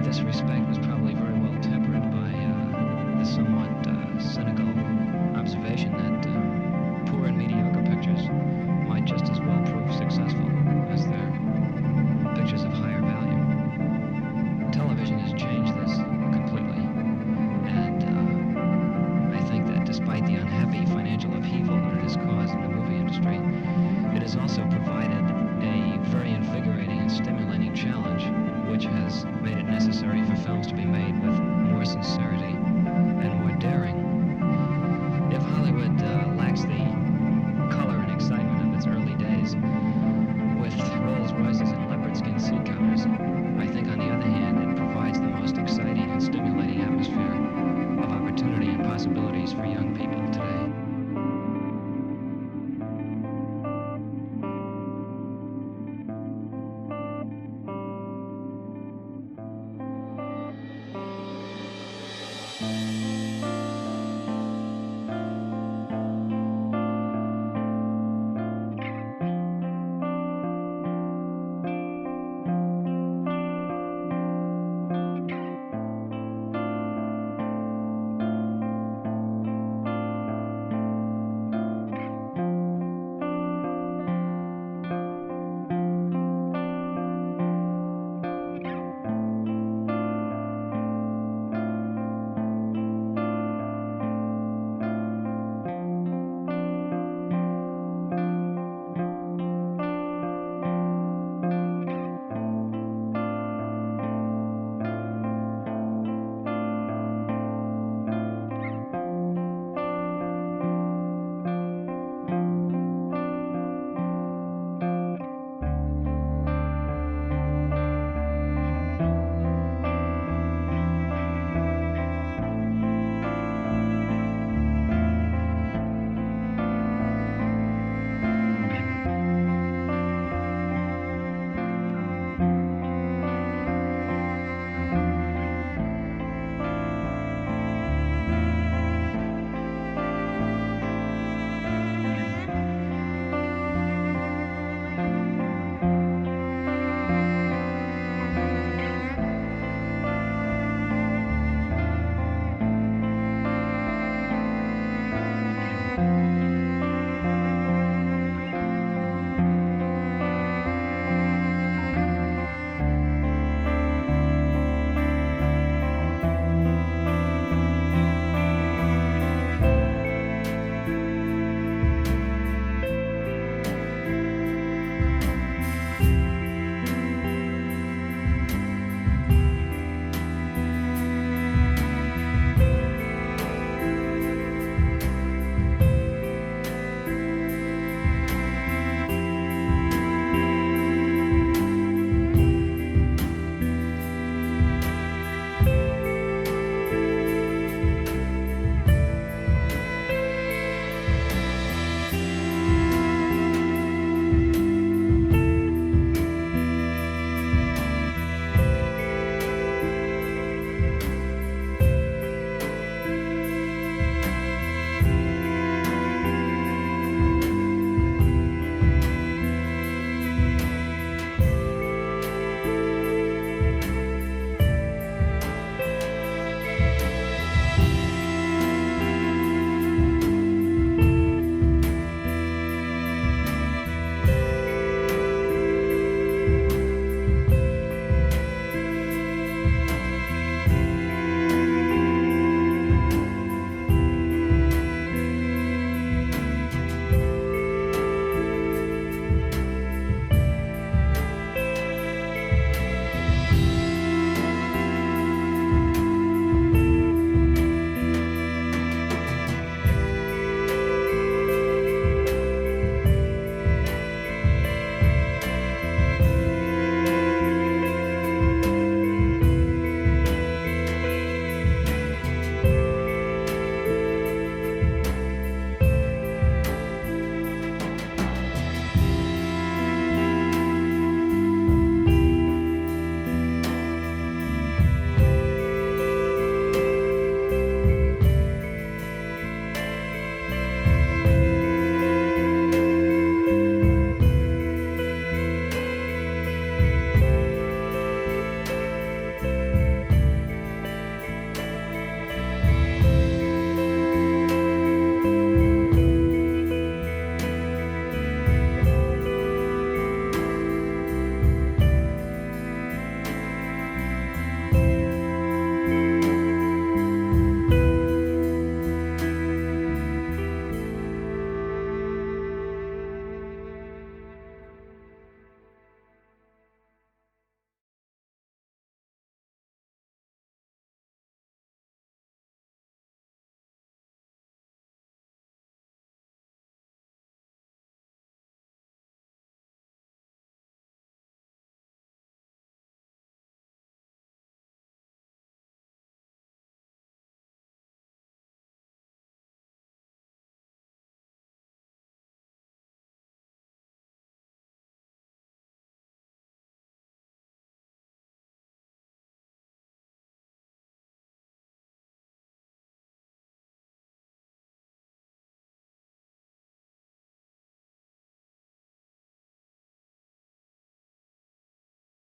this respect was probably very well tempered by the somewhat cynical observation that poor and mediocre pictures might just as well prove successful as their pictures of higher value. Television has changed this completely, and I think that despite the unhappy financial upheaval that it has caused in the movie industry, it has also provided a very invigorating and stimulating challenge, which has made it necessary for films to be made with more sincerity and more daring. If Hollywood lacks the color and excitement of its early days, with Rolls Royces and leopard skin seat covers, I think on the other hand it provides the most exciting and stimulating atmosphere of opportunity and possibilities for young people today.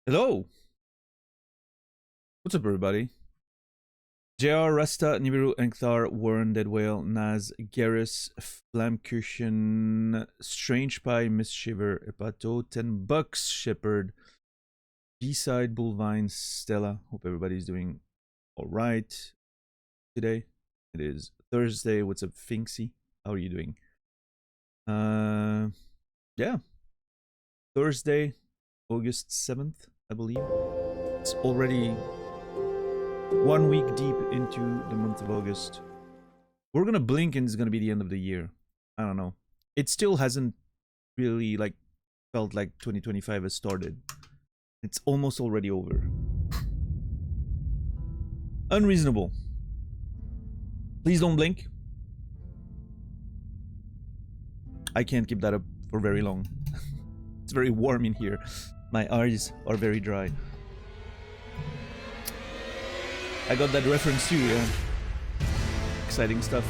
Hello! What's up, everybody? JR, Rasta, Nibiru, Enkthar, Warren, Dead Whale, Naz, Garrus, Flamcushion, Strange Pie, Miss Shiver, Epato, $10, Shepherd, B-Side, Bullvine, Stella. Hope everybody's doing alright today. It is Thursday. What's up, Finksy? How are you doing? Yeah. Thursday, August 7th, I believe. It's already 1 week deep into the month of August. We're gonna blink and it's gonna be the end of the year. I don't know. It still hasn't really felt like 2025 has started. It's almost already over. Unreasonable. Please don't blink. I can't keep that up for very long. It's very warm in here. My eyes are very dry. I got that reference too, yeah. Exciting stuff.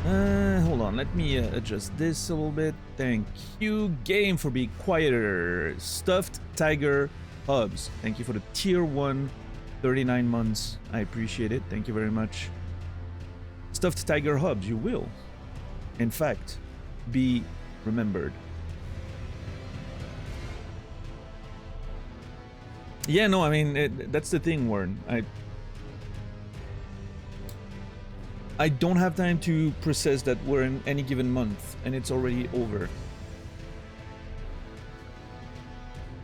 Hold on, let me adjust this a little bit. Thank you, game, for being quieter. Stuffed Tiger Hubs. Thank you for the tier 1, 39 months. I appreciate it. Thank you very much. Stuffed Tiger Hubs, you will, in fact, be remembered. Yeah, no, I mean, that's the thing, Warren. I don't have time to process that we're in any given month and it's already over.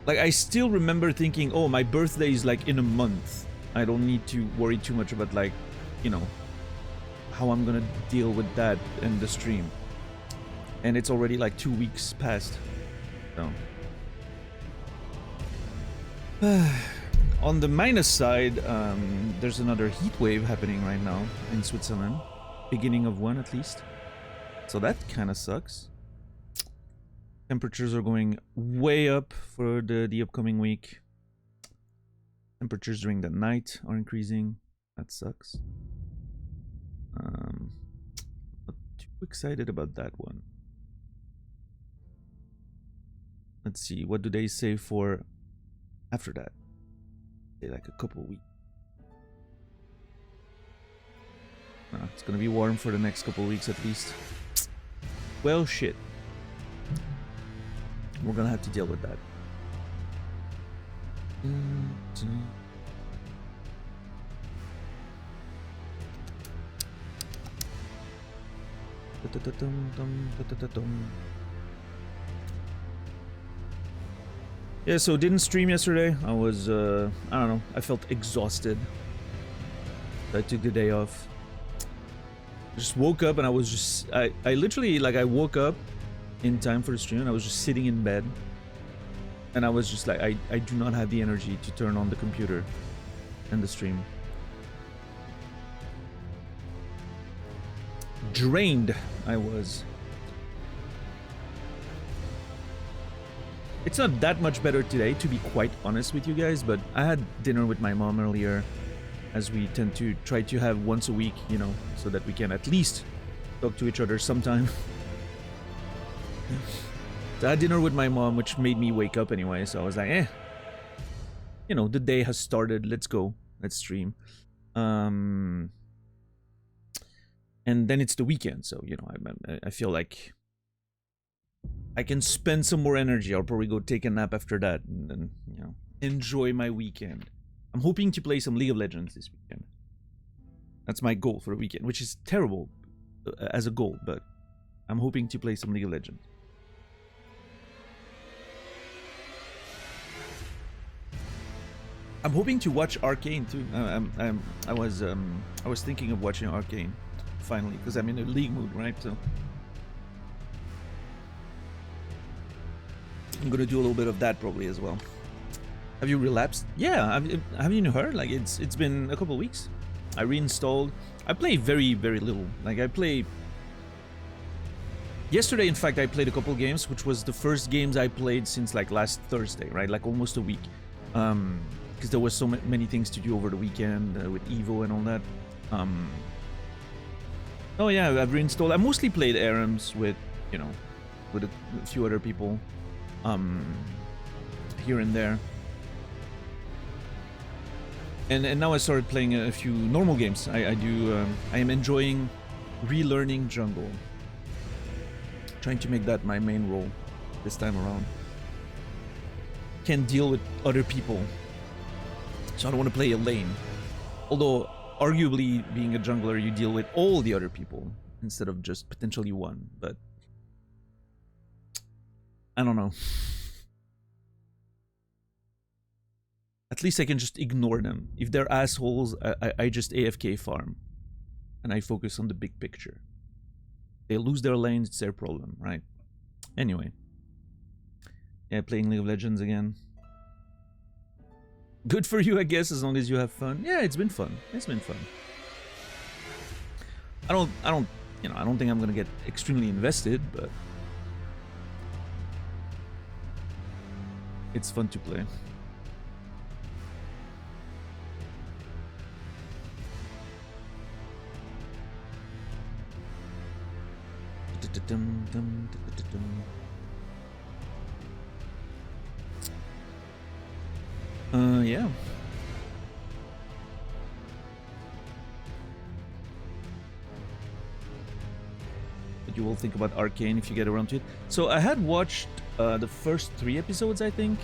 Like, I still remember thinking, oh, my birthday is like in a month. I don't need to worry too much about, like, you know, how I'm gonna deal with that in the stream. And it's already like 2 weeks past. So. On the minus side, there's another heat wave happening right now in Switzerland. Beginning of one, at least. So that kind of sucks. Temperatures are going way up for the upcoming week. Temperatures during the night are increasing. That sucks. Not too excited about that one. Let's see, what do they say for after that? Say like a couple weeks. No, it's gonna be warm for the next couple weeks at least. Well, shit. We're gonna have to deal with that. Yeah, so didn't stream yesterday. I was, I don't know, I felt exhausted. I took the day off. Just woke up and I was just, I literally, like, I woke up in time for the stream and I was just sitting in bed. And I was just like, I do not have the energy to turn on the computer and the stream. Drained I was. It's not that much better today, to be quite honest with you guys, but I had dinner with my mom earlier, as we tend to try to have once a week, you know, so that we can at least talk to each other sometime. So I had dinner with my mom, which made me wake up anyway, so I was like, you know, the day has started, let's go, let's stream. And then it's the weekend, so, you know, I feel like I can spend some more energy. I'll probably go take a nap after that and then, you know, enjoy my weekend. I'm hoping to play some League of Legends this weekend. That's my goal for the weekend, which is terrible as a goal, but I'm hoping to play some League of Legends. I'm hoping to watch Arcane too. I was thinking of watching Arcane finally because I'm in a League mood, right? So I'm gonna do a little bit of that probably as well. Have you relapsed? Yeah, have you heard? Like, it's been a couple weeks. I reinstalled. I play very, very little. Like, I play... Yesterday, in fact, I played a couple games, which was the first games I played since, like, last Thursday, right? Like, almost a week. Because there was so many things to do over the weekend with Evo and all that. Oh, yeah, I've reinstalled. I mostly played ARAMs with, you know, with a few other people. here and there. And now I started playing a few normal games. I am enjoying relearning jungle. Trying to make that my main role this time around. Can't deal with other people, so I don't want to play a lane. Although, arguably, being a jungler, you deal with all the other people instead of just potentially one. But I don't know. At least I can just ignore them. If they're assholes, I just AFK farm. And I focus on the big picture. They lose their lanes, it's their problem, right? Anyway. Yeah, playing League of Legends again. Good for you, I guess, as long as you have fun. Yeah, it's been fun. It's been fun. I don't think I'm gonna get extremely invested, but it's fun to play. Yeah. What you will think about Arcane if you get around to it. So I had watched the first 3 episodes, I think.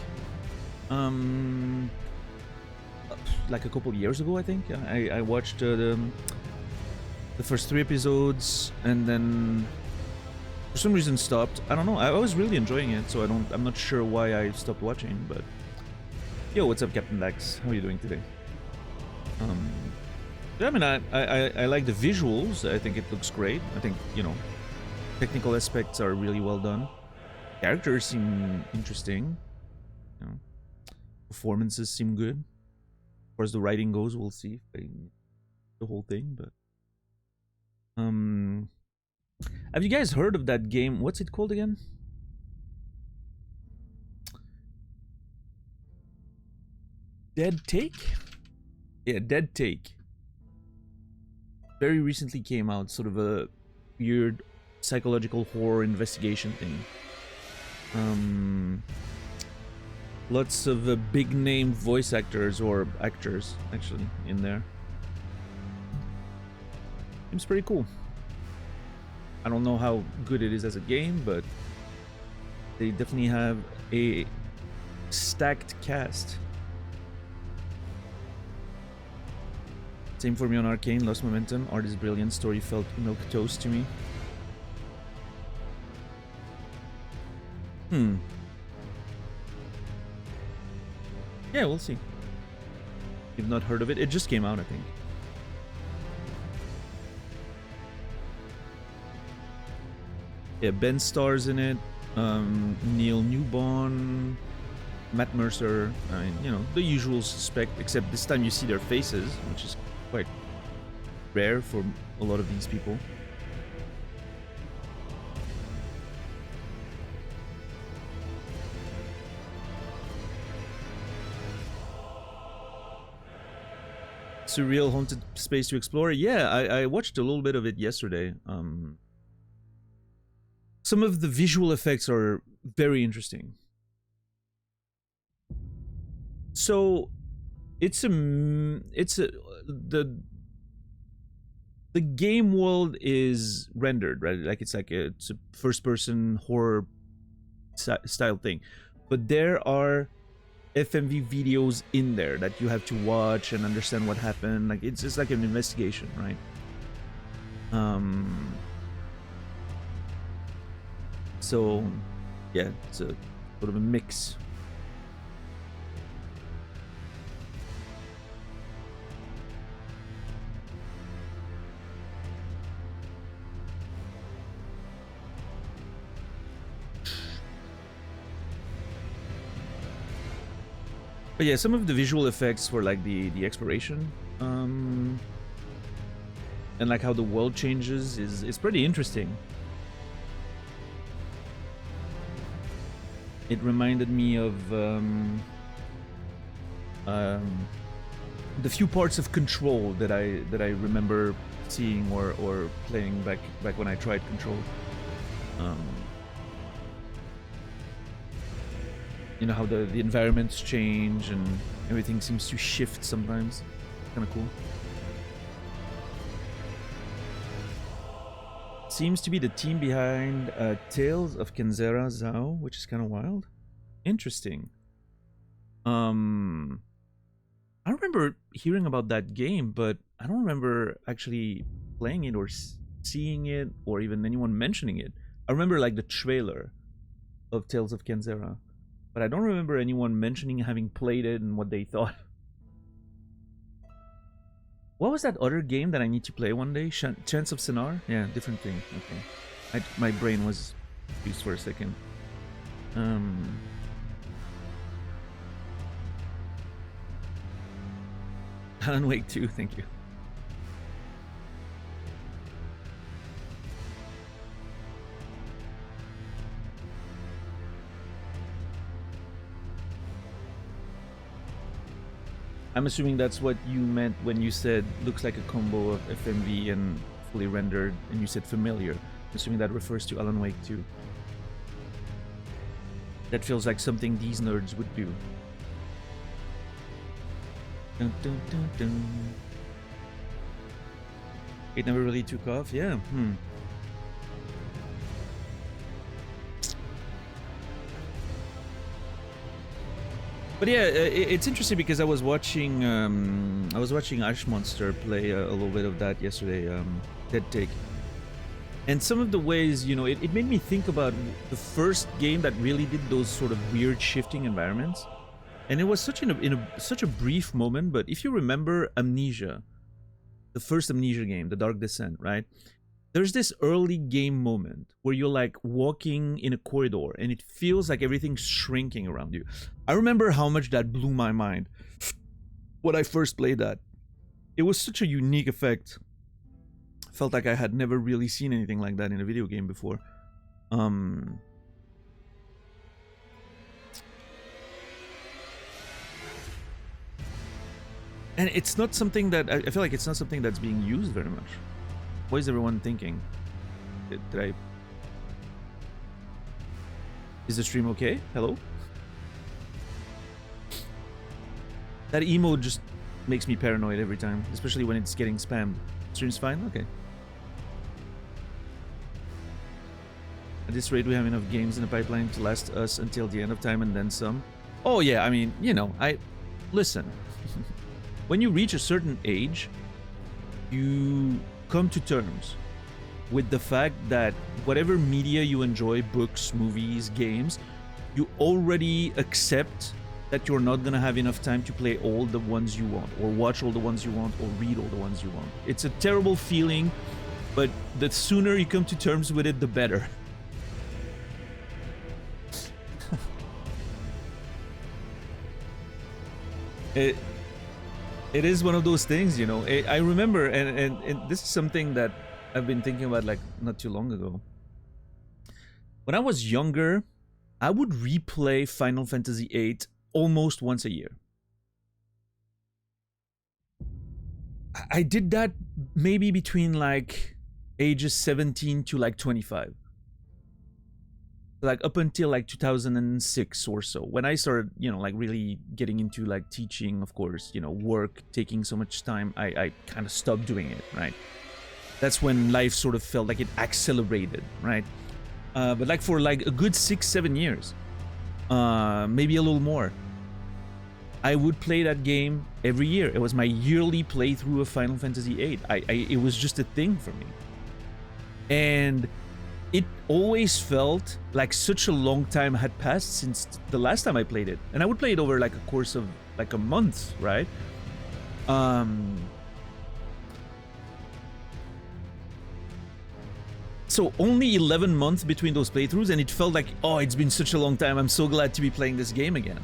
Like a couple years ago, I think. I watched the first 3 episodes and then for some reason stopped. I don't know. I was really enjoying it, so I'm not sure why I stopped watching, but yo, what's up, Captain Dax? How are you doing today? I mean, I like the visuals. I think it looks great. I think, you know, technical aspects are really well done. Characters seem interesting. You know, performances seem good. As far as the writing goes, we'll see if they the whole thing, but have you guys heard of that game? What's it called again? Dead Take? Yeah, Dead Take. Very recently came out, sort of a weird psychological horror investigation thing. Lots of big name voice actors, or actors actually, in there. Seems pretty cool. I don't know how good it is as a game, but they definitely have a stacked cast. Same for me on Arcane. Lost momentum. Art is brilliant. Story felt milquetoast to me. Yeah, we'll see. You've not heard of it? It just came out, I think. Yeah, Ben stars in it. Neil Newborn, Matt Mercer. I mean, you know, the usual suspect, except this time you see their faces, which is quite rare for a lot of these people. Surreal haunted space to explore. Yeah, I watched a little bit of it yesterday. Some of the visual effects are very interesting. So the game world is rendered, right? Like it's a first person horror style thing, but there are FMV videos in there that you have to watch and understand what happened. Like it's just like an investigation, right? So yeah, it's a sort of a mix. But yeah, some of the visual effects for like the exploration and like how the world changes is pretty interesting. It reminded me of the few parts of Control that I remember seeing or playing back when I tried Control. You know how the environments change and everything seems to shift sometimes. Kind of cool. Seems to be the team behind Tales of Kenzera Zao, which is kind of wild. Interesting. I remember hearing about that game, but I don't remember actually playing it or seeing it or even anyone mentioning it. I remember like the trailer of Tales of Kenzera, but I don't remember anyone mentioning having played it and what they thought. What was that other game that I need to play one day? Chance of Sinar? Yeah, different thing. Okay. My brain was confused for a second. Alan Wake 2, thank you. I'm assuming that's what you meant when you said looks like a combo of FMV and fully rendered, and you said familiar. I'm assuming that refers to Alan Wake 2. That feels like something these nerds would do. Dun, dun, dun, dun. It never really took off, yeah. But yeah, it's interesting because I was watching Ash Monster play a little bit of that yesterday, Dead Take, and some of the ways, you know, it made me think about the first game that really did those sort of weird shifting environments, and it was such such a brief moment. But if you remember Amnesia, the first Amnesia game, The Dark Descent, right? There's this early game moment where you're like walking in a corridor and it feels like everything's shrinking around you. I remember how much that blew my mind when I first played that. It was such a unique effect. Felt like I had never really seen anything like that in a video game before. And it's not something that I feel like it's not something that's being used very much. What is everyone thinking? Is the stream okay? Hello? That emote just makes me paranoid every time, especially when it's getting spammed. Stream's fine? Okay. At this rate, we have enough games in the pipeline to last us until the end of time and then some. Oh yeah, I mean, you know, listen. When you reach a certain age, you come to terms with the fact that whatever media you enjoy, books, movies, games, you already accept that you're not gonna have enough time to play all the ones you want, or watch all the ones you want, or read all the ones you want. It's a terrible feeling, but the sooner you come to terms with it, the better. It is one of those things, you know. I remember, and this is something that I've been thinking about like not too long ago. When I was younger, I would replay Final Fantasy VIII almost once a year. I did that maybe between like ages 17 to like 25. Like up until like 2006 or so, when I started, you know, like really getting into like teaching, of course, you know, work taking so much time, I kind of stopped doing it, right? That's when life sort of felt like it accelerated, right? But like for like a good 6-7 years, maybe a little more, I would play that game every year. It was my yearly playthrough of Final Fantasy VIII. It was just a thing for me. And it always felt like such a long time had passed since the last time I played it. And I would play it over like a course of like a month, right? So only 11 months between those playthroughs, and it felt like, oh, it's been such a long time. I'm so glad to be playing this game again.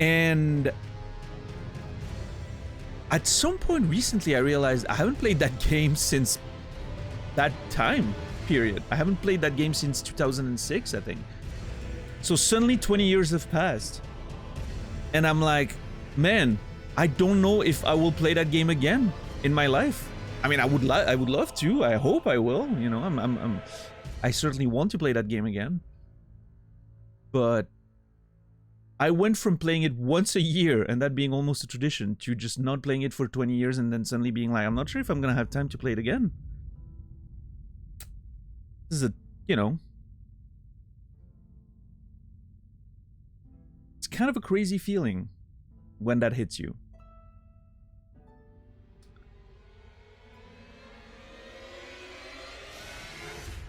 And at some point recently, I realized I haven't played that game since that time period. I haven't played that game since 2006, I think. So suddenly 20 years have passed. And I'm like, man, I don't know if I will play that game again in my life. I mean, I would love to. I hope I will. You know, I certainly want to play that game again. But I went from playing it once a year and that being almost a tradition to just not playing it for 20 years and then suddenly being like, I'm not sure if I'm going to have time to play it again. This is a, you know, it's kind of a crazy feeling when that hits you.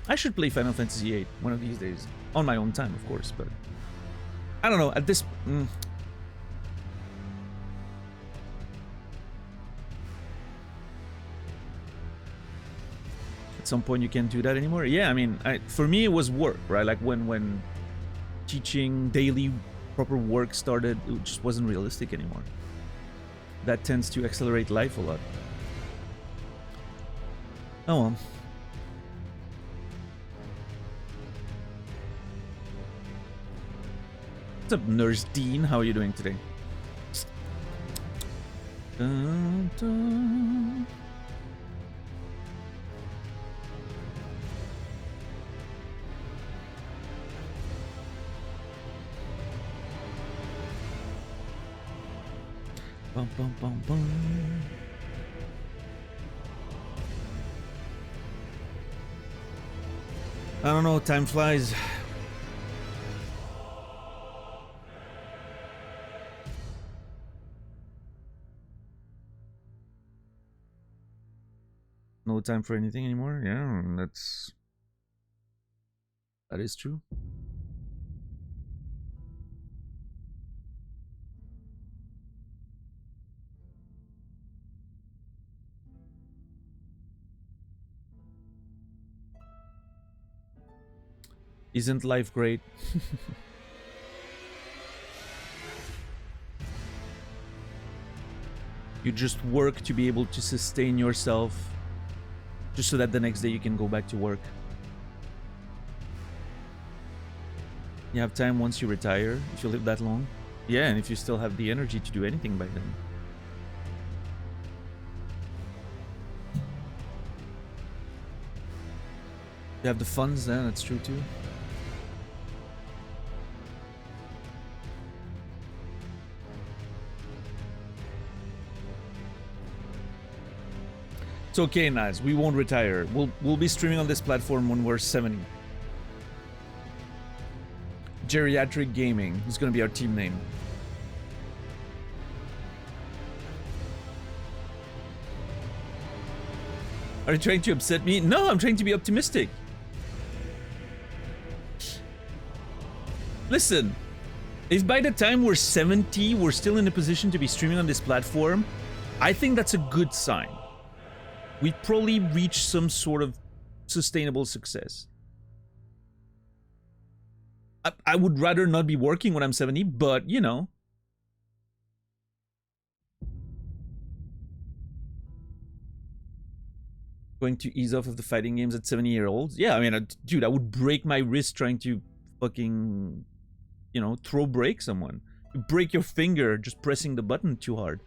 I should play Final Fantasy VIII one of these days. On my own time, of course, but I don't know, at this... At some point you can't do that anymore? Yeah, I mean, for me it was work, right? Like when teaching daily proper work started, it just wasn't realistic anymore. That tends to accelerate life a lot. Oh well. What's up, Nurse Dean? How are you doing today? Dun, dun. Bum, bum, bum, bum. I don't know, time flies. No time for anything anymore? Yeah, that is true. Isn't life great? You just work to be able to sustain yourself, just so that the next day you can go back to work. You have time once you retire, if you live that long. Yeah, and if you still have the energy to do anything by then. You have the funds, then that's true too. It's okay, Naz. We won't retire. We'll be streaming on this platform when we're 70. Geriatric Gaming is gonna be our team name. Are you trying to upset me? No, I'm trying to be optimistic. Listen, if by the time we're 70, we're still in a position to be streaming on this platform, I think that's a good sign. We'd probably reach some sort of sustainable success. I would rather not be working when I'm 70, but, you know. Going to ease off of the fighting games at 70-year-olds? Yeah, I mean, dude, I would break my wrist trying to fucking, you know, throw break someone. You break your finger just pressing the button too hard.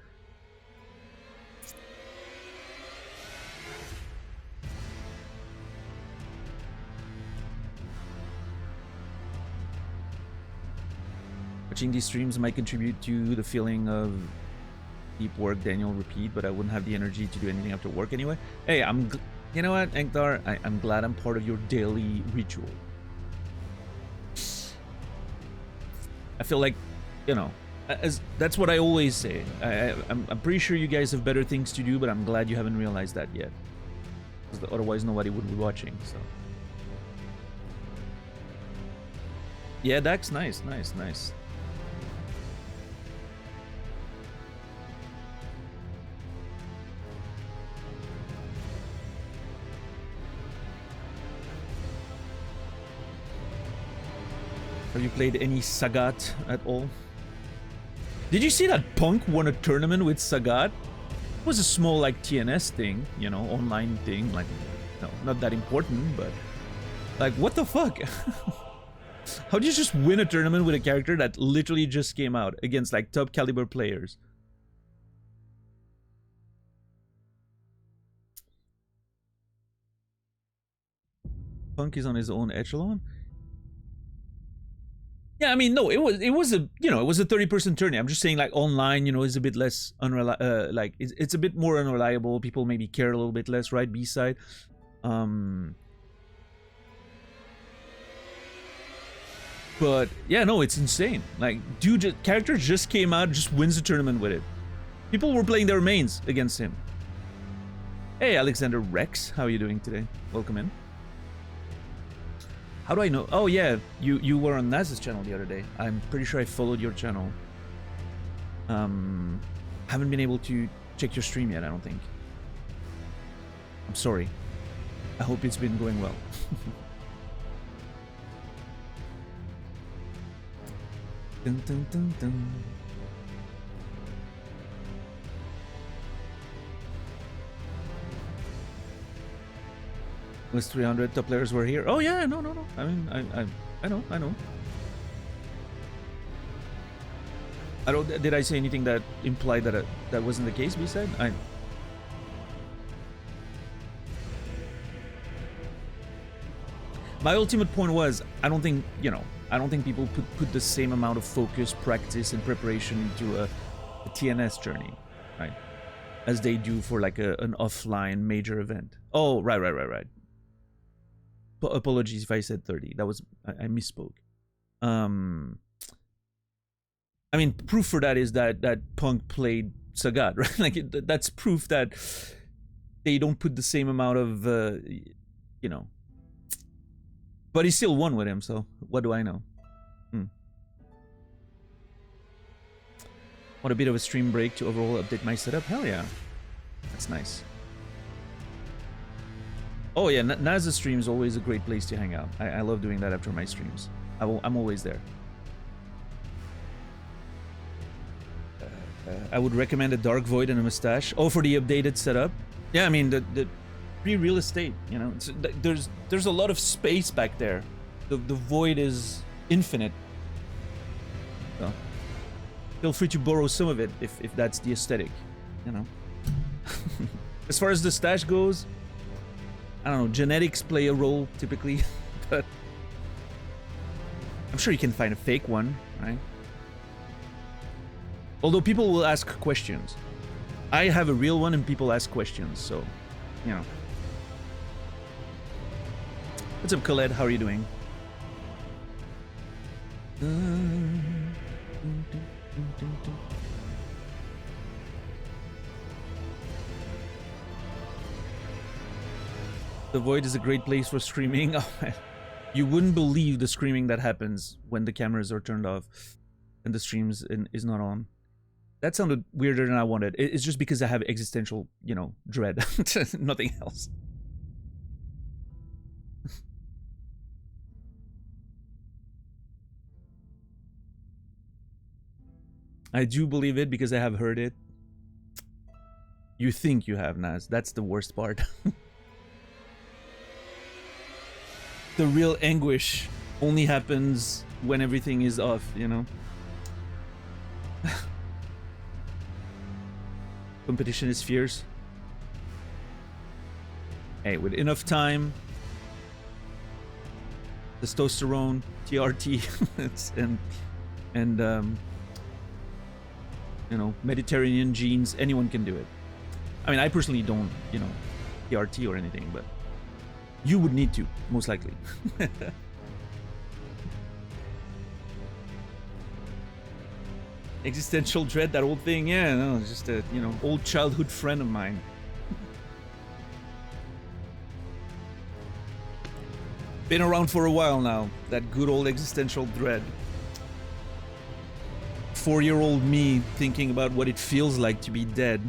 Watching these streams might contribute to the feeling of deep work Daniel repeat, but I wouldn't have the energy to do anything after work anyway. Hey, you know what, Enktar? I'm glad I'm part of your daily ritual. I feel like, you know, that's what I always say. I'm pretty sure you guys have better things to do, but I'm glad you haven't realized that yet. Because otherwise nobody would be watching, so. Yeah, Dax, nice. Have you played any Sagat at all? Did you see that Punk won a tournament with Sagat? It was a small, like, TNS thing, you know, online thing. Like, no, not that important, but... Like, what the fuck? How do you just win a tournament with a character that literally just came out against, like, top caliber players? Punk is on his own echelon. Yeah, I mean, no, it was a, you know, it was a 30-person tourney. I'm just saying, like, online, you know, is a bit less like it's a bit more unreliable. People maybe care a little bit less, right? B-side. But yeah, no, it's insane. Like, dude, character just came out, just wins the tournament with it. People were playing their mains against him. Hey, Alexander Rex, how are you doing today? Welcome in. How do I know? Oh yeah, you were on Naz's channel the other day. I'm pretty sure I followed your channel. Haven't been able to check your stream yet, I don't think. I'm sorry. I hope it's been going well. Dun, dun, dun, dun. Was 300 top players were here? Oh yeah, no. I mean, I know. I don't. Did I say anything that implied that that wasn't the case? We said My ultimate point was, I don't think, you know, I don't think people put the same amount of focus, practice, and preparation into a TNS journey, right, as they do for like an offline major event. Oh, right. Apologies if I said 30. That was I misspoke. I mean, proof for that is that Punk played Sagat, right? Like that's proof that they don't put the same amount of, you know. But he still won with him, so what do I know? Want a bit of a stream break to overall update my setup? Hell yeah, that's nice. Oh yeah, Naz's stream is always a great place to hang out. I love doing that after my streams. I'm always there. I would recommend a dark void and a mustache. Oh, for the updated setup? Yeah, I mean, the free real estate, you know, there's a lot of space back there. The void is infinite. So, feel free to borrow some of it if that's the aesthetic, you know. As far as the stash goes, I don't know, genetics play a role typically, but I'm sure you can find a fake one, right? Although people will ask questions. I have a real one and people ask questions, so, you know. What's up, Khaled? How are you doing? The void is a great place for streaming. Oh, man. You wouldn't believe the screaming that happens when the cameras are turned off and the streams is not on. That sounded weirder than I wanted. It's just because I have existential, you know, dread. Nothing else. I do believe it because I have heard it. You think you have, Naz. That's the worst part. The real anguish only happens when everything is off, you know? Competition is fierce. Hey, with enough time, testosterone, TRT, and you know, Mediterranean genes, anyone can do it. I mean, I personally don't, you know, TRT or anything, but you would need to, most likely. Existential dread, that old thing, yeah, no, it's just a, you know, old childhood friend of mine. Been around for a while now, that good old existential dread. 4-year-old me thinking about what it feels like to be dead.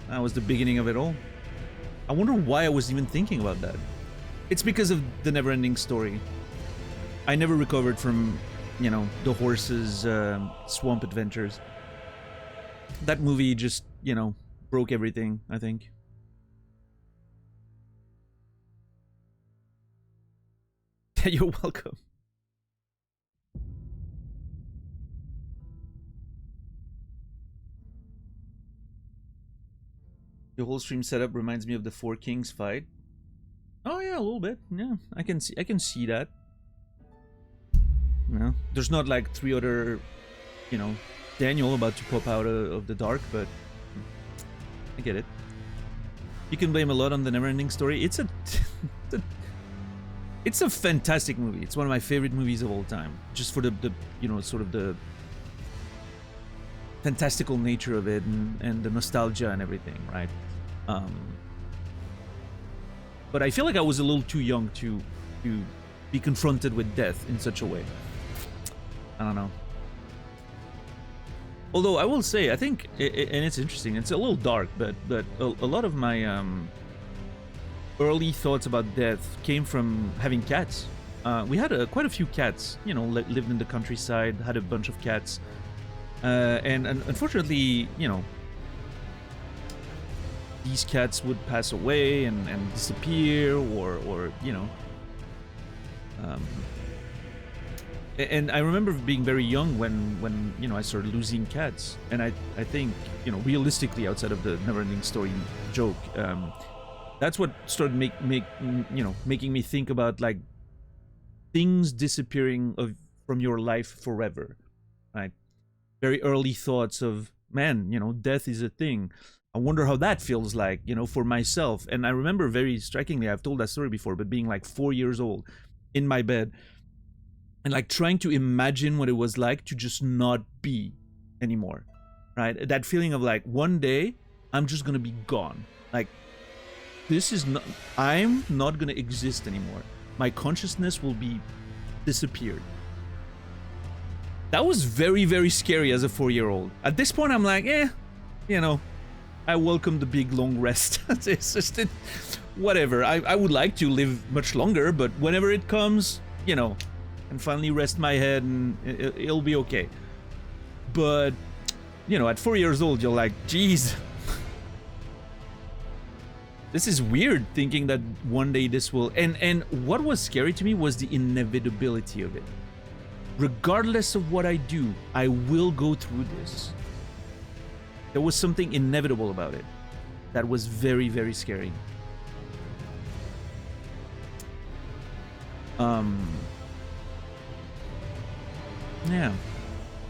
That was the beginning of it all. I wonder why I was even thinking about that. It's because of the Neverending Story. I never recovered from, you know, the horse's swamp adventures. That movie just, you know, broke everything, I think. You're welcome. The whole stream setup reminds me of the Four Kings fight. Oh yeah, Yeah, a little bit. Yeah, I can see that. You know, there's not like 3 other, you know, Daniel about to pop out of the dark, but I get it. You can blame a lot on the Neverending Story. It's a it's a fantastic movie. It's one of my favorite movies of all time, just for the you know, sort of the fantastical nature of it and the nostalgia and everything, right? But I feel like I was a little too young to be confronted with death in such a way. I don't know. Although I will say, I think, and it's interesting, it's a little dark, but a lot of my early thoughts about death came from having cats. We had quite a few cats, you know, lived in the countryside, had a bunch of cats. And unfortunately, you know, these cats would pass away and disappear, or you know. And I remember being very young when you know, I started losing cats, and I think, you know, realistically, outside of the Neverending Story joke, that's what started making me think about like things disappearing from your life forever, right? Very early thoughts of, man, you know, death is a thing. I wonder how that feels like, you know, for myself. And I remember very strikingly, I've told that story before, but being like 4 years old in my bed and like trying to imagine what it was like to just not be anymore, right? That feeling of like, one day I'm just gonna be gone. Like, this is not, I'm not gonna exist anymore. My consciousness will be disappeared. That was very, very scary as a 4-year-old. At this point, I'm like, you know, I welcome the big long rest. It's just whatever. I would like to live much longer, but whenever it comes, you know, and finally rest my head, and it'll be okay. But, you know, at 4 years old, you're like, geez, this is weird, thinking that one day this will... And what was scary to me was the inevitability of it. Regardless of what I do, I will go through this. There was something inevitable about it that was very, very scary. Yeah.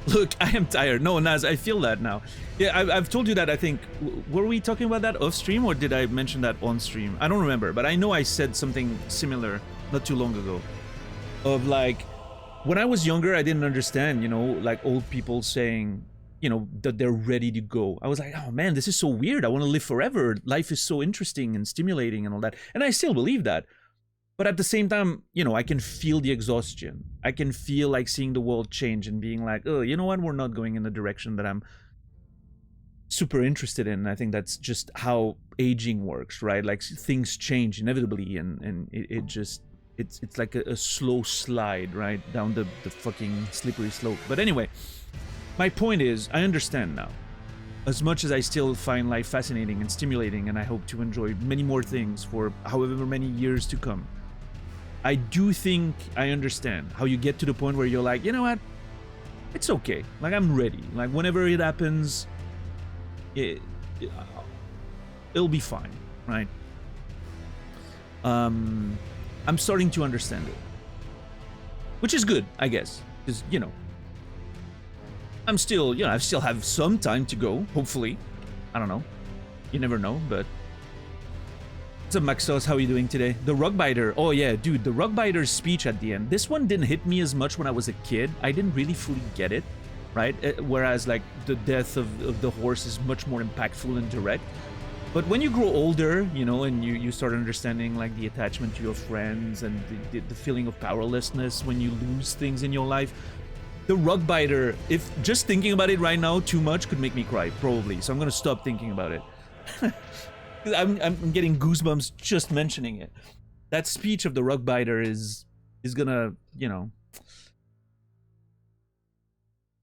Look, I am tired. No, Naz, I feel that now. Yeah, I've told you that, I think. Were we talking about that off stream, or did I mention that on stream? I don't remember, but I know I said something similar not too long ago. Of like, when I was younger, I didn't understand, you know, like old people saying, you know, that they're ready to go. I was like, oh man, this is so weird. I want to live forever. Life is so interesting and stimulating and all that. And I still believe that. But at the same time, you know, I can feel the exhaustion. I can feel like seeing the world change and being like, oh, you know what? We're not going in the direction that I'm super interested in. I think that's just how aging works, right? Like things change inevitably, and it just, it's like a slow slide, right? Down the fucking slippery slope. But anyway, my point is, I understand now. As much as I still find life fascinating and stimulating, and I hope to enjoy many more things for however many years to come, I do think I understand how you get to the point where you're like, you know what? It's okay. Like, I'm ready. Like, whenever it happens, it'll be fine, right? I'm starting to understand it. Which is good, I guess. Because, you know, I'm still, you know, I still have some time to go, hopefully. I don't know. You never know, but... What's up, Maxos? How are you doing today? The Rugbiter. Oh, yeah, dude, the Rugbiter's speech at the end. This one didn't hit me as much when I was a kid. I didn't really fully get it, right? Whereas, like, the death of the horse is much more impactful and direct. But when you grow older, you know, and you start understanding, like, the attachment to your friends and the feeling of powerlessness when you lose things in your life, the Rugbiter, if just thinking about it right now too much, could make me cry, probably. So I'm gonna stop thinking about it. I'm getting goosebumps just mentioning it. That speech of the Rugbiter is gonna, you know,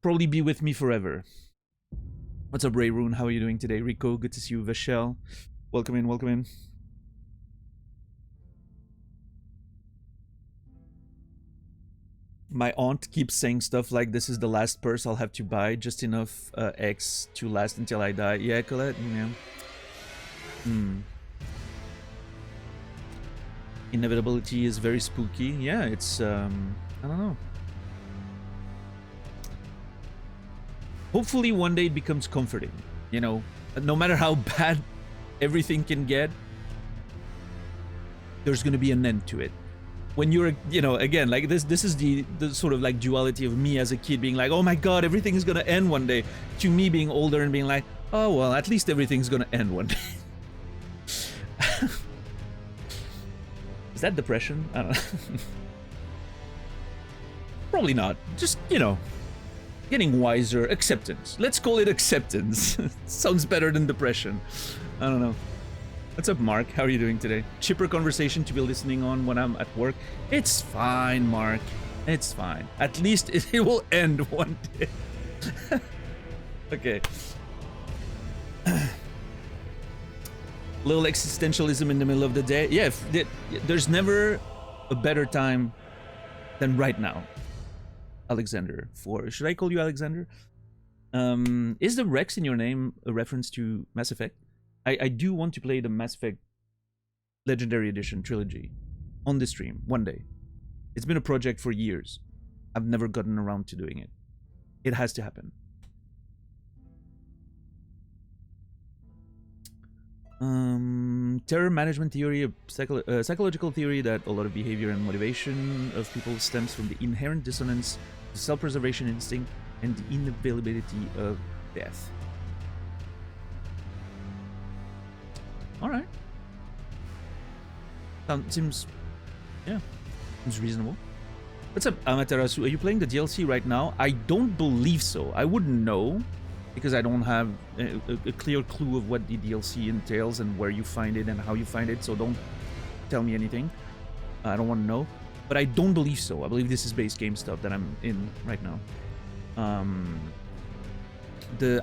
probably be with me forever. What's up, Ray Rune? How are you doing today? Rico, good to see you. Vachel, welcome in, welcome in. My aunt keeps saying stuff like, this is the last purse I'll have to buy, just enough X to last until I die. Yeah, Colette, yeah. Inevitability is very spooky. Yeah, it's I don't know. Hopefully one day it becomes comforting, you know, no matter how bad everything can get, there's going to be an end to it. When you're, you know, again, like this is the sort of like duality of me as a kid being like, oh my god, everything is going to end one day, to me being older and being like, oh well, at least everything's going to end one day. Is that depression? I don't know. Probably not. Just, you know, getting wiser. Acceptance. Let's call it acceptance. Sounds better than depression. I don't know. What's up, Mark? How are you doing today? Chipper conversation to be listening on when I'm at work. It's fine, Mark. It's fine. At least it will end one day. Okay. Little existentialism in the middle of the day. Yeah, there's never a better time than right now. Alexander, should I call you Alexander? Is the Rex in your name a reference to Mass Effect? I do want to play the Mass Effect Legendary Edition trilogy on the stream one day. It's been a project for years. I've never gotten around to doing it. It has to happen. Terror management theory, a psychological theory that a lot of behavior and motivation of people stems from the inherent dissonance, the self-preservation instinct, and the inevitability of death. Alright. Seems reasonable. What's up, Amaterasu? Are you playing the DLC right now? I don't believe so. I wouldn't know, because I don't have a clear clue of what the DLC entails and where you find it and how you find it, so don't tell me anything. I don't want to know. But I don't believe so. I believe this is base game stuff that I'm in right now.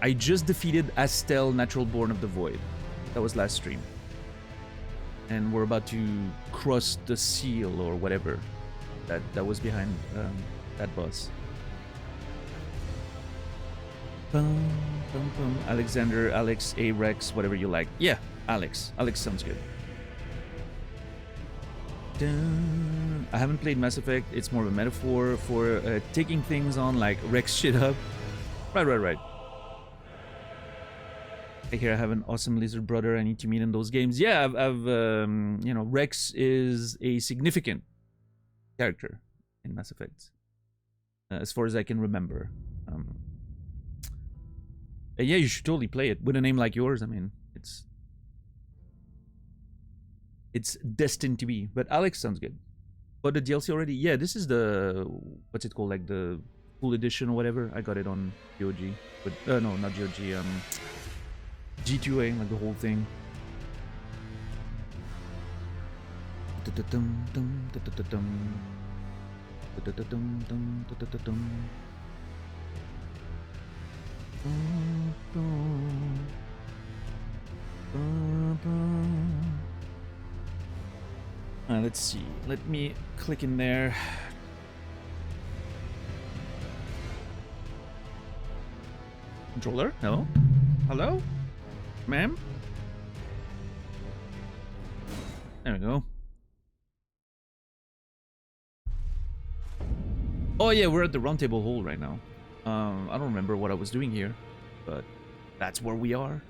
I just defeated Astel, Natural Born of the Void. That was last stream. And we're about to cross the seal or whatever that was behind that boss. Bum, bum, bum. Alexander, Alex, A-Rex, whatever you like. Yeah, Alex. Alex sounds good. Dun. I haven't played Mass Effect. It's more of a metaphor for taking things on, like Rex shit up. Right. I hear I have an awesome lizard brother I need to meet in those games. Yeah, I've you know, Rex is a significant character in Mass Effect, as far as I can remember. Yeah, you should totally play it with a name like yours. I mean, it's destined to be. But Alex sounds good. But the DLC already? Yeah, this is the, what's it called, like the full edition or whatever. I got it on GOG. But no, not GOG. G2A, like the whole thing. Let's see. Let me click in there. Controller? Hello? Hello? Ma'am? There we go. Oh yeah, we're at the Roundtable Hall right now. I don't remember what I was doing here, but that's where we are.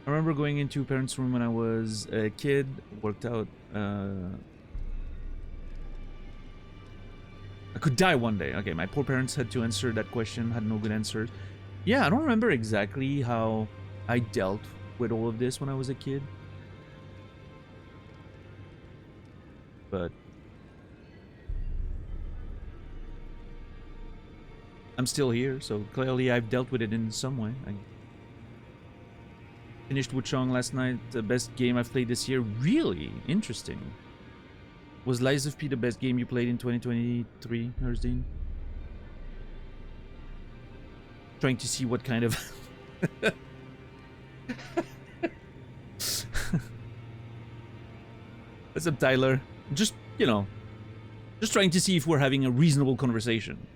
I remember going into parents' room when I was a kid, worked out. I could die one day. Okay, my poor parents had to answer that question, had no good answers. Yeah, I don't remember exactly how I dealt with all of this when I was a kid. But I'm still here, so clearly I've dealt with it in some way. I finished Wuchang last night, the best game I've played this year. Really? Interesting. Was Lies of P the best game you played in 2023, Hersdene? Trying to see what kind of... What's up, Tyler? Just, you know, just trying to see if we're having a reasonable conversation.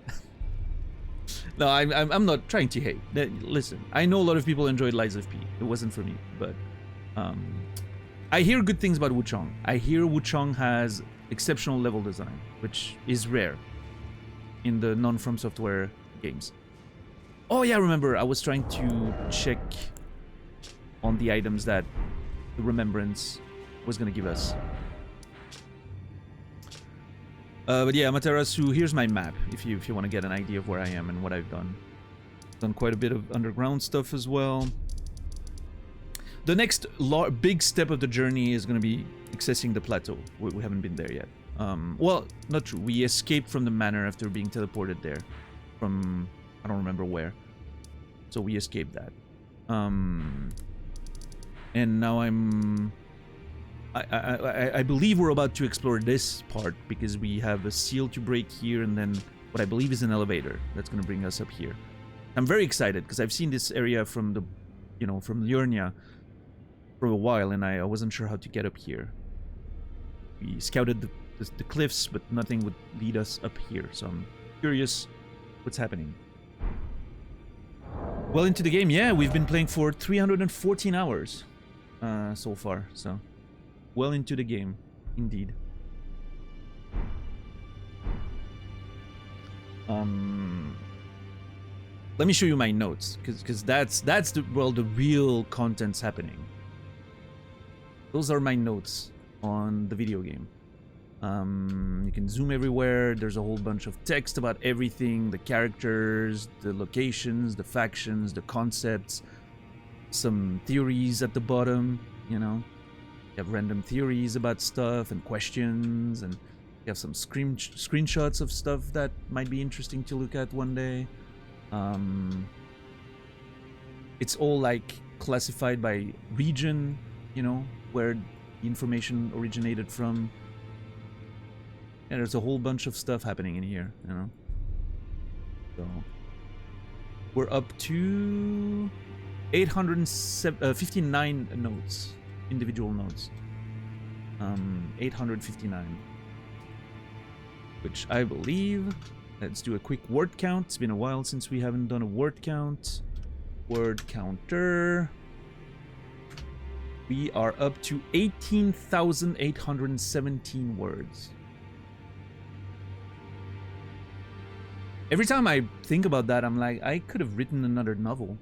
No, I'm not trying to hate. Listen, I know a lot of people enjoyed Lies of P. It wasn't for me, but I hear good things about Wuchang. I hear Wuchang has exceptional level design, which is rare in the non-From Software games. Oh yeah, remember, I was trying to check on the items that the Remembrance was gonna give us. But yeah, Amaterasu, here's my map, if you want to get an idea of where I am and what I've done. Done quite a bit of underground stuff as well. The next big step of the journey is going to be accessing the plateau. We haven't been there yet. Well, not true. We escaped from the manor after being teleported there. From, I don't remember where. So we escaped that. And now I believe we're about to explore this part because we have a seal to break here and then what I believe is an elevator that's going to bring us up here. I'm very excited because I've seen this area from the, from Liurnia for a while and I wasn't sure how to get up here. We scouted the cliffs, but nothing would lead us up here, so I'm curious what's happening. Well into the game, yeah, we've been playing for 314 hours so far, so well into the game, indeed. Let me show you my notes, because that's the real content's happening. Those are my notes on the video game. You can zoom everywhere. There's a whole bunch of text about everything, the characters, the locations, the factions, the concepts, some theories at the bottom, You have random theories about stuff and questions, and you have some screenshots of stuff that might be interesting to look at one day. It's all like classified by region, where the information originated from. Yeah, there's a whole bunch of stuff happening in here, So we're up to 859 notes, individual notes. 859, which I believe. Let's do a quick word count. It's been a while since we haven't done a word count. Word counter. We are up to 18,817 words. Every time I think about that, I'm like, I could have written another novel.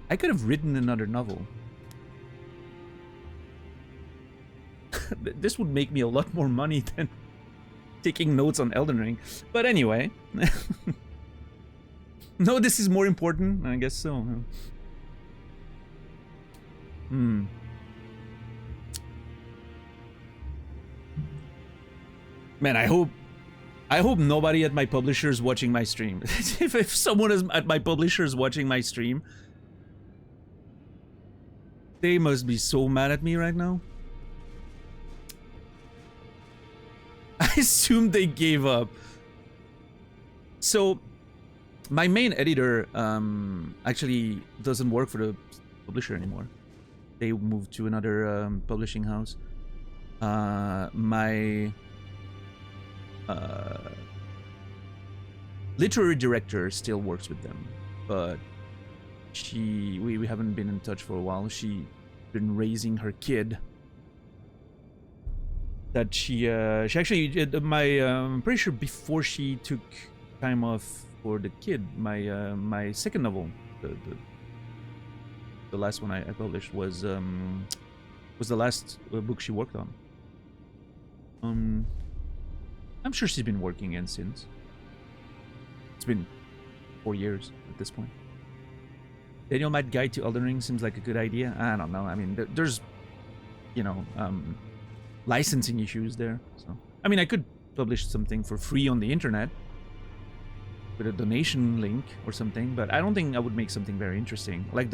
I could have written another novel. This would make me a lot more money than taking notes on Elden Ring. But anyway. No, this is more important. I guess so. Man, I hope nobody at my publisher is watching my stream. if someone is at my publisher is watching my stream, they must be so mad at me right now. I assume they gave up. So, my main editor actually doesn't work for the publisher anymore. They moved to another publishing house. My literary director still works with them, but we haven't been in touch for a while. She's been raising her kid. That she actually I'm pretty sure before she took time off for the kid, my second novel, the last one I published was the last book she worked on. I'm sure she's been working in since. It's been 4 years at this point. Daniel Might Guide to Elden Ring seems like a good idea. I don't know. I mean, there's, licensing issues there. So, I mean, I could publish something for free on the internet with a donation link or something, but I don't think I would make something very interesting. Like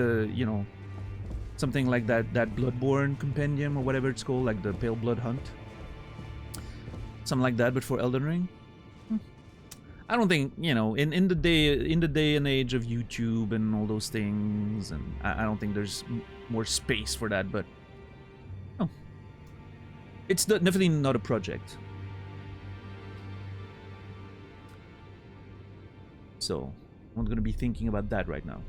something like that Bloodborne compendium or whatever it's called, like the Pale Blood Hunt. Something like that, but for Elden Ring. I don't think, in the day and age of YouTube and all those things, and I don't think there's more space for that, but it's definitely not a project. So, I'm not gonna be thinking about that right now.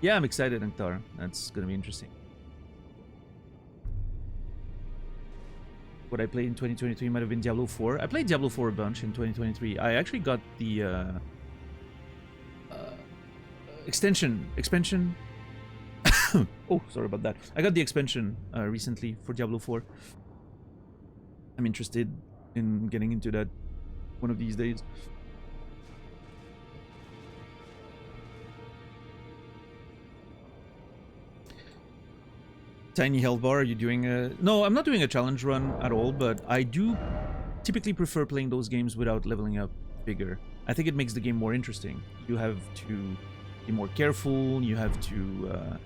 Yeah, I'm excited, Anktar. That's gonna be interesting. What I played in 2023 might have been Diablo 4. I played Diablo 4 a bunch in 2023. I actually got the expansion. Oh, sorry about that. I got the expansion recently for Diablo 4. I'm interested in getting into that one of these days. Tiny health bar, are you doing a... No, I'm not doing a challenge run at all, but I do typically prefer playing those games without leveling up bigger. I think it makes the game more interesting. You have to be more careful, you have to,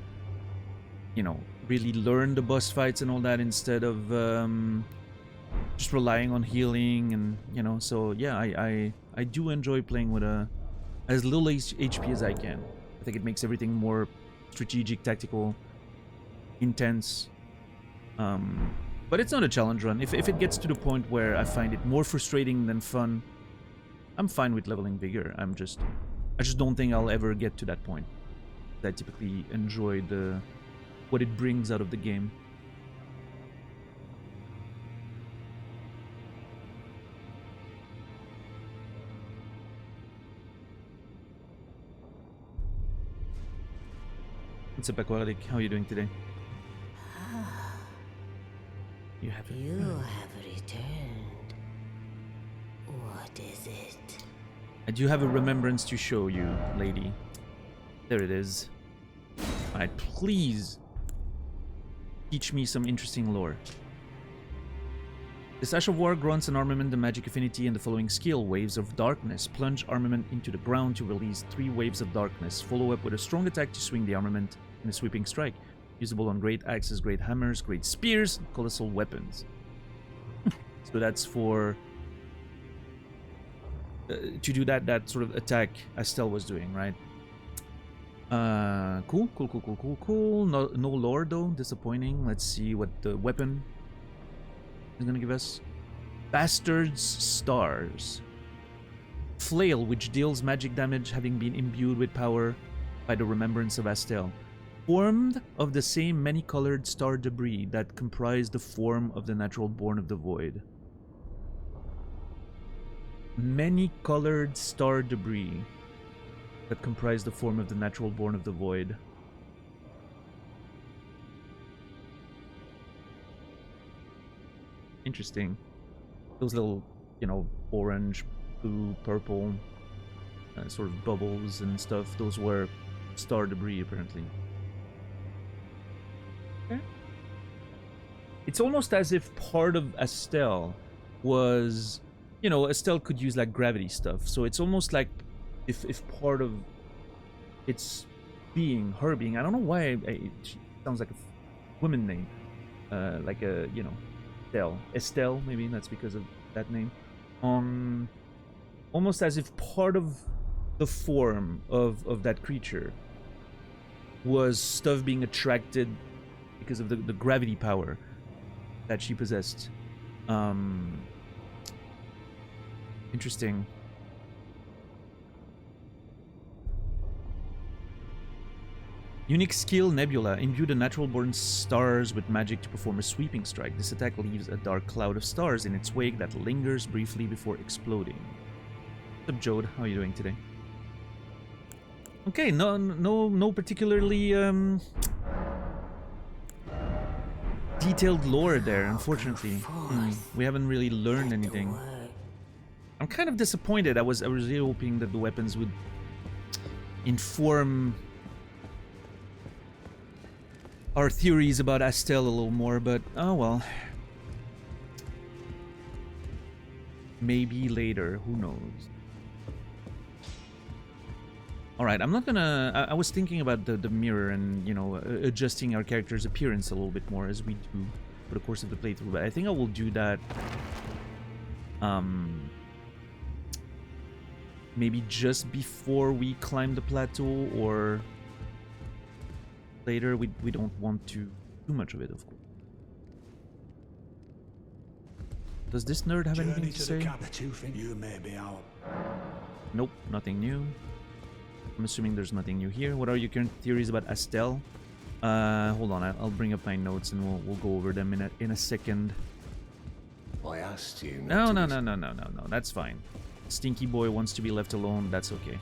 you know, really learn the boss fights and all that instead of just relying on healing and, you know, so yeah, I do enjoy playing with as little HP as I can. I think it makes everything more strategic, tactical, intense. But it's not a challenge run. If it gets to the point where I find it more frustrating than fun, I'm fine with leveling bigger. I just don't think I'll ever get to that point. I typically enjoy what it brings out of the game. What's up, Aquatic? How are you doing today? You have returned. What is it? I do have a remembrance to show you, lady. There it is. Alright, please teach me some interesting lore. The Sash of War grants an armament the magic affinity and the following skill: Waves of Darkness. Plunge armament into the ground to release 3 waves of darkness. Follow up with a strong attack to swing the armament in a sweeping strike. Usable on great axes, great hammers, great spears, and colossal weapons. So that's for... to do that sort of attack Estelle was doing, right? Cool. No lore though, disappointing. Let's see what the weapon is gonna give us. Bastard's Stars. Flail, which deals magic damage having been imbued with power by the remembrance of Estelle. Formed of the same many-colored star debris that comprise the form of the natural born of the void. Many-colored star debris that comprise the form of the natural born of the void. Interesting. Those little, you know, orange, blue, purple sort of bubbles and stuff, those were star debris apparently. Okay. It's almost as if part of Estelle was, you know, Estelle could use like gravity stuff, so it's almost like if part of its being, her being, I don't know why it sounds like a woman name, like a, you know, Estelle, maybe that's because of that name. Almost as if part of the form of that creature was stuff being attracted because of the gravity power that she possessed. Interesting. Unique skill, Nebula. Imbue the natural-born stars with magic to perform a sweeping strike. This attack leaves a dark cloud of stars in its wake that lingers briefly before exploding. What's up, Jode? How are you doing today? Okay, no particularly detailed lore there, unfortunately. We haven't really learned anything. I'm kind of disappointed. I was really hoping that the weapons would inform our theories about Estelle a little more, but oh well. Maybe later, who knows. Alright, I'm not gonna... I was thinking about the mirror and, you know, adjusting our character's appearance a little bit more as we do for the course of the playthrough, but I think I will do that maybe just before we climb the plateau, or later. We don't want to do much of it, of course. Does this nerd have anything to say? You may be out. Nope, nothing new. I'm assuming there's nothing new here. What are your current theories about Astel? Hold on, I'll bring up my notes and we'll go over them in a second. I asked you. No, that's fine. Stinky boy wants to be left alone. That's okay.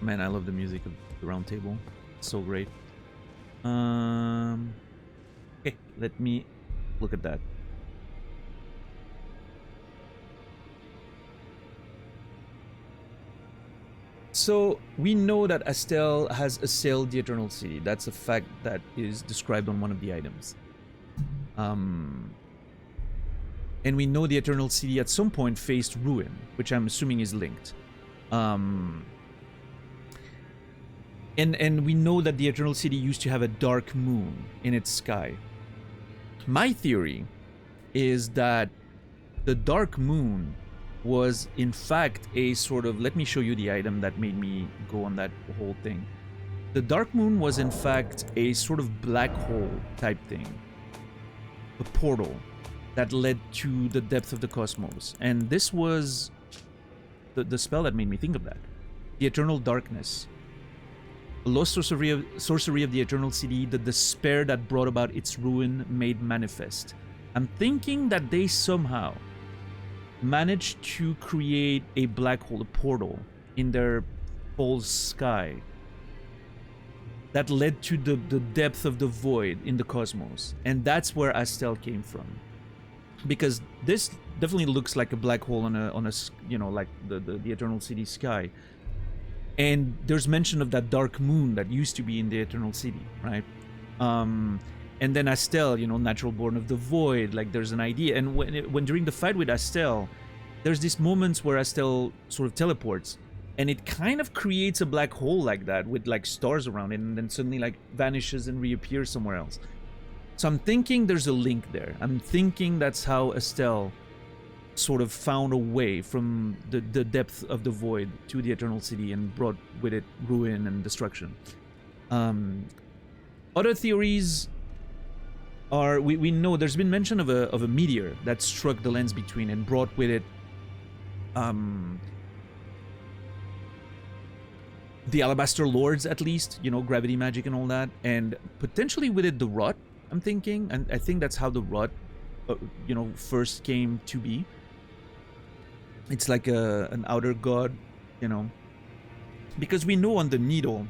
Man, I love the music of the round table. It's so great. Okay, let me look at that. So we know that Astel has assailed the Eternal City. That's a fact that is described on one of the items. And we know the Eternal City at some point faced ruin, which I'm assuming is linked. And we know that the Eternal City used to have a dark moon in its sky. My theory is that the dark moon was in fact a sort of, let me show you the item that made me go on that whole thing. The dark moon was in fact a sort of black hole type thing, a portal that led to the depth of the cosmos, and this was the spell that made me think of that. The Eternal Darkness, the lost sorcery of the Eternal City, the despair that brought about its ruin made manifest. I'm thinking that they somehow managed to create a black hole, a portal, in their false sky that led to the depth of the void in the cosmos. And that's where Astel came from. Because this definitely looks like a black hole on a you know, like the Eternal City sky. And there's mention of that dark moon that used to be in the Eternal City, right? And then Astel, you know, natural born of the void, like there's an idea. And when during the fight with Astel, there's these moments where Astel sort of teleports, and it kind of creates a black hole like that with like stars around it, and then suddenly like vanishes and reappears somewhere else. So I'm thinking there's a link there. I'm thinking that's how Astel sort of found a way from the depth of the void to the Eternal City and brought with it ruin and destruction. Other theories are, we know there's been mention of a meteor that struck the lands between and brought with it the Alabaster Lords, at least, you know, gravity magic and all that, and potentially with it the rot, I'm thinking, and I think that's how the rot you know, first came to be. It's like an outer god, you know, because we know on the needle,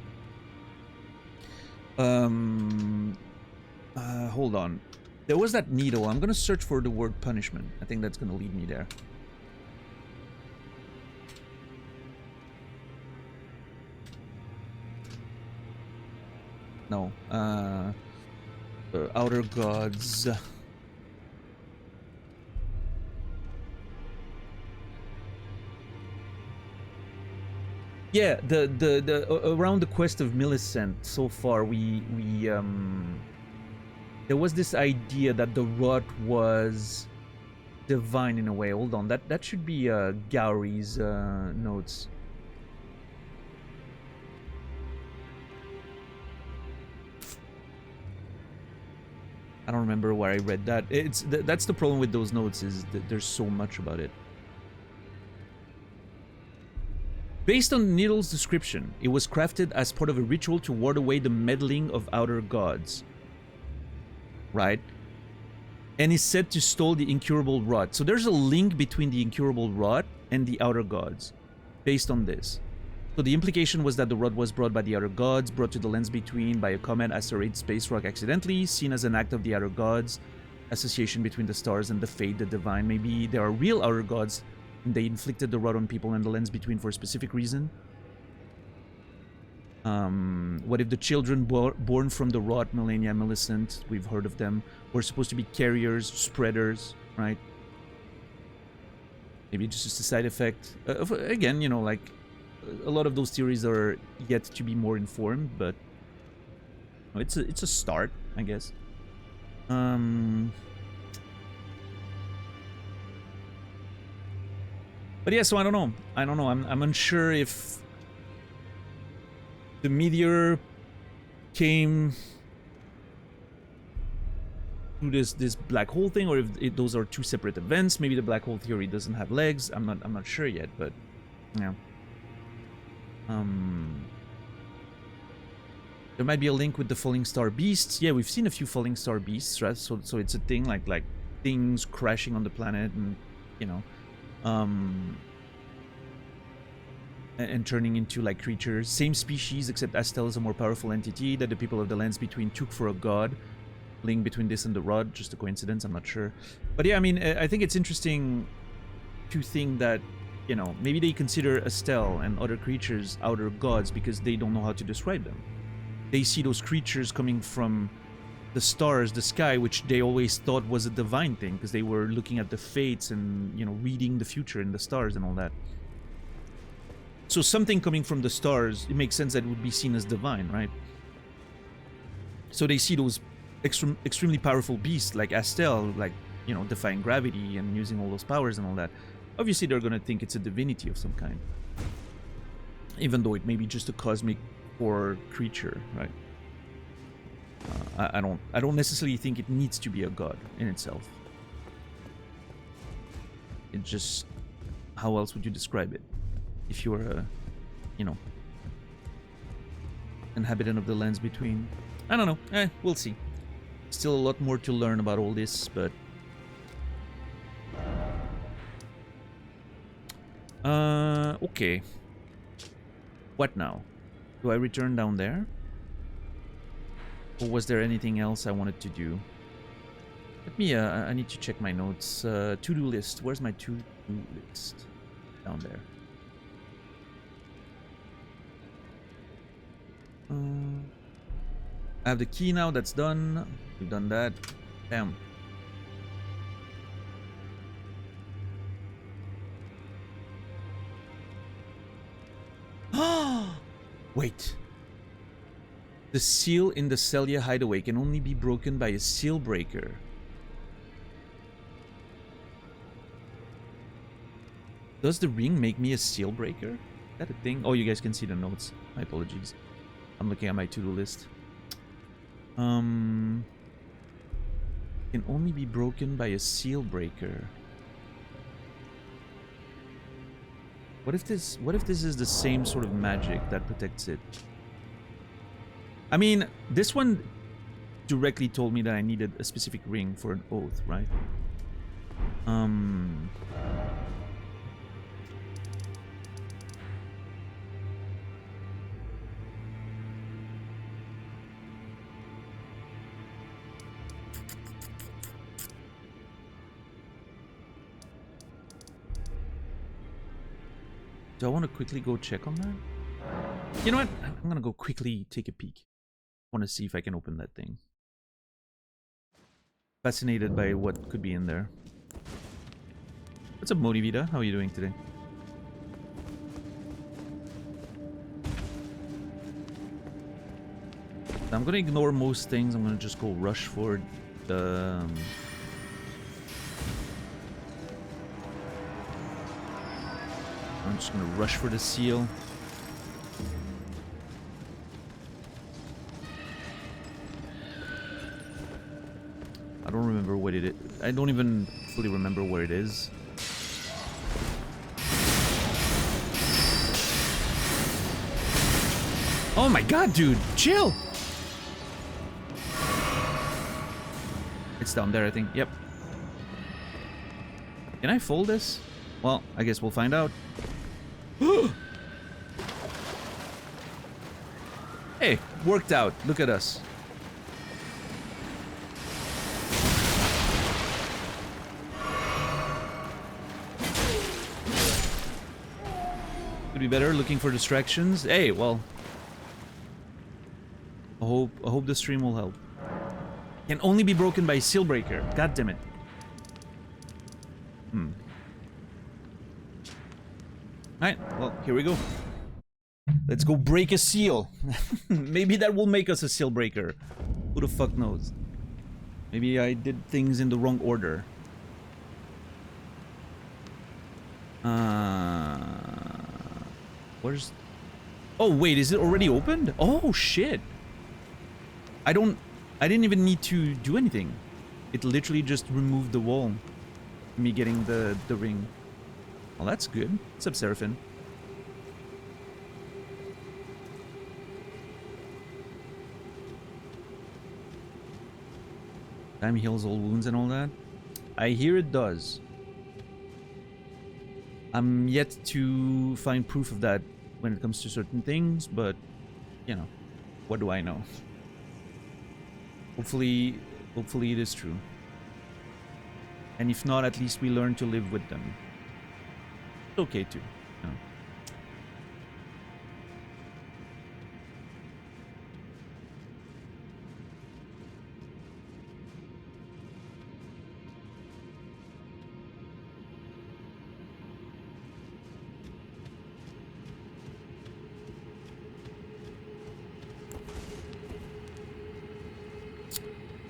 hold on, there was that needle. I'm gonna search for the word punishment. I think that's gonna lead me there. No, outer gods. Yeah, the around the quest of Millicent so far, we there was this idea that the rot was divine in a way. Hold on, that should be Gowry's notes. I don't remember where I read that. That's the problem with those notes, is that there's so much about it. Based on the needle's description, it was crafted as part of a ritual to ward away the meddling of outer gods. Right? And is said to stall the incurable rot. So there's a link between the incurable rot and the outer gods, based on this. So the implication was that the rot was brought by the outer gods, brought to the lands between by a comet, asteroid, space rock accidentally, seen as an act of the outer gods, association between the stars and the fate, the divine. Maybe there are real outer gods, and they inflicted the rot on people and the lands between for a specific reason. What if the children born from the rot, Melania, Millicent, we've heard of them, were supposed to be carriers, spreaders, right? Maybe it's just a side effect. Again, you know, like, a lot of those theories are yet to be more informed, but it's a start, I guess. But yeah, so I don't know. I'm unsure if the meteor came through this black hole thing, or if those are two separate events. Maybe the black hole theory doesn't have legs. I'm not sure yet, but yeah. There might be a link with the falling star beasts. Yeah, we've seen a few falling star beasts, right? So it's a thing like things crashing on the planet, and you know, and turning into like creatures. Same species, except Astel is a more powerful entity that the people of the lands between took for a god. Link between this and the rod, just a coincidence, I'm not sure. But yeah, I mean, I think it's interesting to think that, you know, maybe they consider Astel and other creatures outer gods because they don't know how to describe them. They see those creatures coming from the stars, the sky, which they always thought was a divine thing because they were looking at the fates and, you know, reading the future in the stars and all that. So something coming from the stars, it makes sense that it would be seen as divine, right? So they see those extremely powerful beasts like Astel, like, you know, defying gravity and using all those powers and all that. Obviously they're gonna think it's a divinity of some kind, even though it may be just a cosmic or creature, right? I don't necessarily think it needs to be a god in itself. It's just, how else would you describe it if you were a, you know, inhabitant of the lands between? I don't know. We'll see. Still a lot more to learn about all this, but okay. What now? Do I return down there? Or was there anything else I wanted to do? Let me I need to check my notes. To-do list. Where's my to-do list? Down there. I have the key now, that's done. We've done that. Damn. Wait. The seal in the Celia hideaway can only be broken by a seal breaker. Does the ring make me a seal breaker? Is that a thing? Oh, you guys can see the notes. My apologies. I'm looking at my to-do list. Can only be broken by a seal breaker. What if this is the same sort of magic that protects it? I mean, this one directly told me that I needed a specific ring for an oath, right? Do I want to quickly go check on that? You know what? I'm gonna go quickly take a peek. I want to see if I can open that thing. Fascinated by what could be in there. What's up, Modivita? How are you doing today? I'm gonna ignore most things. I'm gonna just go rush for the... I'm just gonna rush for the seal. I don't remember what it is. I don't even fully remember where it is. Oh my god, dude! Chill! It's down there, I think. Yep. Can I fold this? Well, I guess we'll find out. Hey, worked out. Look at us. Could be better looking for distractions. Hey, well, I hope the stream will help. Can only be broken by seal breaker. God damn it. Alright, well, here we go. Let's go break a seal. Maybe that will make us a seal breaker. Who the fuck knows? Maybe I did things in the wrong order. Where's... Oh, wait, is it already opened? Oh, shit. I didn't even need to do anything. It literally just removed the wall. Me getting the ring. Well, that's good. What's up, Seraphim? Time heals all wounds and all that. I hear it does. I'm yet to find proof of that when it comes to certain things, but, you know, what do I know? Hopefully it is true. And if not, at least we learn to live with them. It's okay too. You know.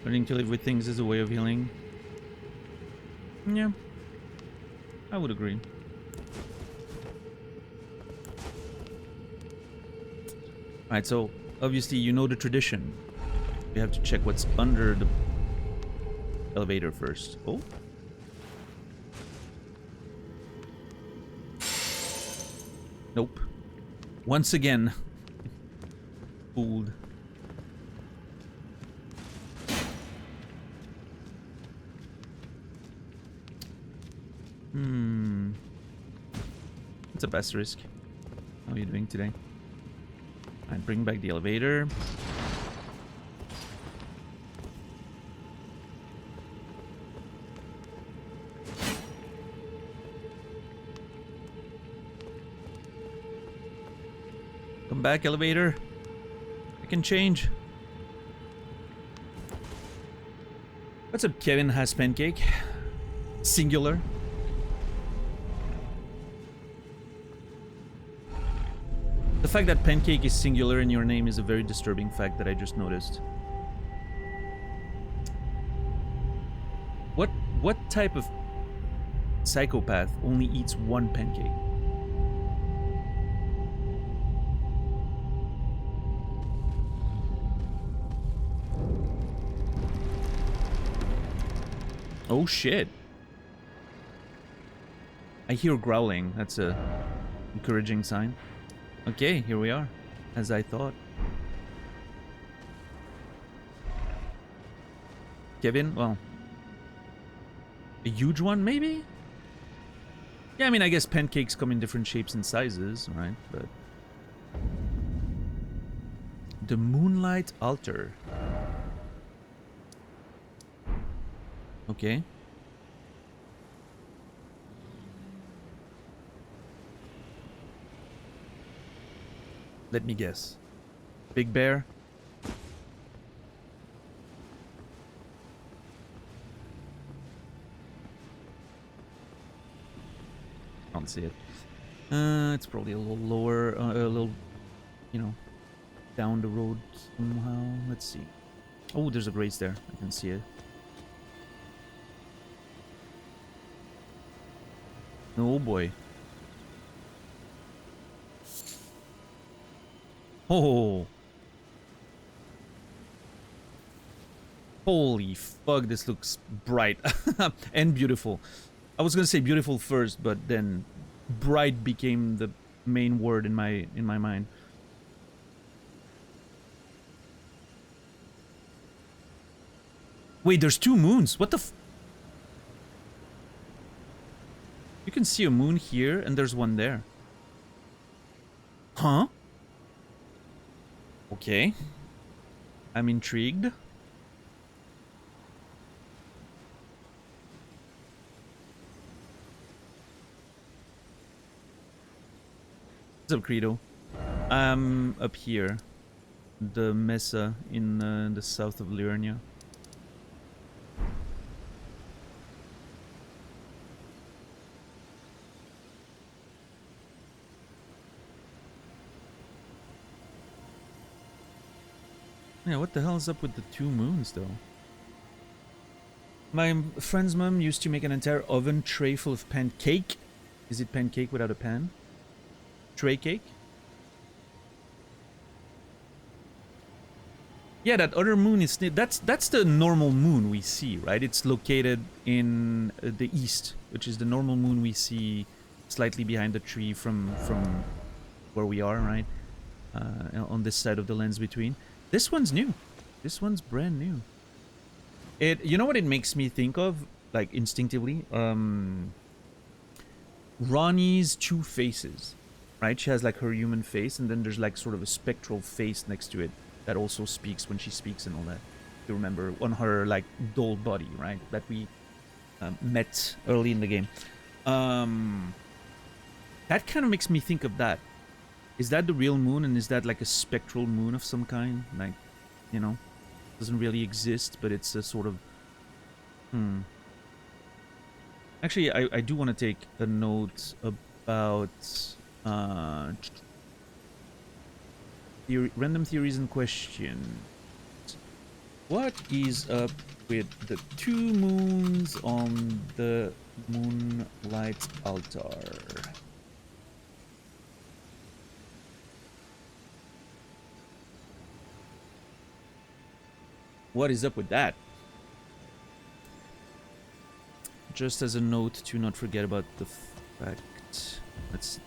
Learning to live with things is a way of healing. Yeah, I would agree. Alright, so obviously you know the tradition. We have to check what's under the elevator first. Oh. Nope. Once again. Fooled. It's a best risk. How are you doing today? Alright, bring back the elevator. Come back, elevator. I can change. What's up, Kevin has pancake? Singular. The fact that pancake is singular in your name is a very disturbing fact that I just noticed. What type of psychopath only eats one pancake? Oh shit. I hear growling. That's a encouraging sign. Okay, here we are, as I thought. Kevin, well, a huge one, maybe? Yeah, I mean, I guess pancakes come in different shapes and sizes, right? But the Moonlight altar. Okay. Let me guess. Big bear? I don't see it. It's probably a little lower, a little, you know, down the road somehow. Let's see. Oh, there's a grace there. I can see it. Oh boy. Oh. Holy fuck, this looks bright and beautiful. I was gonna say beautiful first, but then bright became the main word in my mind. Wait, there's two moons. What the You can see a moon here and there's one there. Huh? Okay. I'm intrigued. What's up, Credo? I'm up here. The Mesa in the south of Liurnia. Yeah, what the hell is up with the two moons, though? My friend's mom used to make an entire oven tray full of pancake. Is it pancake without a pan? Tray cake? Yeah, that other moon is that's the normal moon we see, right? It's located in the east, which is the normal moon we see slightly behind the tree from where we are, right? On this side of the lens between. This one's new. This one's brand new. You know what it makes me think of, like instinctively? Ronnie's two faces, right? She has like her human face, and then there's like sort of a spectral face next to it that also speaks when she speaks and all that. You remember on her like doll body, right? That we met early in the game. That kind of makes me think of that. Is that the real moon, and is that like a spectral moon of some kind? Like, you know, doesn't really exist, but it's a sort of... Actually, I do want to take a note about... random theories and questions. What is up with the two moons on the Moonlight altar? What is up with that? Just as a note to not forget about the fact. Let's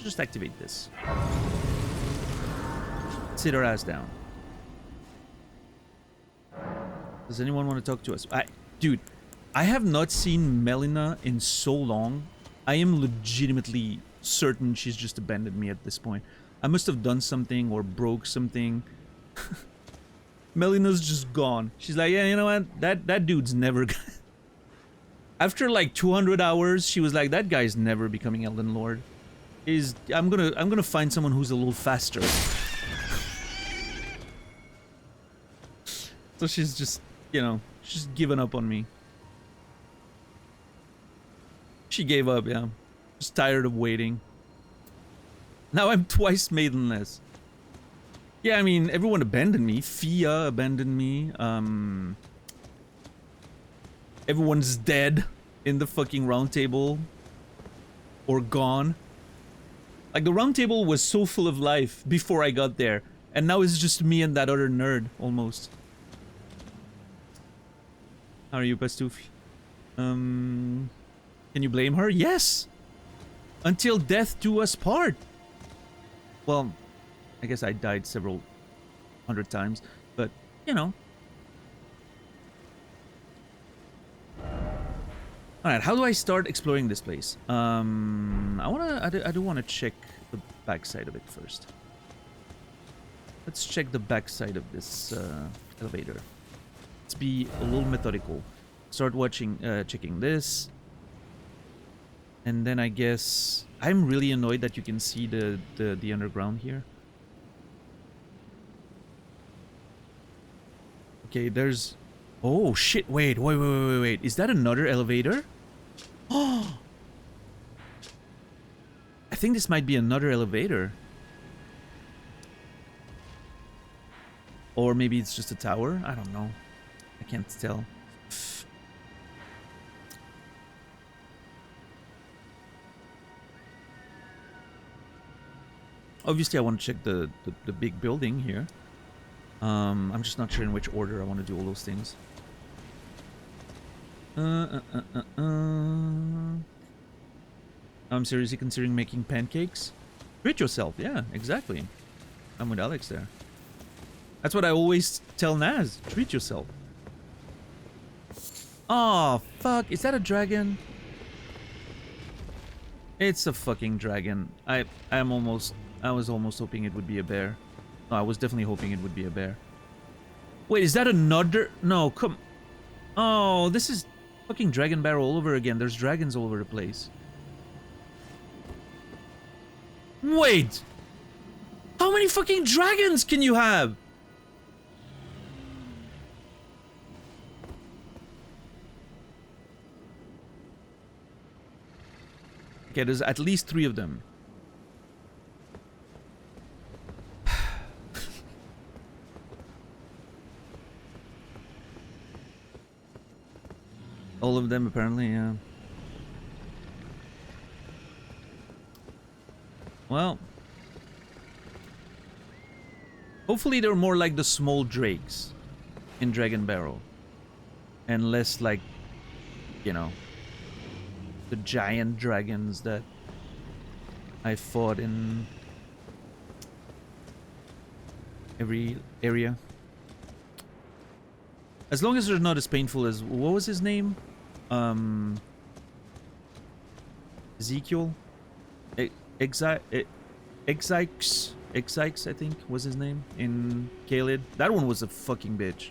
just activate this. Sit our ass down. Does anyone want to talk to us? Dude, I have not seen Melina in so long. I am legitimately certain she's just abandoned me at this point. I must have done something or broke something. Melina's just gone. She's like, yeah, you know what? That dude's never gonna... After like 200 hours, she was like, that guy's never becoming Elden Lord. I'm gonna find someone who's a little faster. So she's just, you know, she's given up on me. She gave up, yeah. Just tired of waiting. Now I'm twice maidenless. Yeah, I mean, everyone abandoned me. Fia abandoned me. Everyone's dead in the fucking round table. Or gone. Like, the round table was so full of life before I got there. And now it's just me and that other nerd, almost. How are you, Pastoof? Can you blame her? Yes! Until death do us part! Well, I guess I died several hundred times, but, you know. Alright, how do I start exploring this place? I do want to check the backside of it first. Let's check the backside of this elevator. Let's be a little methodical. Start checking this. And then I guess... I'm really annoyed that you can see the underground here. Okay, there's... Oh, shit, wait. Is that another elevator? Oh! I think this might be another elevator. Or maybe it's just a tower? I don't know. I can't tell. Obviously, I want to check the big building here. I'm just not sure in which order I want to do all those things. I'm seriously considering making pancakes. Treat yourself, yeah, exactly. I'm with Alex there. That's what I always tell Naz. Treat yourself. Oh, fuck. Is that a dragon? It's a fucking dragon. I was almost hoping it would be a bear. No, I was definitely hoping it would be a bear. Wait, is that another... No, come... Oh, this is fucking Dragon Barrow all over again. There's dragons all over the place. Wait! How many fucking dragons can you have? Okay, there's at least 3 of them. All of them, apparently, yeah. Well. Hopefully they're more like the small drakes in Dragon Barrel. And less like, you know, the giant dragons that I fought in every area. As long as they're not as painful as... What was his name? Ezekiel? Exikes, I think, was his name in Kaled. That one was a fucking bitch.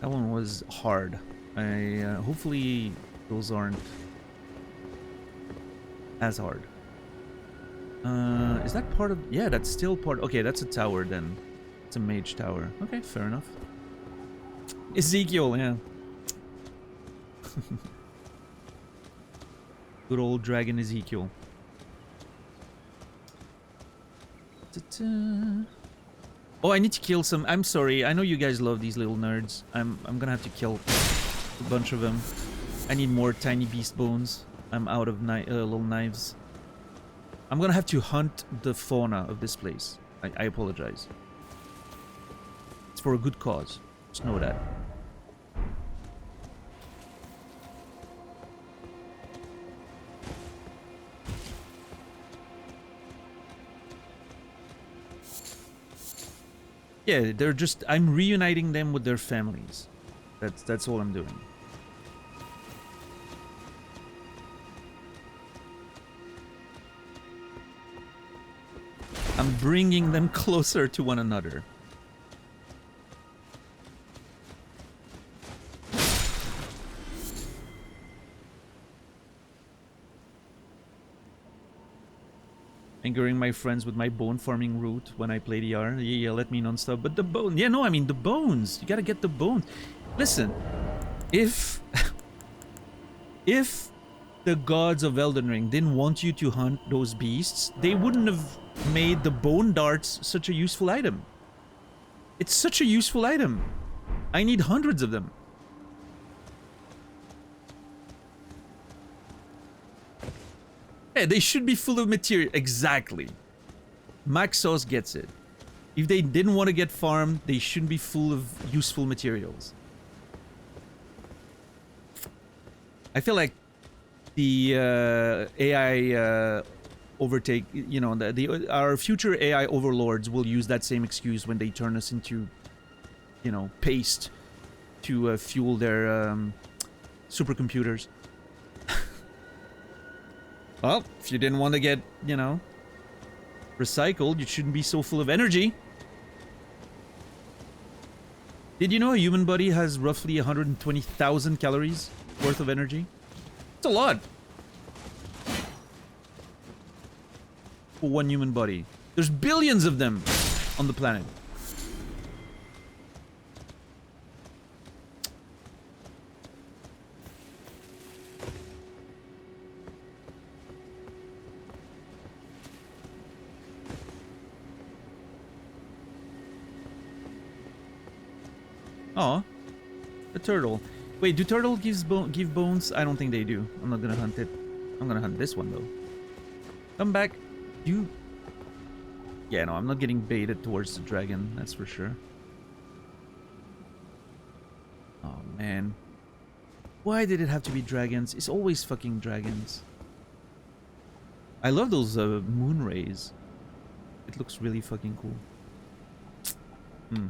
That one was hard. Hopefully those aren't as hard. Is that part of... Yeah, that's still part... Okay, that's a tower then. It's a mage tower. Okay, fair enough. Ezekiel, yeah. Good old dragon Ezekiel. Ta-ta. Oh, I need to kill some... I'm sorry. I know you guys love these little nerds. I'm gonna have to kill a bunch of them. I need more tiny beast bones. I'm out of little knives. I'm gonna have to hunt the fauna of this place. I apologize. It's for a good cause. Just know that. Yeah, they're just... I'm reuniting them with their families. That's all I'm doing. I'm bringing them closer to one another. Angering my friends with my bone farming route when I play DR. Yeah, let me non-stop. But the bone... Yeah, no, I mean the bones. You gotta get the bones. Listen, if... if the gods of Elden Ring didn't want you to hunt those beasts, they wouldn't have made the bone darts such a useful item. It's such a useful item. I need hundreds of them. Yeah, they should be full of material. Exactly. Max Sauce gets it. If they didn't want to get farmed, they shouldn't be full of useful materials. I feel like the AI overtake, you know, our future AI overlords will use that same excuse when they turn us into, you know, paste to fuel their supercomputers. Well, if you didn't want to get, you know, recycled, you shouldn't be so full of energy. Did you know a human body has roughly 120,000 calories worth of energy? It's a lot. For one human body. There's billions of them on the planet. Oh, a turtle. Wait, do turtle give bones? I don't think they do. I'm not gonna hunt it. I'm gonna hunt this one though. Come back. You... Yeah, no, I'm not getting baited towards the dragon. That's for sure. Oh, man. Why did it have to be dragons? It's always fucking dragons. I love those moon rays. It looks really fucking cool. Hmm.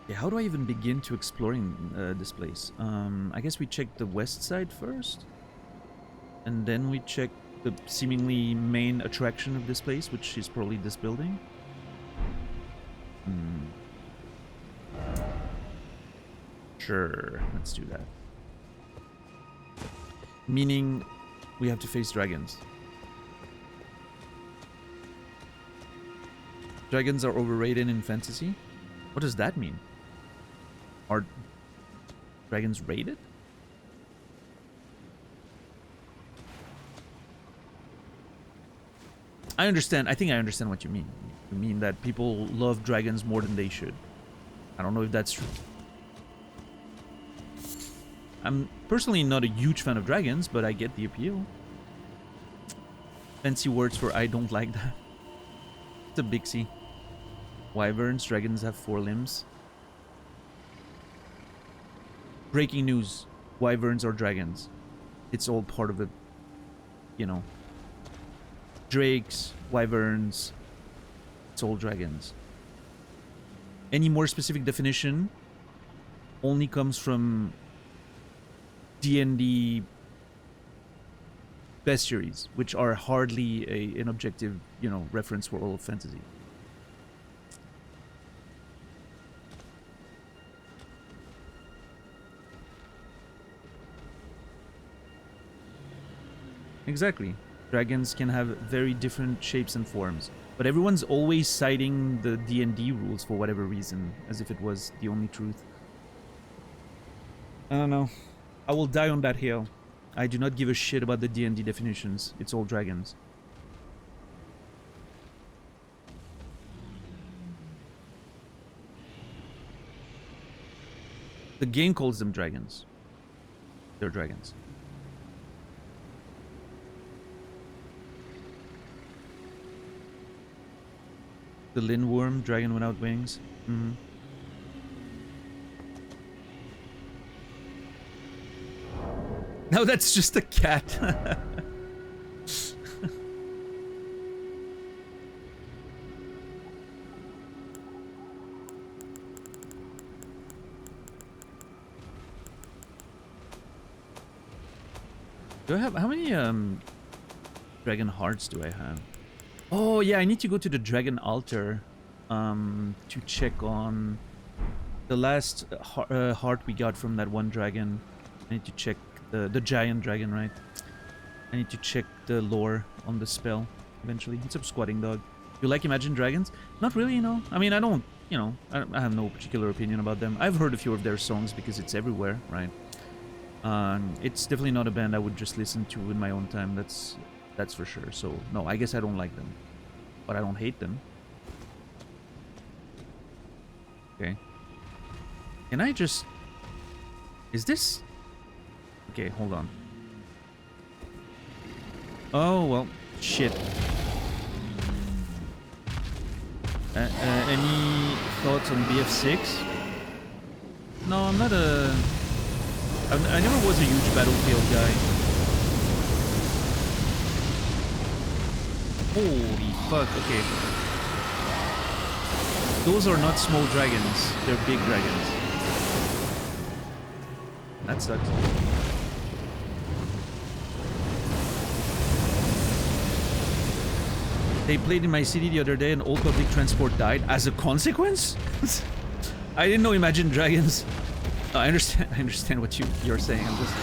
Yeah, how do I even begin to exploring this place? I guess we check the west side first. And then we check the seemingly main attraction of this place, which is probably this building. Sure, let's do that. Meaning we have to face dragons. Dragons are overrated in fantasy? What does that mean? Are dragons rated? I understand. I think I understand what you mean. You mean that people love dragons more than they should. I don't know if that's true. I'm personally not a huge fan of dragons, but I get the appeal. Fancy words for I don't like that. It's a big C. Wyverns, dragons have 4 limbs. Breaking news. Wyverns or dragons. It's all part of the, you know, drakes, wyverns, it's all dragons. Any more specific definition only comes from D&D bestiaries, which are hardly an objective, you know, reference for all of fantasy. Exactly. Dragons can have very different shapes and forms, but everyone's always citing the D&D rules for whatever reason, as if it was the only truth. I don't know. I will die on that hill. I do not give a shit about the D&D definitions. It's all dragons. The game calls them dragons. They're dragons. The Lindworm, dragon without wings. Mm-hmm. No, that's just a cat. Do I have how many dragon hearts do I have? Oh yeah, I need to go to the dragon altar to check on the last heart we got from that one dragon. I need to check the giant dragon, right? I need to check the lore on the spell eventually. What's up, Squatting Dog? You like Imagine Dragons? Not really, you know. I mean, I don't, you know, I have no particular opinion about them. I've heard a few of their songs because it's everywhere, right? It's definitely not a band I would just listen to in my own time. That's for sure. So no, I guess I don't like them, but I don't hate them. Okay. Can I just? Is this? Okay, hold on. Oh well, shit. Any thoughts on BF6? No, I'm not a. I never was a huge Battlefield guy. Holy fuck, okay. Those are not small dragons, they're big dragons. That sucks. They played in my city the other day and all public transport died as a consequence? I didn't know Imagine Dragons. Oh, I understand what you're saying. I'm just.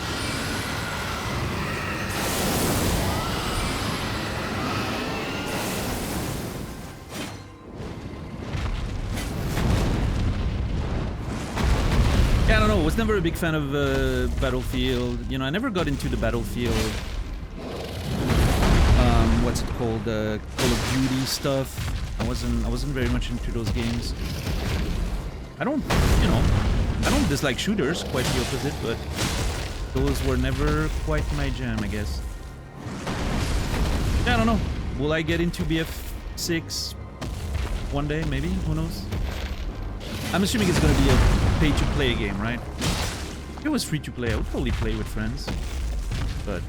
Yeah, I don't know. I was never a big fan of Battlefield. You know, I never got into the Battlefield. What's it called? Call of Duty stuff. I wasn't very much into those games. I don't dislike shooters, quite the opposite, but those were never quite my jam, I guess. Yeah, I don't know. Will I get into BF6 one day, maybe? Who knows? I'm assuming it's gonna be a pay-to-play game, right? If it was free-to-play, I would probably play with friends. But...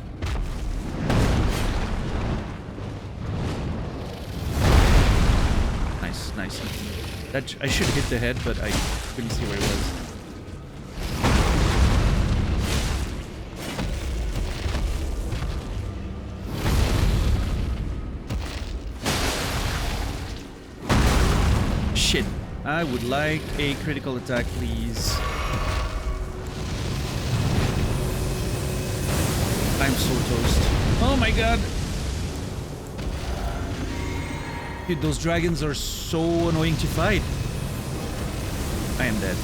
Nice. That I should hit the head, but I couldn't see where it was. Shit. I would like a critical attack, please. I'm so toast. Oh my god. Dude, those dragons are so annoying to fight. I am dead.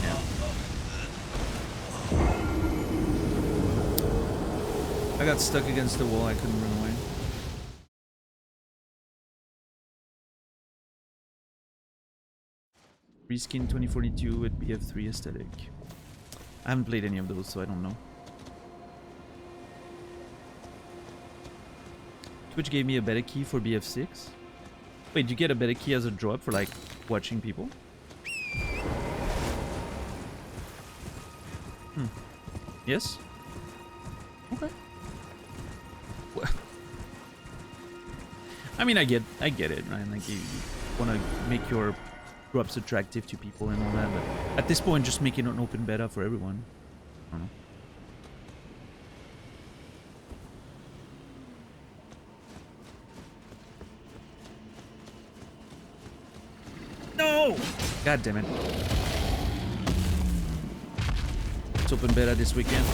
Yeah. I got stuck against the wall. I couldn't run away. Reskin 2042 with BF3 aesthetic. I haven't played any of those, so I don't know. Twitch gave me a better key for BF6. Wait, you get a better key as a drop for like watching people? Yes? Okay. Well, I mean, I get it, right? Like you want to make your drops attractive to people and all that, but at this point, just make it an open beta for everyone. I don't know. No! God damn it. It's open beta this weekend.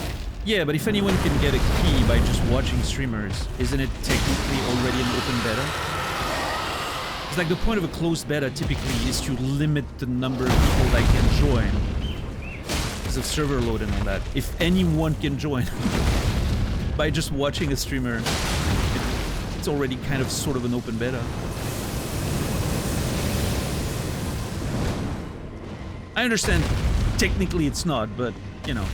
Yeah, but if anyone can get a key by just watching streamers, isn't it technically already an open beta? It's like the point of a closed beta typically is to limit the number of people that can join. Because of server load and all that. If anyone can join by just watching a streamer, it's already kind of sort of an open beta. I understand technically it's not, but you know.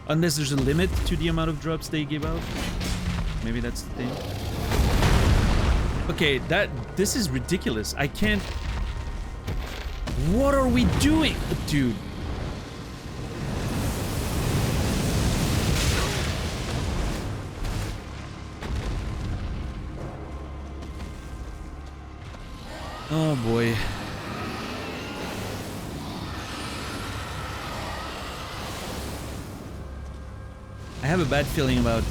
Unless there's a limit to the amount of drops they give out. Maybe that's the thing. Okay, this is ridiculous. I can't... What are we doing? Dude. Oh boy. I have a bad feeling about...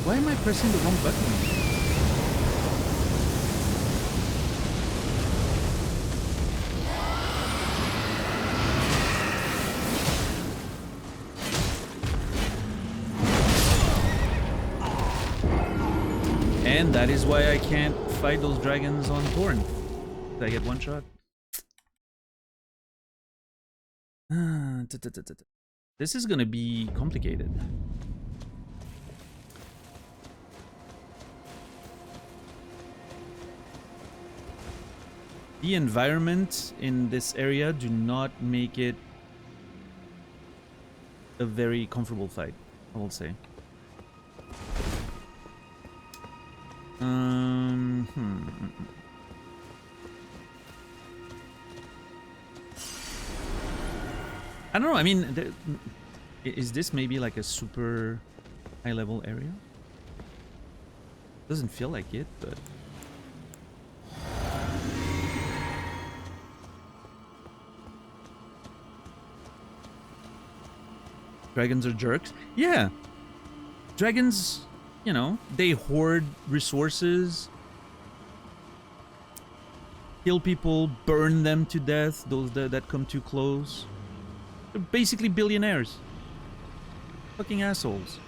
Why am I pressing the wrong button? And that is why I can't fight those dragons on Thorn. I get one shot. This is gonna be complicated. The environment in this area do not make it a very comfortable fight, I will say. I don't know, I mean, is this maybe like a super high level area? Doesn't feel like it, but... Dragons are jerks? Yeah! Dragons, you know, they hoard resources, kill people, burn them to death, those that come too close. They're basically billionaires. Fucking assholes.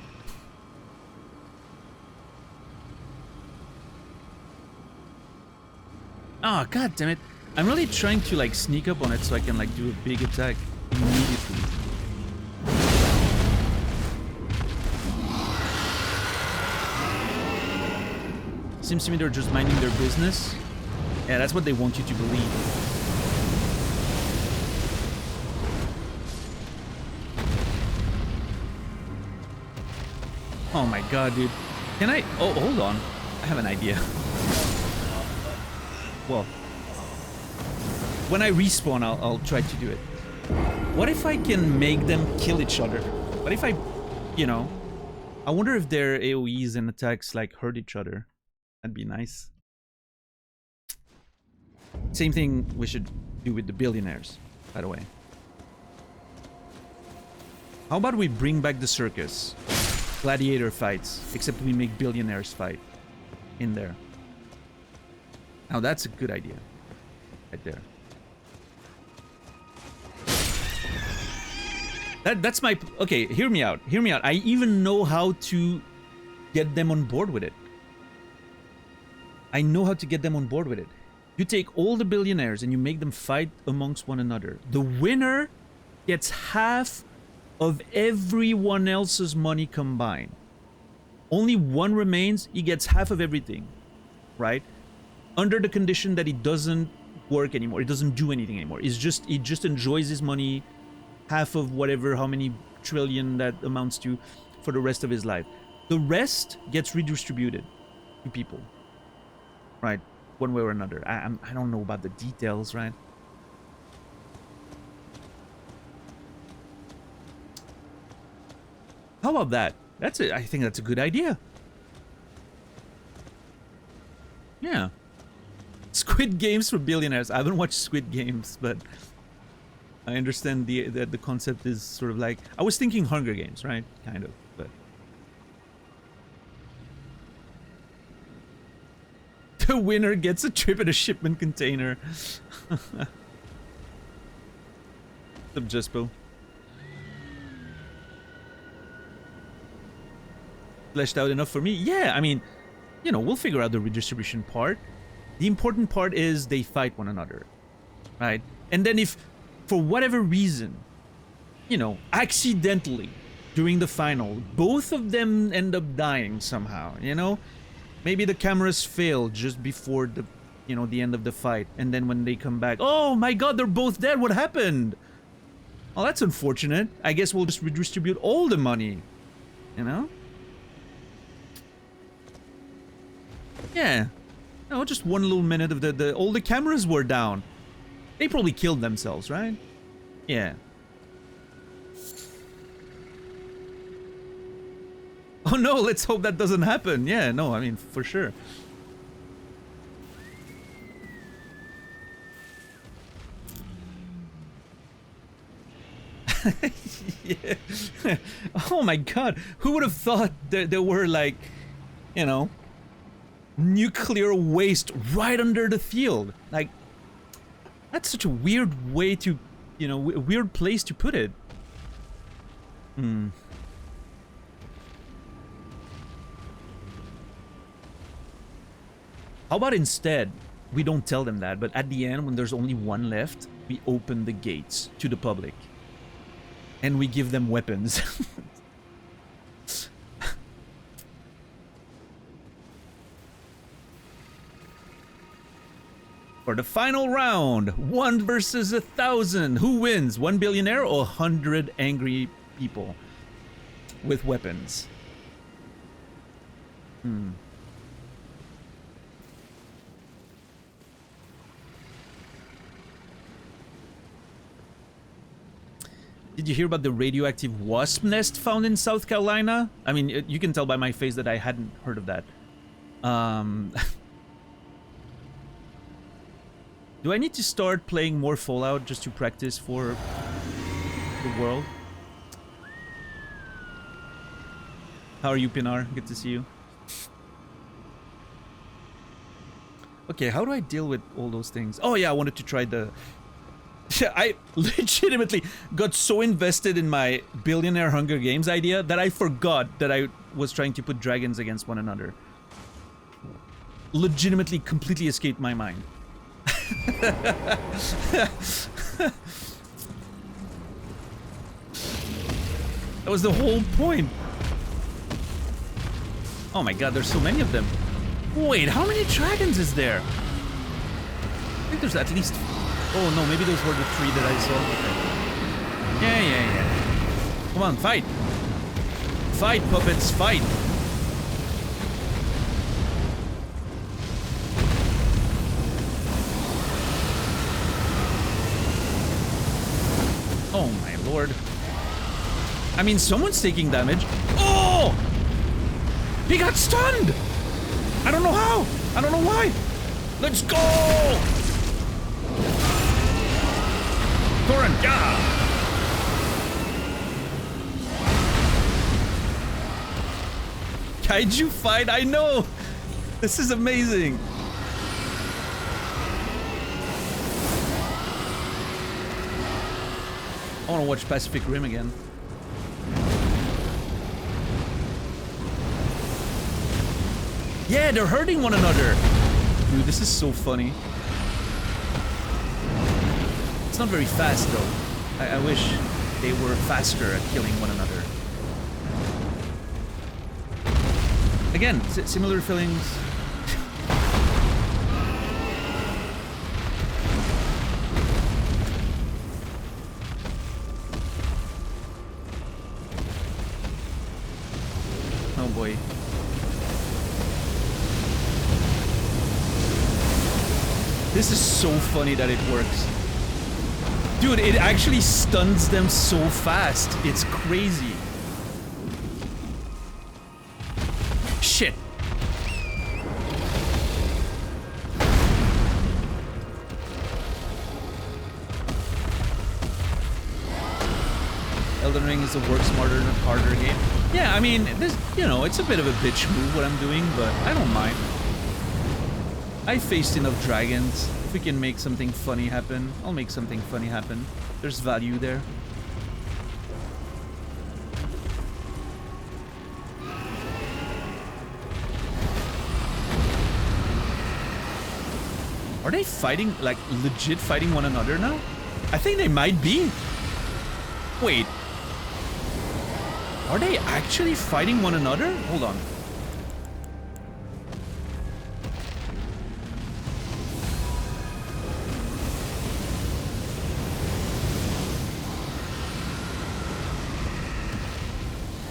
Ah, oh, god damn it. I'm really trying to like sneak up on it so I can like do a big attack immediately. Seems to me they're just minding their business. Yeah, that's what they want you to believe. Oh my god, dude. Can I... Oh, hold on. I have an idea. Well, when I respawn, I'll try to do it. What if I can make them kill each other? What if I... You know... I wonder if their AoEs and attacks, like, hurt each other. That'd be nice. Same thing we should do with the billionaires, by the way. How about we bring back the circus? Gladiator fights, except we make billionaires fight in there. Now that's a good idea. Right there. That's my... Okay, hear me out. Hear me out. I even know how to get them on board with it. I know how to get them on board with it. You take all the billionaires and you make them fight amongst one another. The winner gets half of everyone else's money combined. Only one remains, he gets half of everything, right? Under the condition that he doesn't work anymore, he doesn't do anything anymore. He just enjoys his money, half of whatever, how many trillion that amounts to, for the rest of his life. The rest gets redistributed to people, right? One way or another. I don't know about the details, right? How about that? That's it. I think that's a good idea. Yeah. Squid Games for billionaires. I haven't watched Squid Games, but I understand the concept is sort of like, I was thinking Hunger Games, right? Kind of, but the winner gets a trip in a shipment container. Just fleshed out enough for me. Yeah, I mean, you know, we'll figure out the redistribution part. The important part is they fight one another, right? And then if, for whatever reason, you know, accidentally during the final, both of them end up dying somehow, you know? Maybe the cameras fail just before the, you know, the end of the fight. And then when they come back, oh my god, they're both dead. What happened? Oh, that's unfortunate. I guess we'll just redistribute all the money, you know? Yeah. No, just one little minute of all the cameras were down. They probably killed themselves, right? Yeah. Oh no, let's hope that doesn't happen. Yeah, no, I mean, for sure. Yeah. Oh my god, who would have thought that there were, like, you know, nuclear waste right under the field? Like, that's such a weird way to, you know, weird place to put it. Hmm. How about instead, we don't tell them that, but at the end, when there's only one left, we open the gates to the public. And we give them weapons. For the final round, 1 versus 1,000. Who wins? 1 billionaire or 100 angry people with weapons? Hmm. Did you hear about the radioactive wasp nest found in South Carolina? I mean, you can tell by my face that I hadn't heard of that. Do I need to start playing more Fallout just to practice for the world? How are you, Pinar? Good to see you. Okay, how do I deal with all those things? Oh yeah, I wanted to try the... I legitimately got so invested in my billionaire Hunger Games idea that I forgot that I was trying to put dragons against one another. Legitimately completely escaped my mind. That was the whole point. Oh my god, there's so many of them. Wait, how many dragons is there? I think there's at least... Oh no, maybe those were the 3 that I saw. Yeah. Come on, fight! Fight, puppets, fight! Oh my lord. I mean, someone's taking damage. Oh! He got stunned! I don't know how! I don't know why! Let's go! Kaiju fight, I know! This is amazing! I want to watch Pacific Rim again. Yeah, they're hurting one another! Dude, this is so funny. It's not very fast though. I wish. they were faster at killing one another. Again, similar feelings. Oh boy. This is so funny that it works. Dude, it actually stuns them so fast. It's crazy. Shit. Elden Ring is a work smarter than harder game. Yeah, I mean, this, you know, it's a bit of a bitch move what I'm doing, but I don't mind. I faced enough dragons. If we can make something funny happen, I'll make something funny happen. There's value there. Are they fighting, like, legit fighting one another now? I think they might be. Wait. Are they actually fighting one another? Hold on.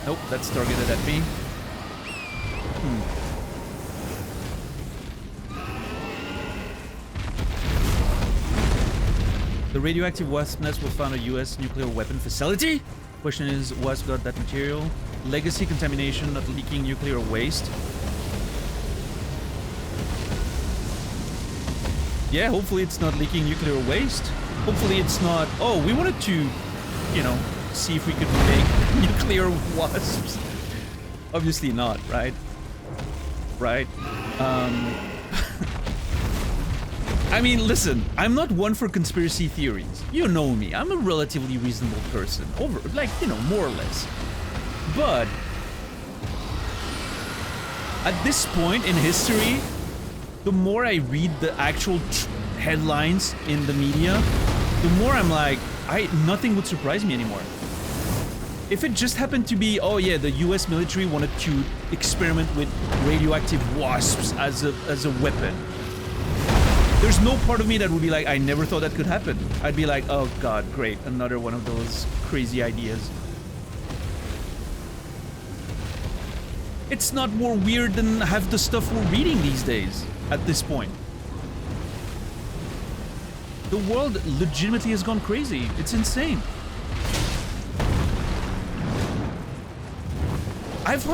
Nope, that's targeted at me. The radioactive wasp nest will found a US nuclear weapon facility? Question is, wasp got that material? Legacy contamination, not leaking nuclear waste. Yeah, hopefully it's not leaking nuclear waste. Hopefully it's not... Oh, we wanted to, you know, see if we could make nuclear wasps. Obviously not, right? Right? I mean, listen, I'm not one for conspiracy theories. You know me, I'm a relatively reasonable person. Like, you know, more or less. But at this point in history, the more I read the actual headlines in the media, the more I'm like, nothing would surprise me anymore. If it just happened to be, oh yeah, the US military wanted to experiment with radioactive wasps as a weapon, there's no part of me that would be like, I never thought that could happen. I'd be like, oh god, great, another one of those crazy ideas. It's not more weird than half the stuff we're reading these days, at this point. The world legitimately has gone crazy. It's insane. I've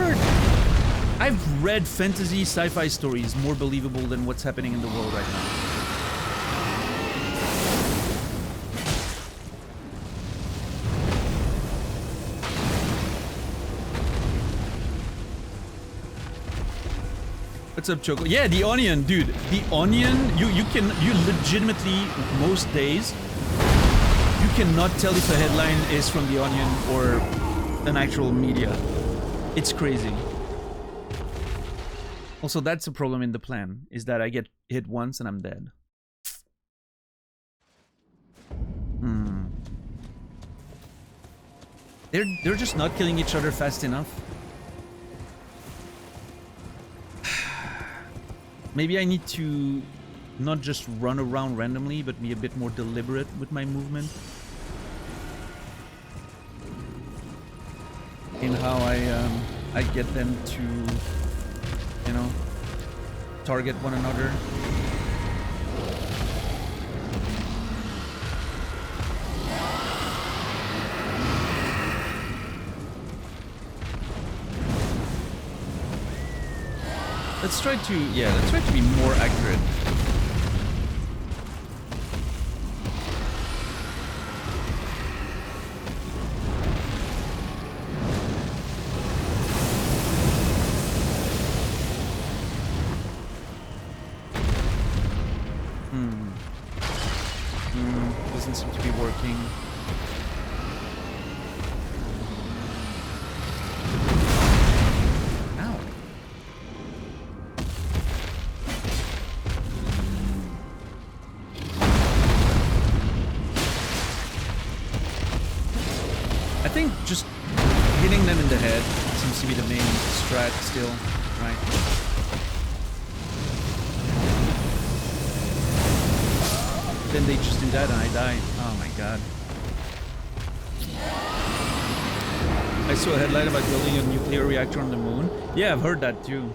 read fantasy sci-fi stories more believable than what's happening in the world right now. What's up, Choco? Yeah, the onion, dude. The onion, you legitimately, most days, you cannot tell if a headline is from the onion or an actual media. It's crazy. Also, that's a problem in the plan, is that I get hit once and I'm dead. They're just not killing each other fast enough. Maybe I need to not just run around randomly, but be a bit more deliberate with my movement. In how I get them to, you know, target one another. Let's try to be more accurate. Doesn't seem to be working. Ow. just hitting them in the head seems to be the main strat still, right? Then they just do that and I die. Oh my god. I saw a headline about building a nuclear reactor on the moon. Yeah, I've heard that too.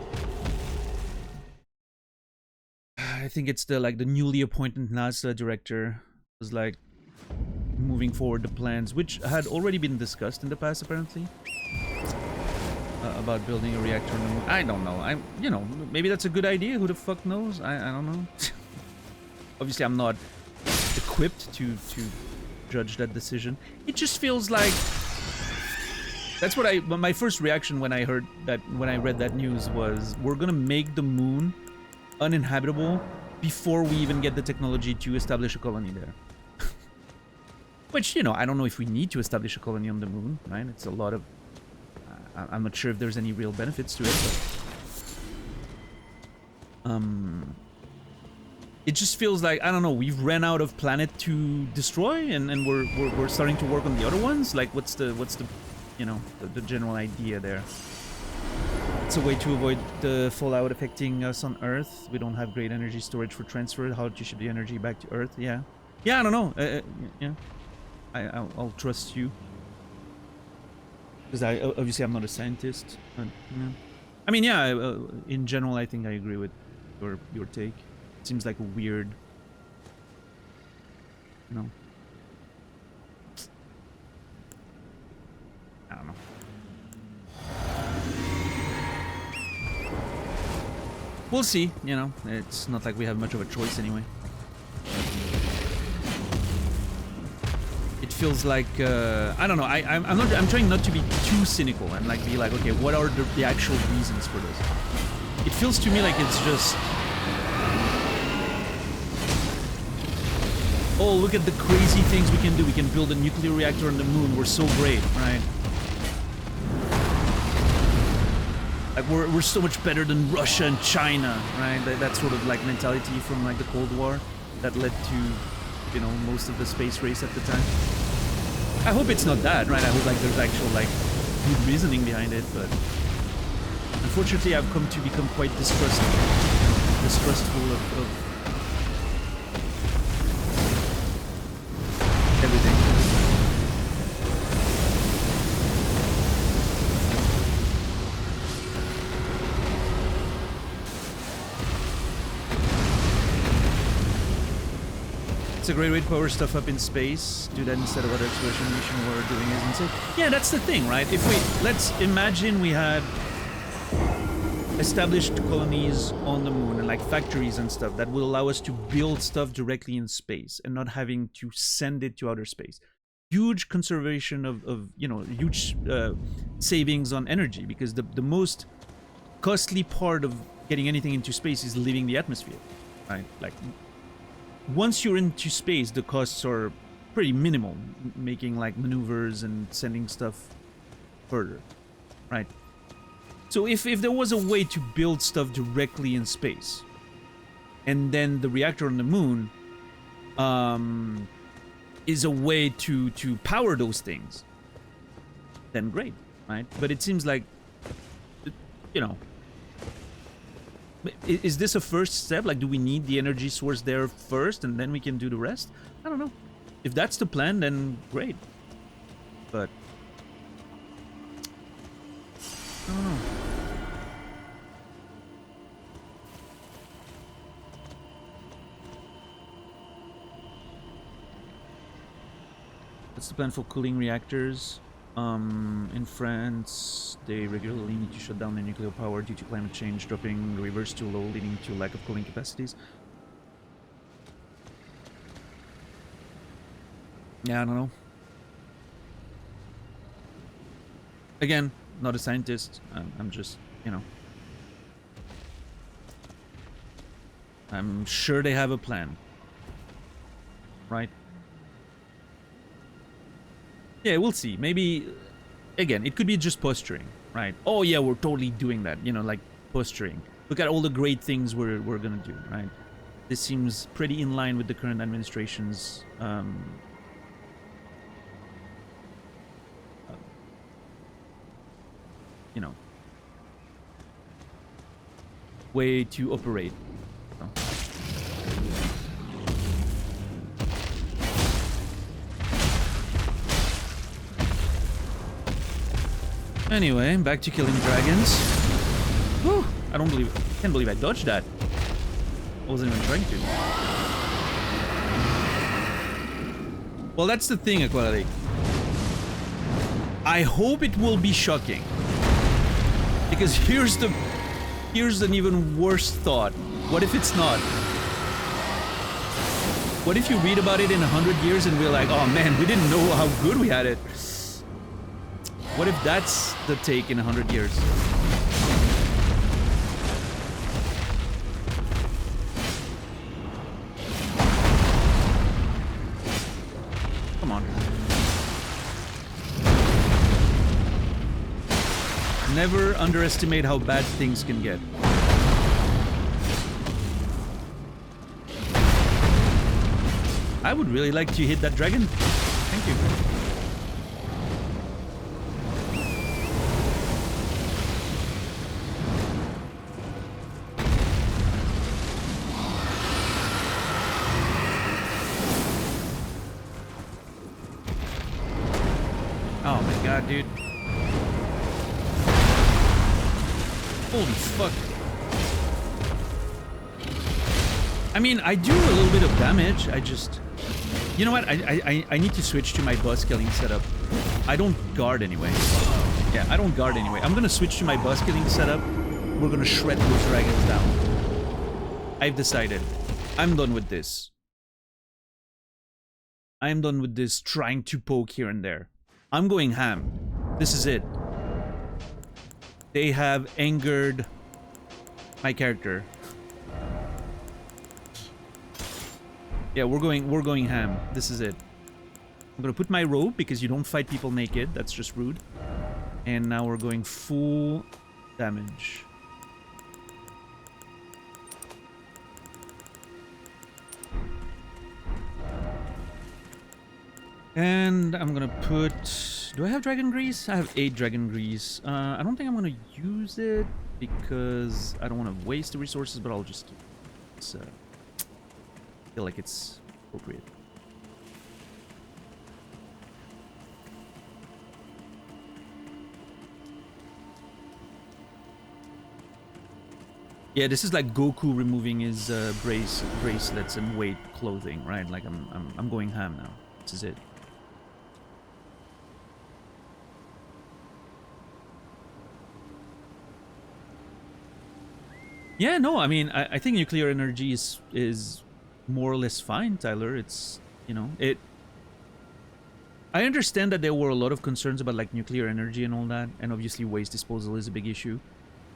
I think it's the newly appointed NASA director was like moving forward the plans, which had already been discussed in the past apparently. About building a reactor on the moon. I don't know. Maybe that's a good idea. Who the fuck knows? I don't know. Obviously, I'm not equipped to judge that decision. It just feels like that's what my first reaction when I read that news was we're gonna make the moon uninhabitable before we even get the technology to establish a colony there. Which, I don't know if we need to establish a colony on the moon, right? It's a lot of I'm not sure if there's any real benefits to it, but it just feels like, I don't know, we've ran out of planet to destroy and we're starting to work on the other ones. Like what's the the general idea there? It's a way to avoid the fallout affecting us on Earth. We don't have great energy storage for transfer. How to ship the energy back to Earth? Yeah, I don't know. Yeah, I'll trust you. Because obviously I'm not a scientist. But, yeah. I mean, yeah. In general, I think I agree with your take. It seems like a weird, I don't know. We'll see. It's not like we have much of a choice anyway. It feels like I don't know. I'm trying not to be too cynical and be like, okay, what are the actual reasons for this? It feels to me like it's just, oh, look at the crazy things we can do. We can build a nuclear reactor on the moon. We're so great, right? Like we're so much better than Russia and China, right? That sort of mentality from the Cold War that led to most of the space race at the time. I hope it's not that, right? I hope there's actual good reasoning behind it, but unfortunately I've come to become quite distrustful of everything. It's a great way to power stuff up in space. Do that instead of other exploration mission we're doing is insane. Yeah, that's the thing, right? Let's imagine we had established colonies on the moon and factories and stuff that will allow us to build stuff directly in space and not having to send it to outer space. Huge conservation of huge savings on energy, because the most costly part of getting anything into space is leaving the atmosphere, right? Once you're into space, the costs are pretty minimal, making maneuvers and sending stuff further, right? So if there was a way to build stuff directly in space, and then the reactor on the moon is a way to power those things, then great, right? But it seems like, is this a first step? Do we need the energy source there first and then we can do the rest? I don't know. If that's the plan, then great. But I don't know. What's the plan for cooling reactors? In France, they regularly need to shut down their nuclear power due to climate change, dropping the rivers too low, leading to lack of cooling capacities. Yeah, I don't know. Again, not a scientist. I'm just, I'm sure they have a plan. Right? Yeah, we'll see. Maybe, again, it could be just posturing, right? Oh yeah, we're totally doing that, posturing. Look at all the great things we're gonna do, right? This seems pretty in line with the current administration's you know, way to operate. So. Anyway, back to killing dragons. Whew, can't believe I dodged that. I wasn't even trying to. Well, that's the thing, Equality. I hope it will be shocking. Because here's an even worse thought. What if it's not? What if you read about it in 100 years and we're like, oh man, we didn't know how good we had it. What if that's the take in 100 years? Come on. Never underestimate how bad things can get. I would really like to hit that dragon. Thank you. Oh my god, dude. Holy fuck. I mean, I do a little bit of damage. I just... You know what? I need to switch to my boss killing setup. I don't guard anyway. Yeah, I don't guard anyway. I'm gonna switch to my boss killing setup. We're gonna shred those dragons down. I've decided. I'm done with this. I'm done with this trying to poke here and there. I'm going ham. This is it. They have angered my character. Yeah, we're going ham. This is it. I'm gonna put my robe because you don't fight people naked. That's just rude. And now we're going full damage. And I'm gonna put... Do I have dragon grease? I have 8 dragon grease. I don't think I'm gonna use it because I don't want to waste the resources, but I'll just keep it. So, I feel like it's appropriate. Yeah, this is like Goku removing his bracelets and weight clothing, right? Like I'm going ham now. This is it. Yeah, no, I mean, I think nuclear energy is more or less fine, Tyler. It's, you know, it... I understand that there were a lot of concerns about, like, nuclear energy and all that, and obviously waste disposal is a big issue,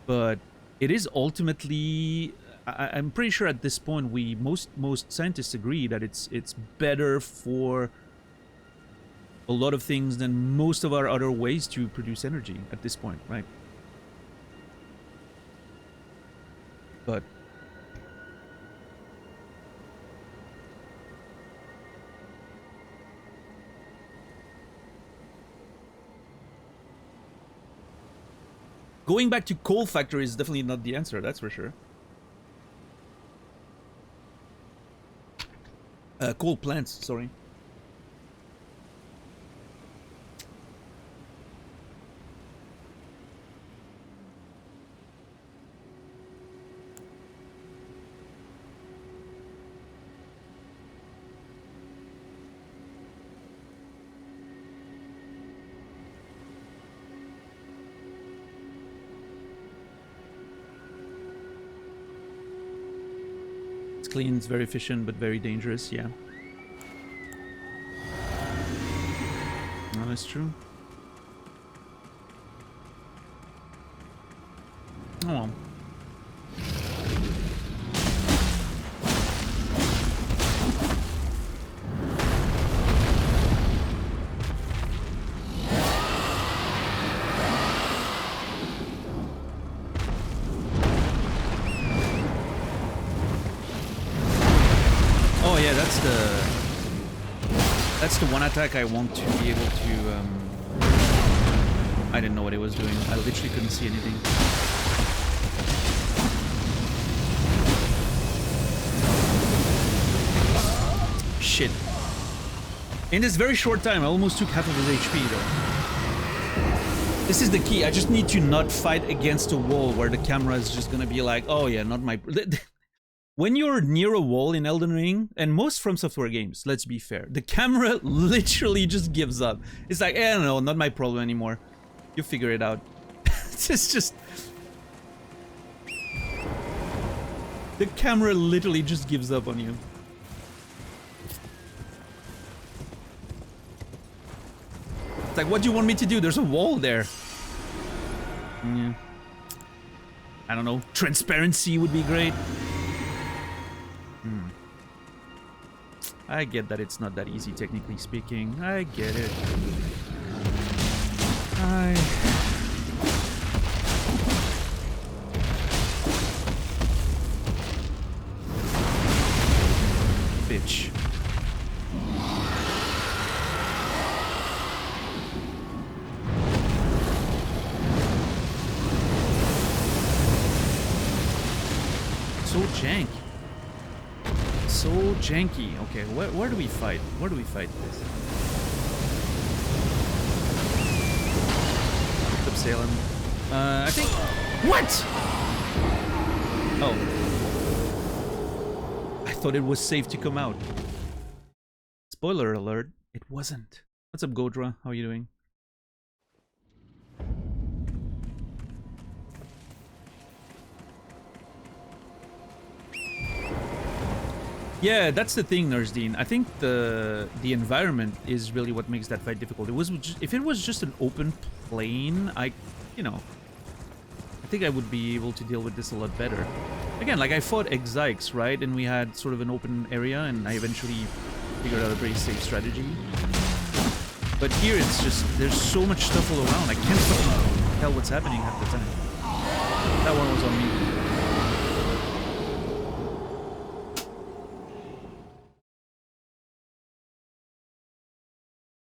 but it is ultimately... I'm pretty sure at this point, most scientists agree that it's better for a lot of things than most of our other ways to produce energy at this point, right? But going back to coal factory is definitely not the answer, that's for sure. Coal plants, sorry. Clean, it's very efficient, but very dangerous, yeah. No, that's true. Oh well. That's the one attack I want to be able to I didn't know what it was doing. I literally couldn't see anything. Shit. In this very short time, I almost took half of his HP though. This is the key. I just need to not fight against a wall where the camera is just gonna be like, oh yeah, not my... When you're near a wall in Elden Ring, and most From Software games, let's be fair, the camera literally just gives up. It's like, I don't know, not my problem anymore. You figure it out. It's just... The camera literally just gives up on you. It's like, what do you want me to do? There's a wall there. Yeah. I don't know. Transparency would be great. I get that it's not that easy, technically speaking. I get it. Bitch. So janky. So janky. Okay, where do we fight? Where do we fight this? Up Salem. I think... What?! Oh. I thought it was safe to come out. Spoiler alert, it wasn't. What's up, Godra? How are you doing? Yeah, that's the thing, Nursdean. I think the environment is really what makes that fight difficult. It was just, if it was just an open plain, I think I would be able to deal with this a lot better. Again, like I fought Exikes, right? And we had sort of an open area, and I eventually figured out a very safe strategy. But here it's just, there's so much stuff all around. I can't fucking tell what's happening half the time. That one was on me.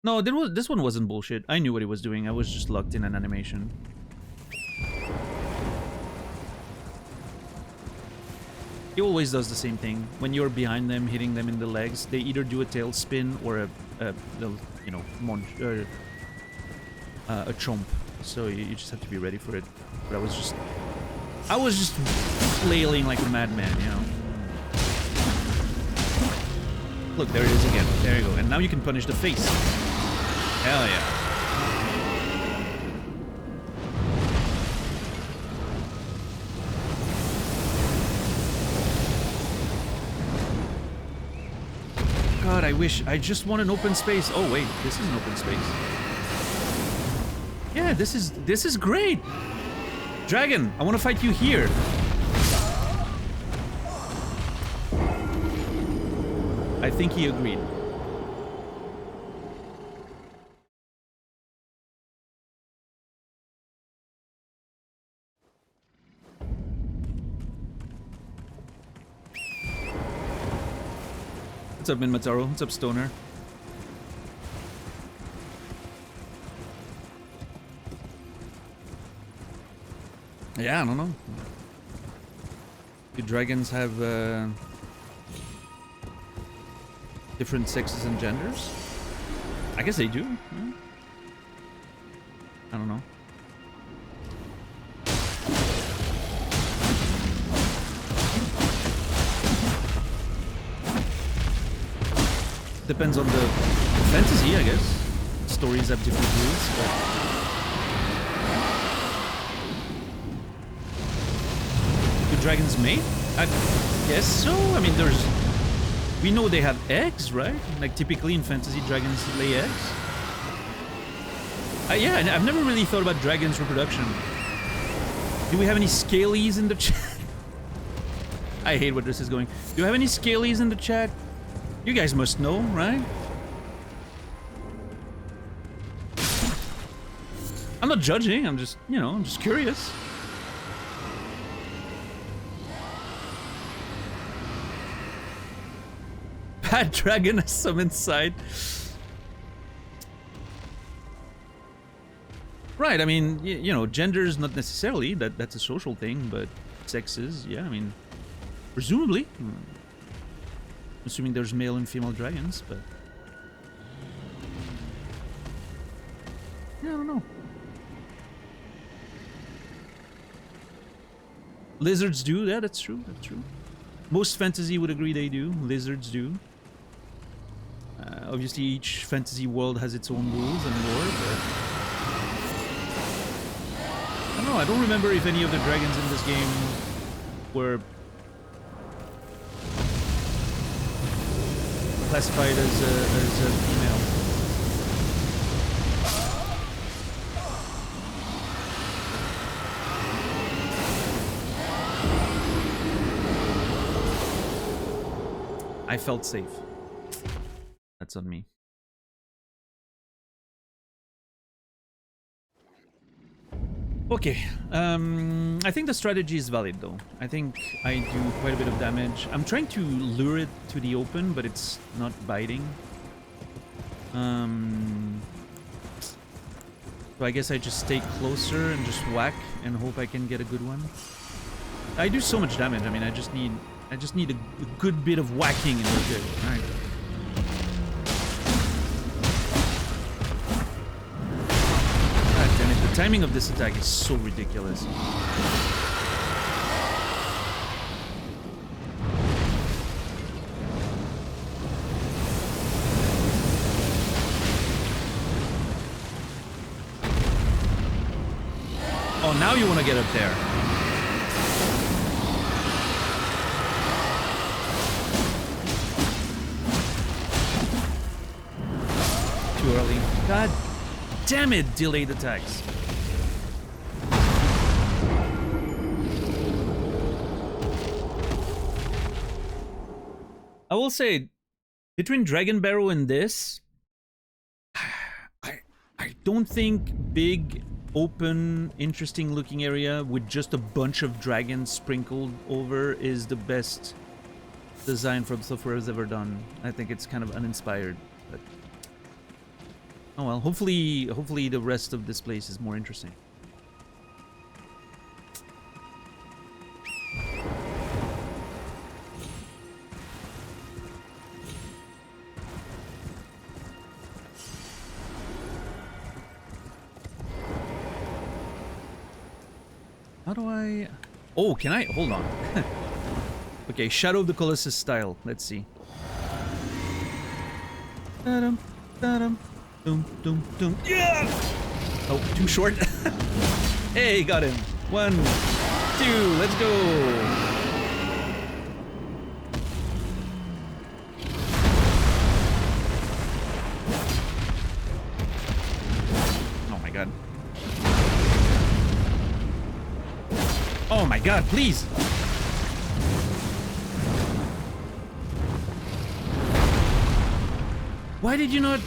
No, this one wasn't bullshit. I knew what he was doing. I was just locked in an animation. He always does the same thing. When you're behind them, hitting them in the legs, they either do a tail spin or a chomp. So you just have to be ready for it. But I was just flailing like a madman, you know. Look, there it is again. There you go. And now you can punish the face. Hell yeah. God, I wish. I just want an open space. Oh wait, this is an open space. Yeah, this is great. Dragon, I want to fight you here. I think he agreed. What's up, Minmataro? What's up, Stoner? Yeah, I don't know. Do dragons have different sexes and genders? I guess they do. Yeah. I don't know. Depends on the fantasy, I guess. Stories have different rules, but... Do dragons mate? I guess so. I mean, there's... We know they have eggs, right? Like, typically in fantasy, dragons lay eggs. Yeah, I've never really thought about dragons' reproduction. Do we have any scalies in the chat? I hate where this is going. Do you have any scalies in the chat? You guys must know, right? I'm not judging, I'm just, you know, I'm just curious. Bad dragon has some inside. Right, I mean, you know, gender is not necessarily, that's a social thing, but sex is, yeah, I mean, presumably. Assuming there's male and female dragons, but... Yeah, I don't know. Lizards do, yeah, that's true, that's true. Most fantasy would agree they do, lizards do. Obviously, each fantasy world has its own rules and lore, but... I don't know, I don't remember if any of the dragons in this game were classified as a female. I felt safe. That's on me. Okay, I think the strategy is valid though. I think I do quite a bit of damage. I'm trying to lure it to the open, but it's not biting. So I guess I just stay closer and just whack and hope I can get a good one. I do so much damage. I mean, I just need a good bit of whacking and we're good. All right. The timing of this attack is so ridiculous. Oh, now you want to get up there. Too early. God damn it, delayed attacks. I will say, between Dragon Barrow and this, I don't think big, open, interesting looking area with just a bunch of dragons sprinkled over is the best design From Software has ever done. I think it's kind of uninspired, but oh well. Hopefully the rest of this place is more interesting. How do I... Oh, can I... Hold on. Okay, Shadow of the Colossus style. Let's see. Da-dum, da-dum, doom, doom, doom. Yeah! Oh, too short. Hey, got him. 1, 2, let's go. Oh my god. Oh my god, please! Why did you not...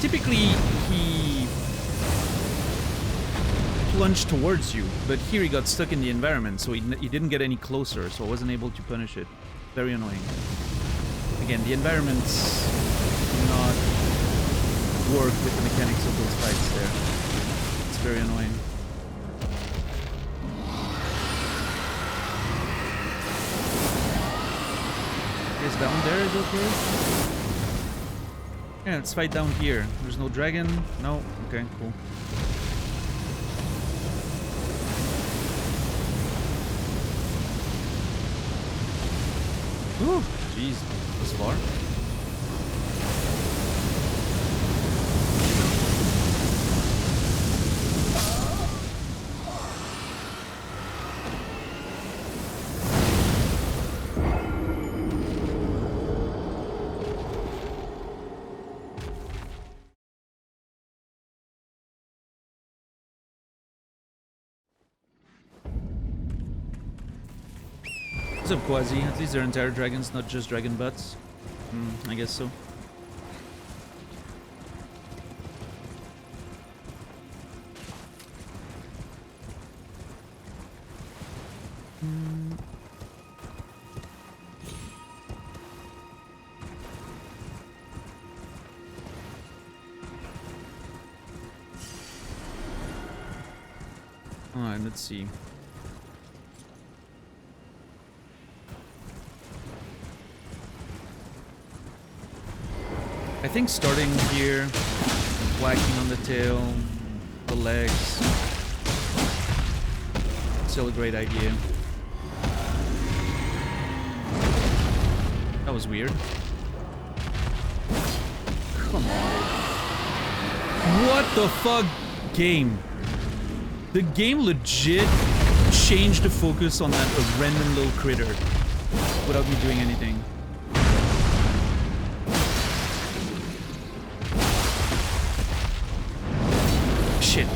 Typically, he plunged towards you, but here he got stuck in the environment, so he didn't get any closer, so I wasn't able to punish it. Very annoying. Again, the environments do not work with the mechanics of those fights there. It's very annoying. Is down there is okay? Yeah, let's fight down here. There's no dragon? No? Okay, cool. Ooh, jeez, this far. What's up, Quasi? At least they're entire dragons, not just dragon butts. I guess so. Alright, let's see. I think starting here, whacking on the tail, the legs, still a great idea. That was weird. Come on. What the fuck, game? The game legit changed the focus on that random little critter without me doing anything. Shit.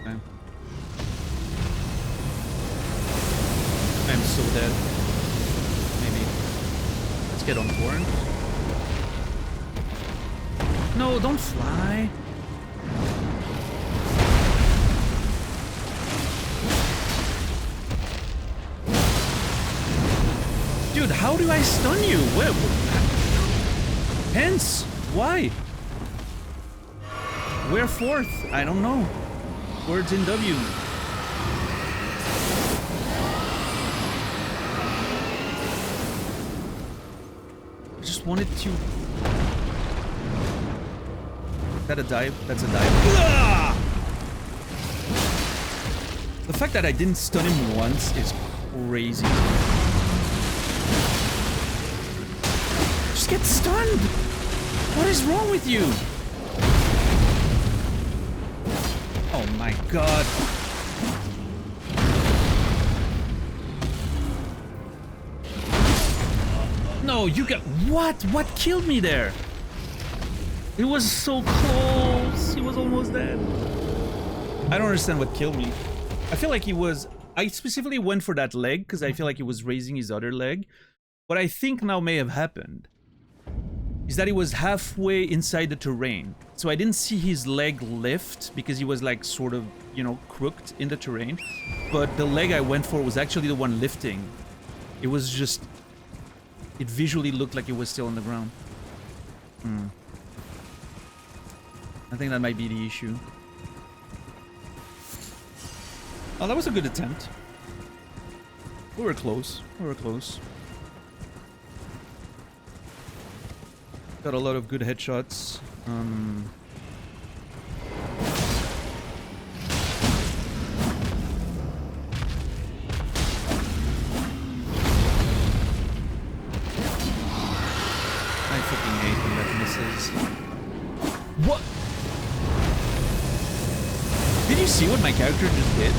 Okay. I'm so dead. Maybe. Let's get on board. No, don't fly. Dude, how do I stun you? Where? Hence, why? Where forth? I don't know. Words in W. I just wanted to... Is that a dive? That's a dive. Ah! The fact that I didn't stun him once is crazy. Just get stunned! What is wrong with you? Oh my god. No, you got... What? What killed me there? It was so close. He was almost dead. I don't understand what killed me. I feel like he was... I specifically went for that leg because I feel like he was raising his other leg. What I think now may have happened is that he was halfway inside the terrain. So I didn't see his leg lift because he was like sort of, you know, crooked in the terrain. But the leg I went for was actually the one lifting. It was just... It visually looked like it was still on the ground. I think that might be the issue. Oh, that was a good attempt. We were close. We were close. Got a lot of good headshots. 958 and that misses. What? Did you see what my character just did?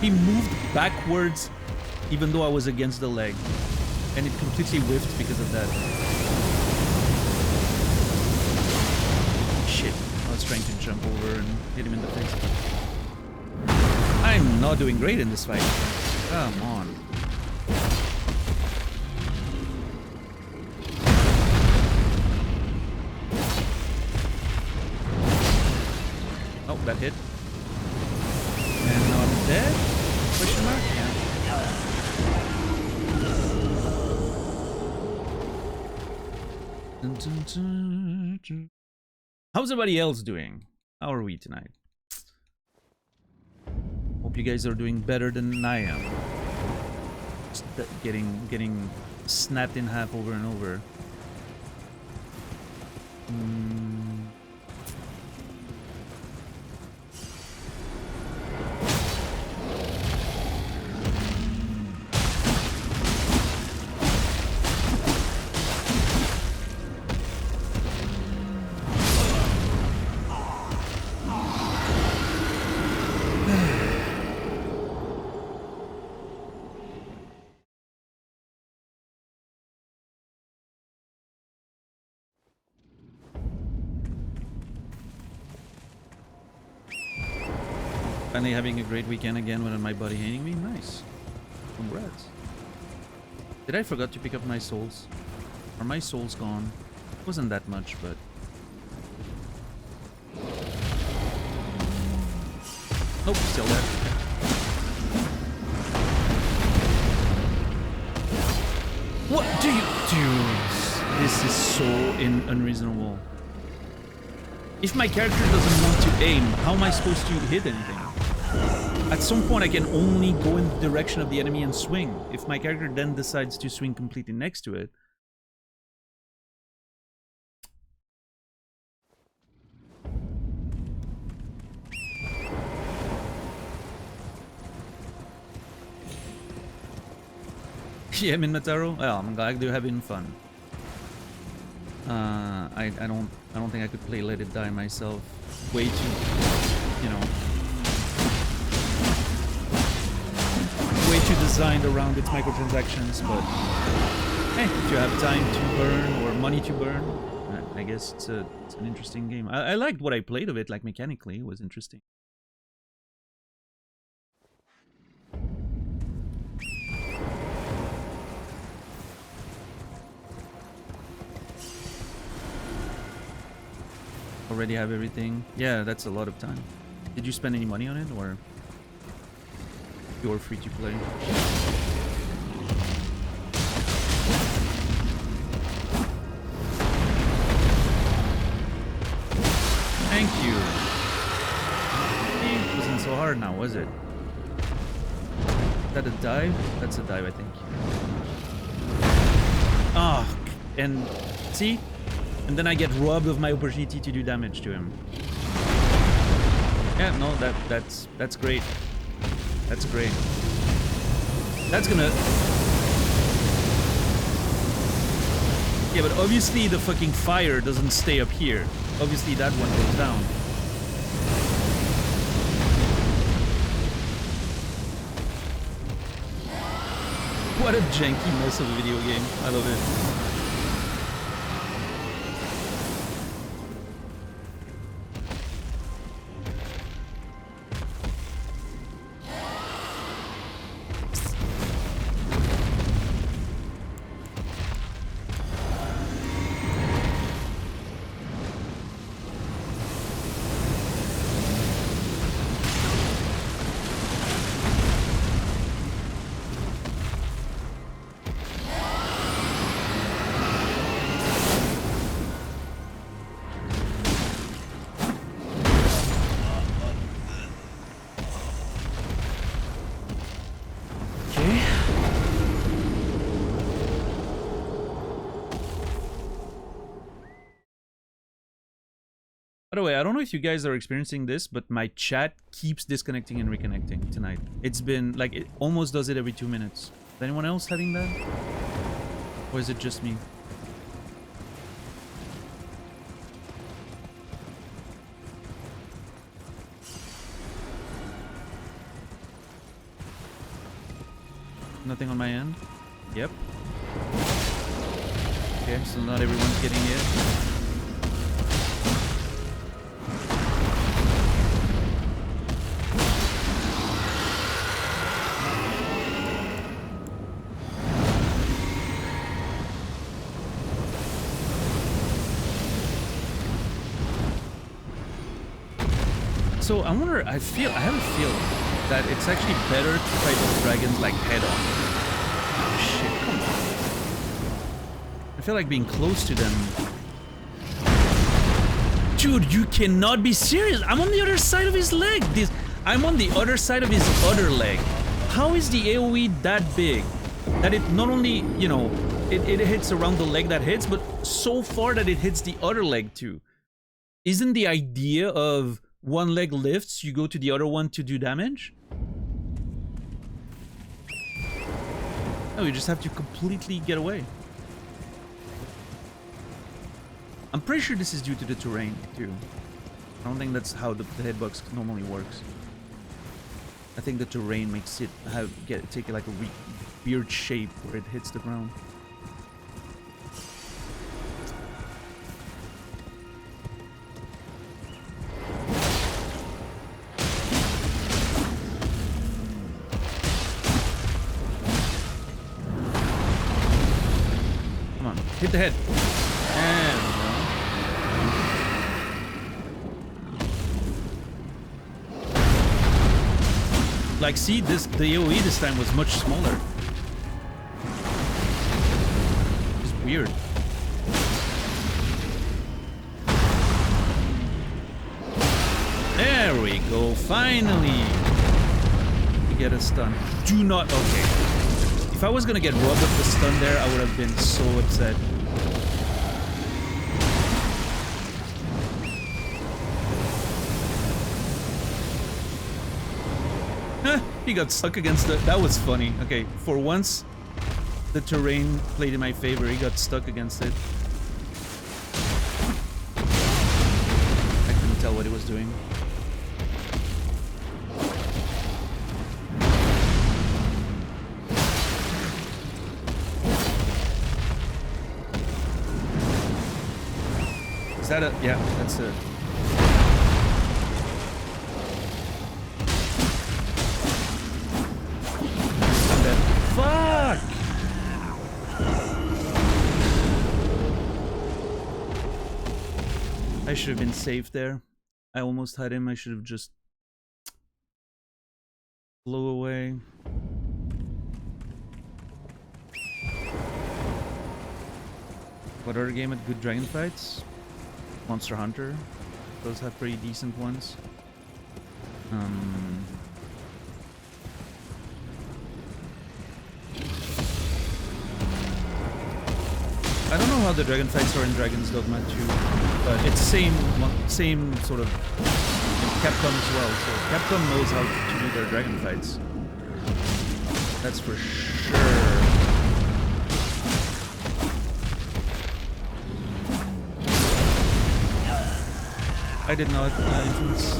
He moved backwards even though I was against the leg. And it completely whiffed because of that. Shit. I was trying to jump over and hit him in the face. I'm not doing great in this fight. Come on. Oh, that hit. And now I'm dead? Question mark? Yeah. How's everybody else doing? How are we tonight? Hope you guys are doing better than I am. Just getting snapped in half over and over. Finally having a great weekend again without my buddy hating me. Nice. Congrats. Did I forget to pick up my souls? Are my souls gone? Wasn't that much, but... Nope, still there. What do you do? This is so unreasonable. If my character doesn't want to aim, how am I supposed to hit anything? At some point, I can only go in the direction of the enemy and swing. If my character then decides to swing completely next to it. Yeah, Minataro. Well, I'm glad you're having fun. I don't think I could play Let It Die myself. Way too, you know, way too designed around its microtransactions. But hey, if you have time to burn or money to burn, I guess it's an interesting game. I liked what I played of it. Like mechanically, it was interesting. Already have everything. Yeah, that's a lot of time. Did you spend any money on it, or you're free to play? Thank you. It wasn't so hard now, was it? Is that a dive? That's a dive, I think. Ah, and see? And then I get robbed of my opportunity to do damage to him. Yeah, no, that's great. That's great. That's gonna... Yeah, but obviously the fucking fire doesn't stay up here. Obviously that one goes down. What a janky mess of a video game. I love it. By the way, I don't know if you guys are experiencing this, but my chat keeps disconnecting and reconnecting tonight. It's been, like, it almost does it every 2 minutes. Is anyone else having that? Or is it just me? Nothing on my end? Yep. Okay, so not everyone's getting it. So I wonder, I have a feeling that it's actually better to fight those dragons like head on. Oh shit, come on. I feel like being close to them. Dude, you cannot be serious. I'm on the other side of his leg. I'm on the other side of his other leg. How is the AoE that big? That it not only, you know, it hits around the leg that hits, but so far that it hits the other leg too. Isn't the idea of one leg lifts, you go to the other one to do damage? No, you just have to completely get away. I'm pretty sure this is due to the terrain, too. I don't think that's how the hitbox normally works. I think the terrain makes it take like a weird shape where it hits the ground. Hit the head. And Like, see, the AoE this time was much smaller. It's weird. There we go, finally! We get a stun. Do not... Okay. If I was gonna get robbed of the stun there, I would have been so upset. He got stuck against the... That was funny. Okay, for once, the terrain played in my favor. He got stuck against it. I couldn't tell what he was doing. Is that a... Yeah, that's a... Fuck! I should have been safe there. I almost had him. I should have just flew away. What other game had good dragon fights? Monster Hunter. Those have pretty decent ones. I don't know how the dragon fights are in Dragon's Dogma 2, but it's same sort of Capcom as well. So Capcom knows how to do their dragon fights. That's for sure. I did not influence.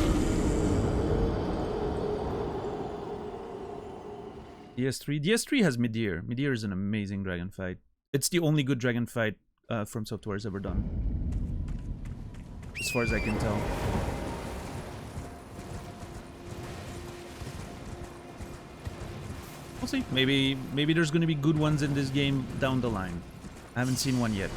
DS3. DS3 has Midir. Midir is an amazing dragon fight. It's the only good dragon fight From Software has ever done, as far as I can tell. We'll see. Maybe there's going to be good ones in this game down the line. I haven't seen one yet.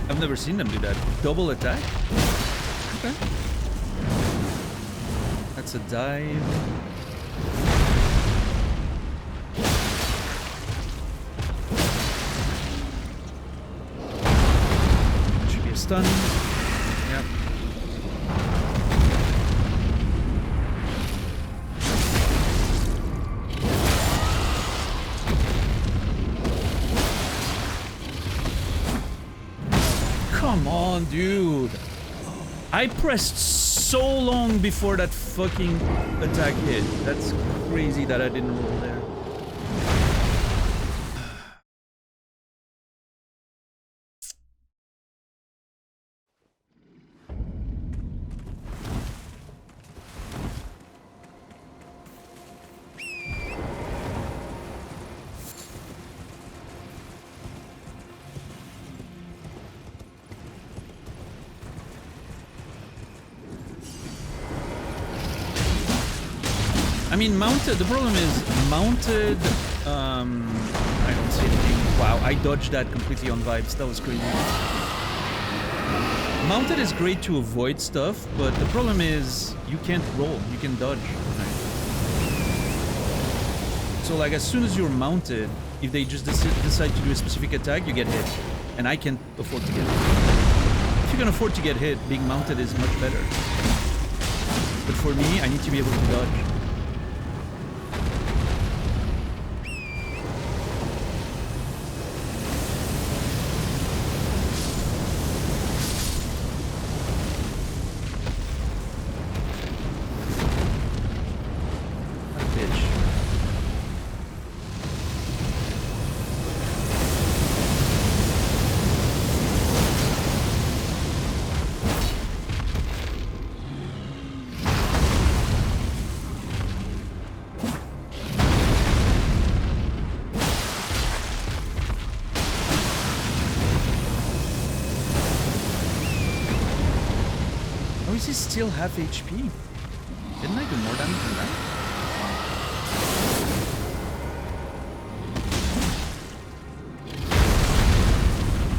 I've never seen them do that. Double attack? Okay. That's a dive. Should be a stun. Yep. Come on, dude. I pressed so long before that fucking attack hit. That's crazy that I didn't roll there. I mean, mounted, the problem is mounted, I don't see anything. Wow, I dodged that completely on vibes. That was crazy. Mounted is great to avoid stuff, but the problem is you can't roll, you can dodge. Right? So like as soon as you're mounted, if they just decide to do a specific attack, you get hit. And I can't afford to get hit. If you can afford to get hit, being mounted is much better. But for me, I need to be able to dodge. is he still half HP? Didn't I do more damage than that?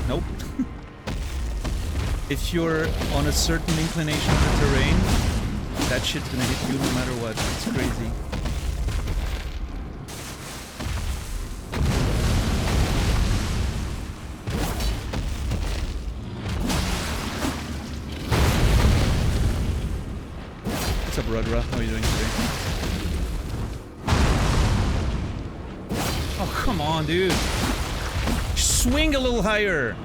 Nope. If you're on a certain inclination of the terrain, that shit's gonna hit you no matter what. It's crazy. What's up, Rudra? How are you doing today? Oh, come on, dude. Swing a little higher.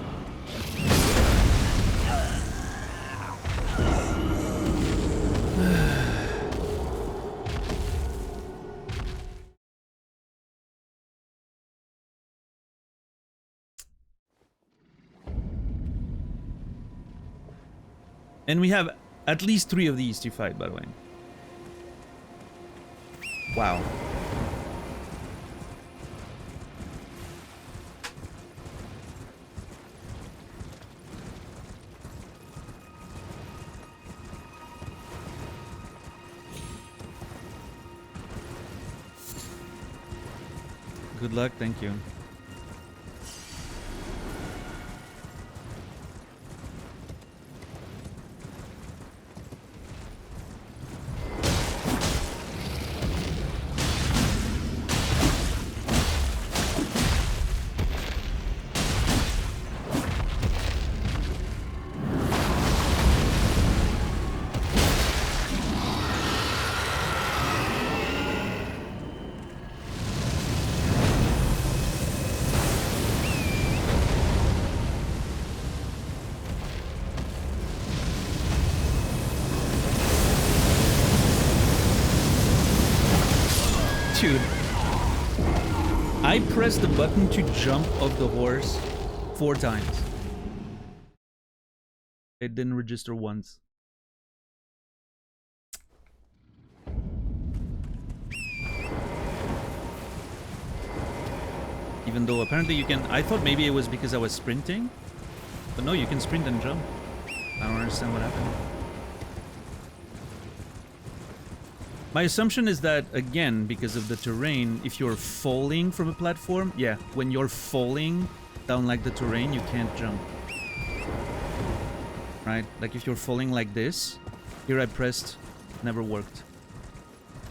And we have at least 3 of these to fight, by the way. Wow. Good luck, thank you. Dude, I pressed the button to jump off the horse 4 times. It didn't register once. Even though apparently you can... I thought maybe it was because I was sprinting. But no, you can sprint and jump. I don't understand what happened. My assumption is that, again, because of the terrain, if you're falling from a platform, yeah, when you're falling down like the terrain, you can't jump. Right? Like if you're falling like this, here I pressed, never worked.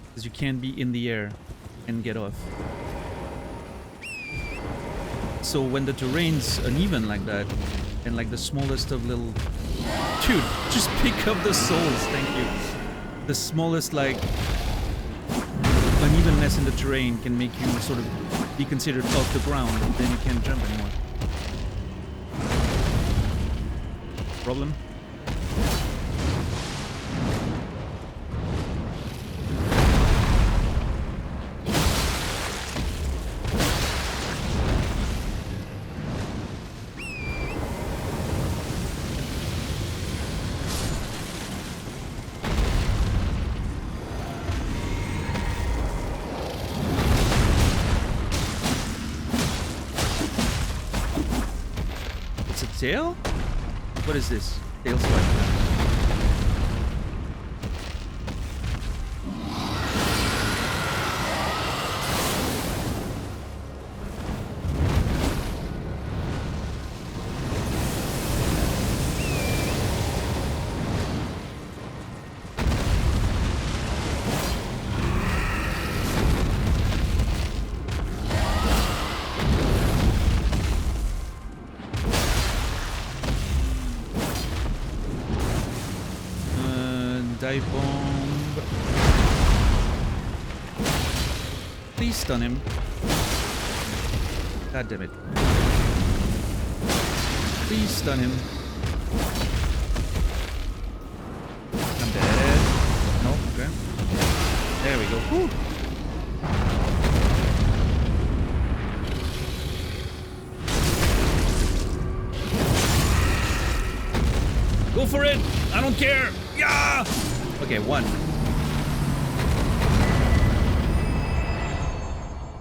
Because you can't be in the air and get off. So when the terrain's uneven like that, and like the smallest of little... Dude, just pick up the souls, thank you. The smallest, like, unevenness in the terrain can make you sort of be considered off the ground, and then you can't jump anymore. Problem? Tail? What is this? Tail swipe. Dive bomb. Please stun him. God damn it. Please stun him. I'm dead. No, okay. There we go. Whew. Go for it! I don't care! Yeah! Okay, 1.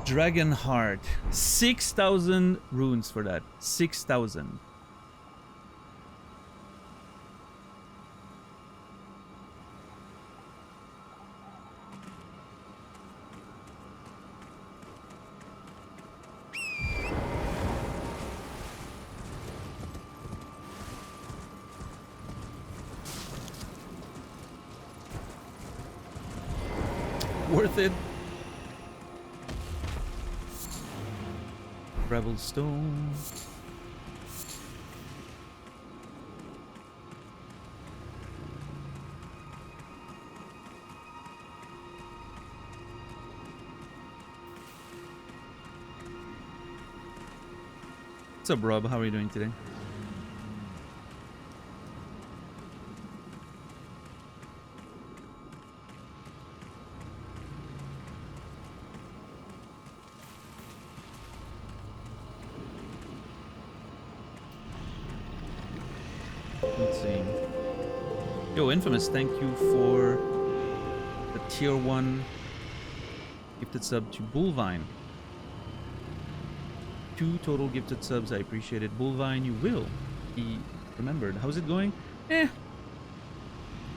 Dragon Heart. 6,000 runes for that. 6,000. worth it. Gravel stone. What's up, Rob? How are you doing today? Let's see. Yo, Infamous, thank you for the tier 1 gifted sub to Bullvine. 2 total gifted subs, I appreciate it. Bullvine, you will be remembered. How's it going?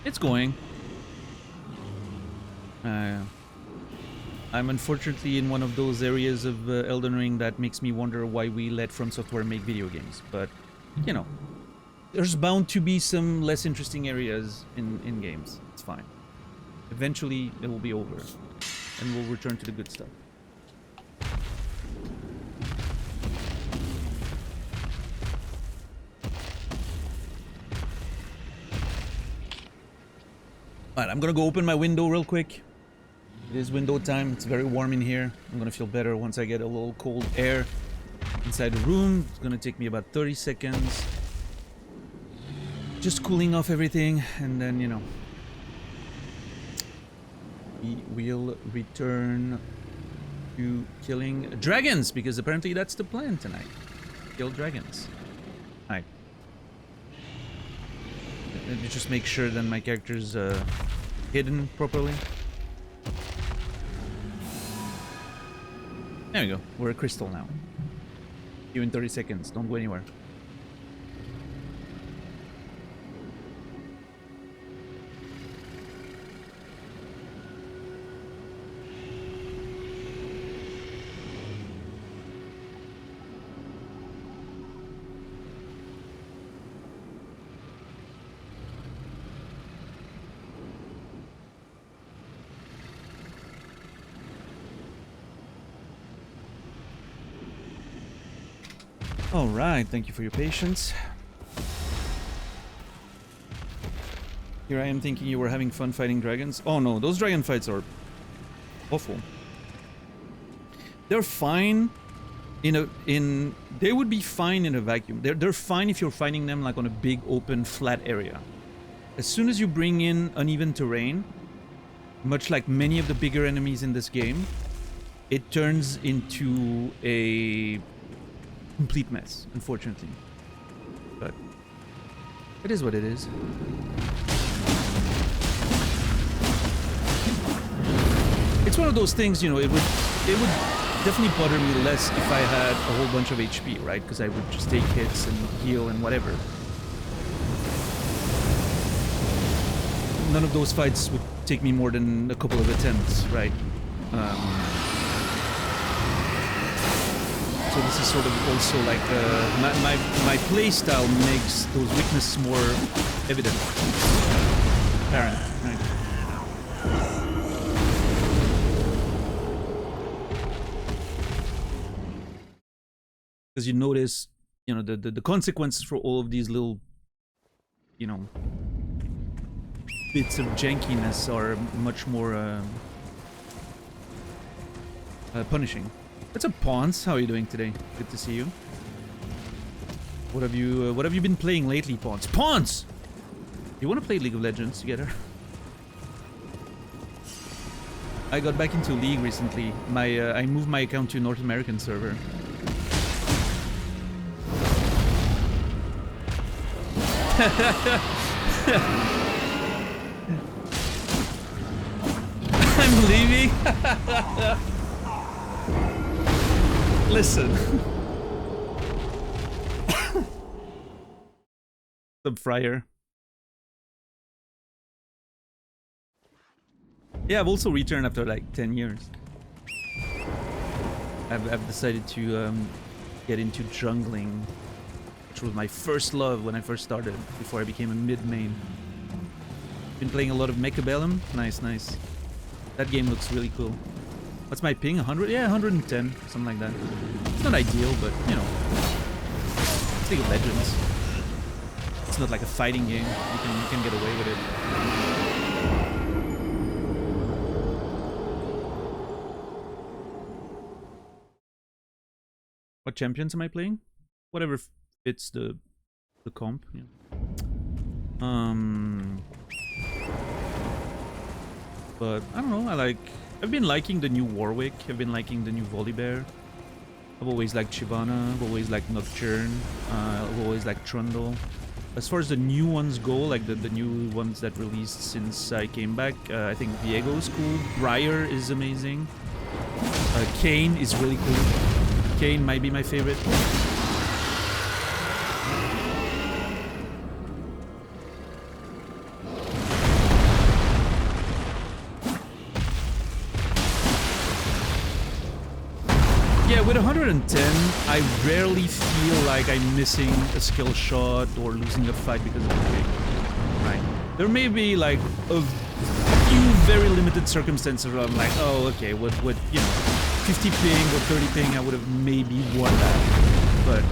It's going. I'm unfortunately in one of those areas of Elden Ring that makes me wonder why we let From Software make video games. But, you know, there's bound to be some less interesting areas in games. It's fine. Eventually, it will be over. And we'll return to the good stuff. Alright, I'm gonna go open my window real quick. It is window time. It's very warm in here. I'm gonna feel better once I get a little cold air inside the room. It's gonna take me about 30 seconds. Just cooling off everything, and then, you know, we will return to killing dragons, because apparently that's the plan tonight. Kill dragons. Alright. Let me just make sure that my character's hidden properly. There we go. We're a crystal now. See you in 30 seconds. Don't go anywhere. Alright, thank you for your patience. Here I am thinking you were having fun fighting dragons. Oh no, those dragon fights are awful. They're fine they would be fine in a vacuum. They're fine if you're fighting them like on a big open flat area. As soon as you bring in uneven terrain, much like many of the bigger enemies in this game, it turns into a complete mess, unfortunately. But it is what it is. It's one of those things, you know, it would definitely bother me less if I had a whole bunch of HP, right? Because I would just take hits and heal and whatever. None of those fights would take me more than a couple of attempts, right? So this is sort of also like my playstyle makes those weaknesses more evident, apparent, right? Because you notice, you know, the consequences for all of these little, you know, bits of jankiness are much more punishing. What's up, Pawns? How are you doing today? Good to see you. What have you been playing lately, Pawns? Pawns! You want to play League of Legends together? I got back into League recently. I moved my account to North American server. I'm leaving. Listen. Sub Fryer. Yeah, I've also returned after like 10 years. I've decided to get into jungling, which was my first love when I first started, before I became a mid-main. Been playing a lot of Mechabellum. Nice, nice. That game looks really cool. What's my ping? 100? Yeah, 110, something like that. It's not ideal, but you know, it's League of Legends. It's not like a fighting game. You can get away with it. What champions am I playing? Whatever fits the comp. Yeah. But I don't know. I've been liking the new Warwick. I've been liking the new Volibear. I've always liked Shyvana. I've always liked Nocturne. I've always liked Trundle. As far as the new ones go, like the new ones that released since I came back, I think Viego is cool. Briar is amazing. Kayn is really cool. Kayn might be my favorite. Yeah, with 110, I rarely feel like I'm missing a skill shot or losing a fight because of the ping. Right. There may be like a few very limited circumstances where I'm like, oh, okay, what, you know, 50 ping or 30 ping, I would have maybe won that. But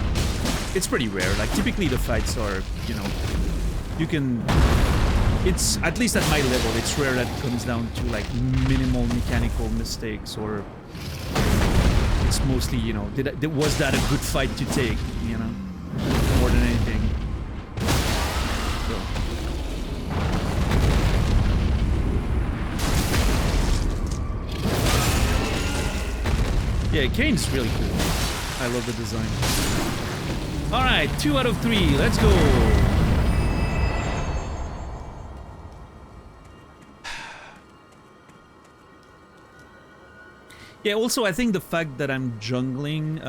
it's pretty rare. Like, typically the fights are, you know, you can... It's, at least at my level, it's rare that it comes down to like minimal mechanical mistakes or... It's mostly, you know, was that a good fight to take, you know, more than anything. So. Yeah, Kayn's really cool. I love the design. Alright, 2 out of 3, let's go! Yeah, also I think the fact that I'm jungling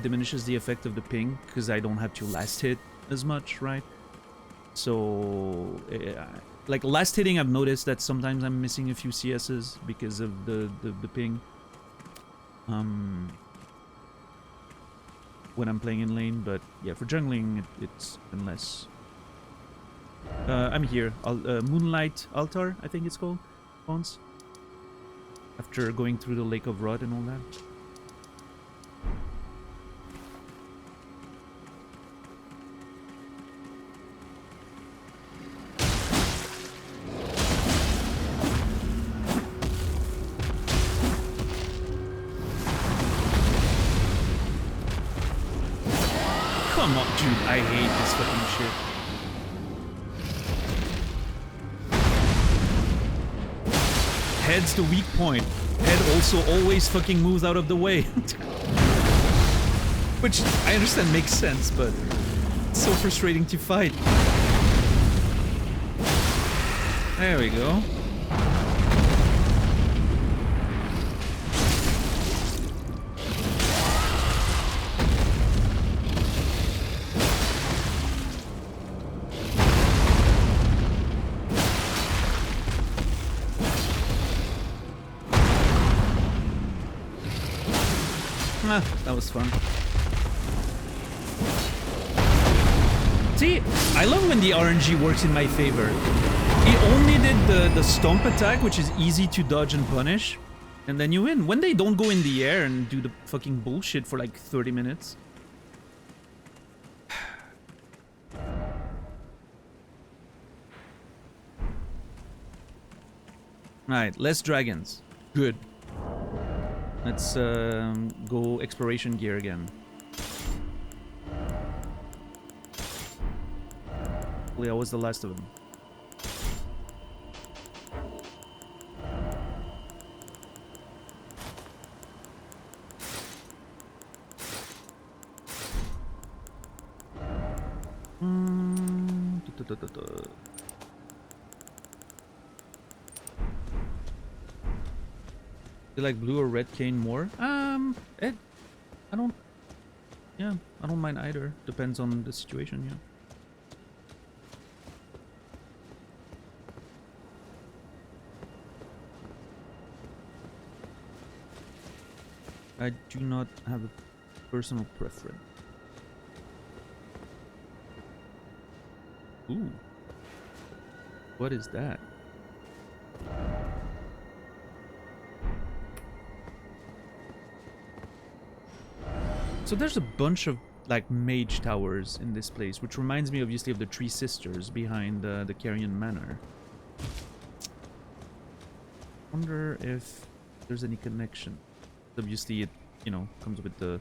diminishes the effect of the ping because I don't have to last hit as much, right? So, like last hitting, I've noticed that sometimes I'm missing a few CSs because of the ping. When I'm playing in lane, but yeah, for jungling it's less. I'm here. Moonlight Altar, I think it's called. Spawns. After going through the Lake of Rod and all that. Come on, dude, I hate this fucking shit. Head's the weak point. Head also always fucking moves out of the way. Which, I understand, makes sense, but it's so frustrating to fight. There we go. That was fun. See, I love when the RNG works in my favor. It only did the stomp attack, which is easy to dodge and punish, and then you win. When they don't go in the air and do the fucking bullshit for like 30 minutes. Alright, less dragons. Good. Let's go exploration gear again. Hopefully that was the last of them. You like blue or red Kayn more? I don't mind either. Depends on the situation, yeah. I do not have a personal preference. Ooh. What is that? So there's a bunch of like mage towers in this place, which reminds me obviously of the Three Sisters behind the Carrion Manor. Wonder if there's any connection. Obviously it, you know, comes with the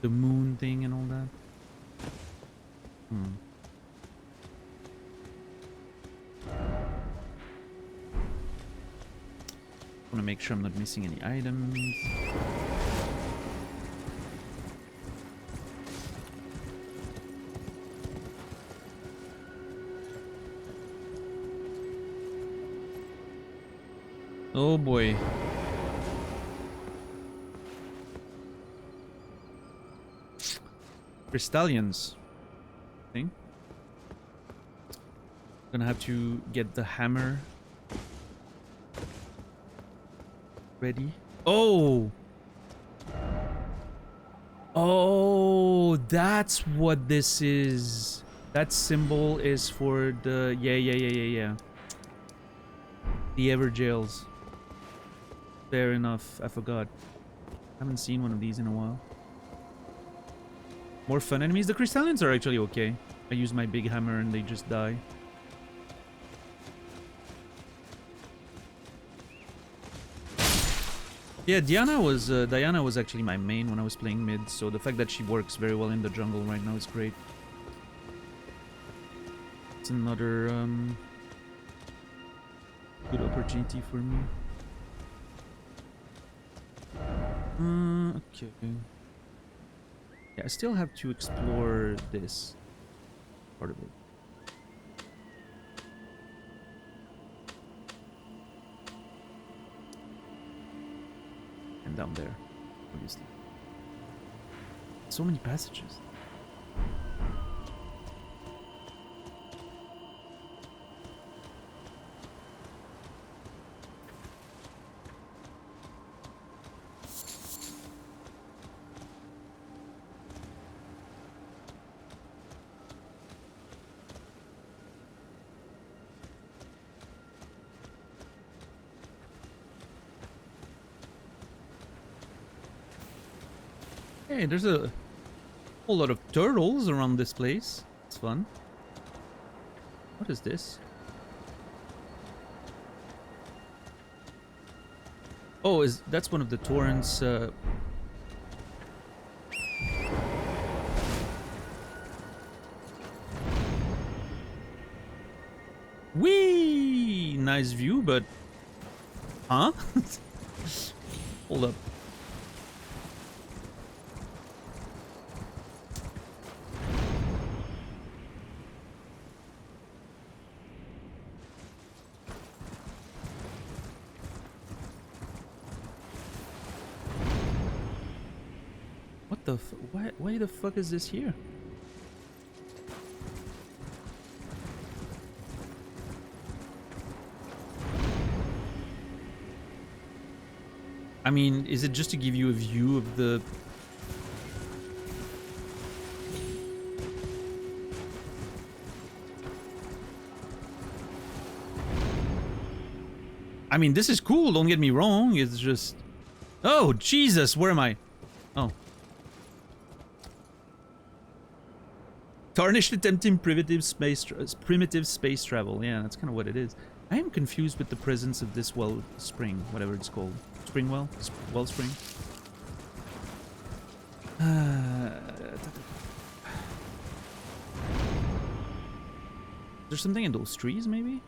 moon thing and all that. Want to make sure I'm not missing any items. Oh boy. Crystallians. Thing. Gonna have to get the hammer ready. Oh! Oh, that's what this is. That symbol is for the... Yeah. The Everjails. Fair enough. I forgot. Haven't seen one of these in a while. More fun enemies. The Crystallians are actually okay. I use my big hammer and they just die. Yeah, Diana was actually my main when I was playing mid, so the fact that she works very well in the jungle right now is great. It's another good opportunity for me. Okay. Yeah, I still have to explore this part of it. And down there, obviously. So many passages. Hey, there's a whole lot of turtles around this place. It's fun. What is this? Oh, that's one of the torrents. Whee! Nice view, but... Huh? Hold up. What the why the fuck is this here? I mean, is it just to give you a view of the... I mean, this is cool, don't get me wrong, it's just... Oh, Jesus, where am I? Oh. Tarnished attempting primitive space travel. Yeah, that's kind of what it is. I am confused with the presence of this wellspring, whatever it's called. Spring well? Wellspring? There's something in those trees, maybe?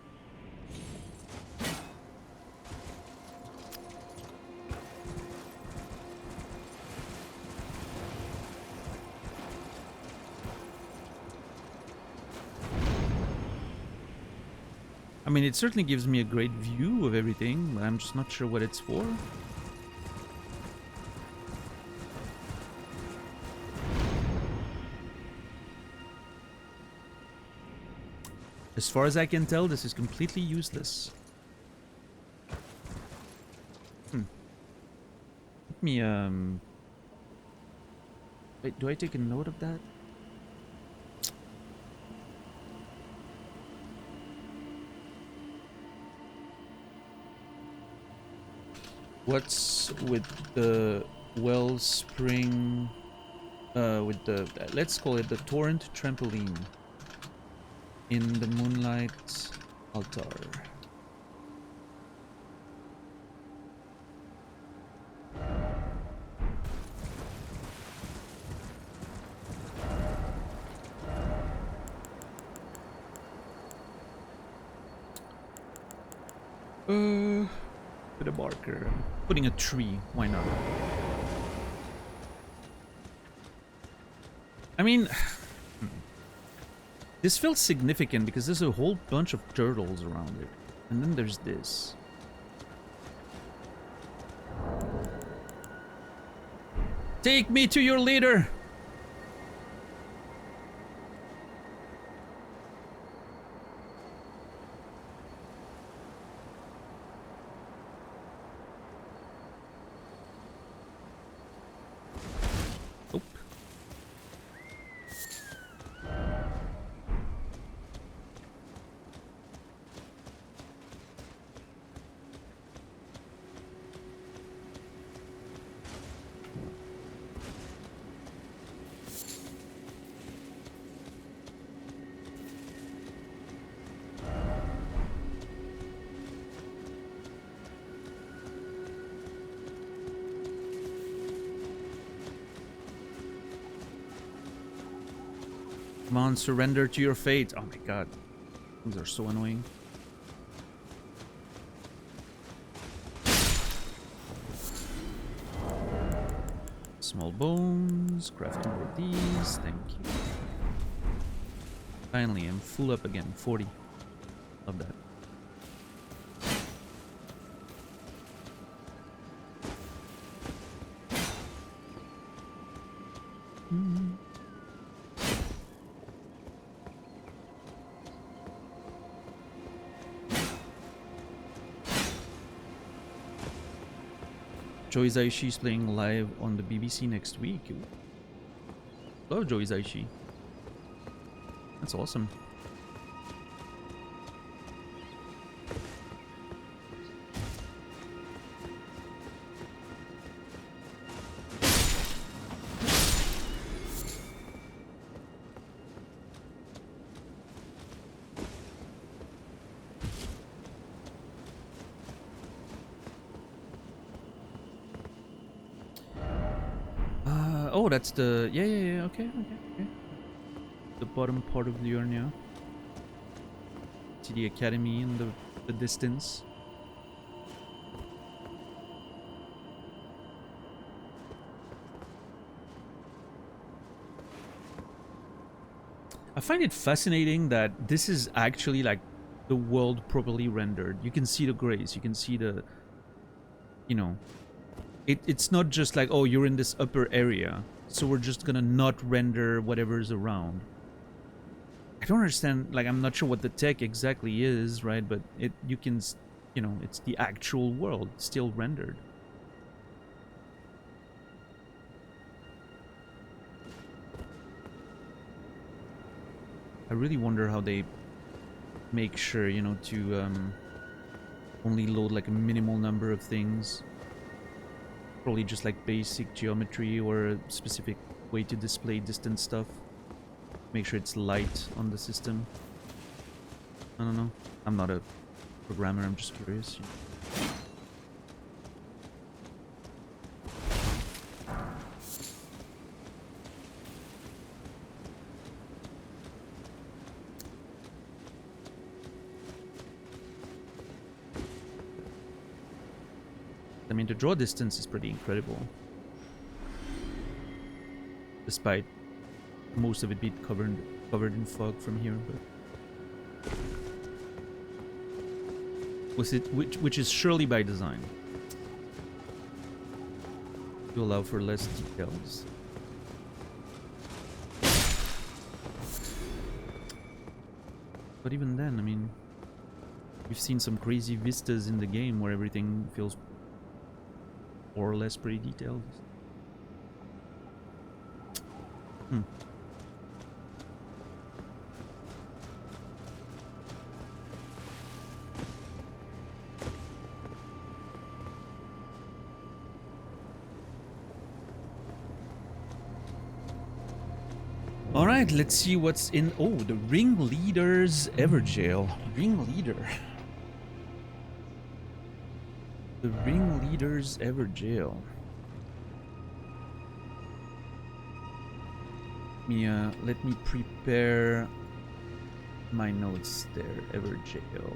I mean, it certainly gives me a great view of everything, but I'm just not sure what it's for. As far as I can tell, this is completely useless. Let me, Wait, do I take a note of that? What's with the wellspring with the let's call it the torrent trampoline in the Moonlight altar. With a marker. Putting a tree, why not? I mean, this feels significant because there's a whole bunch of turtles around it. And then there's this. Take me to your leader! Oh. Come on, surrender to your fate. Oh my god. These are so annoying. Small bones. Crafting more of these. Thank you. Finally, I'm full up again. 40. Love that. Joe Hisaishi is playing live on the BBC next week. Love Joe Hisaishi. That's awesome. Oh, that's the... Yeah, okay. The bottom part of the Liurnia. See the academy in the distance. I find it fascinating that this is actually like the world properly rendered. You can see the grays, you can see the... You know... It's not just like, oh, you're in this upper area, so we're just gonna not render whatever's around. I don't understand, like, I'm not sure what the tech exactly is, right? But you can, you know, it's the actual world still rendered. I really wonder how they make sure, you know, to only load like a minimal number of things. Probably just like basic geometry or a specific way to display distant stuff. Make sure it's light on the system. I don't know. I'm not a programmer, I'm just curious. I mean, the draw distance is pretty incredible. Despite most of it being covered in fog from here, but which is surely by design to allow for less details. But even then, I mean, we've seen some crazy vistas in the game where everything feels more or less pretty detailed. All right, let's see what's in. Oh, the Ringleader's Everjail. Ringleader. The Ringleader's Everjail. Let me prepare my notes there. Everjail.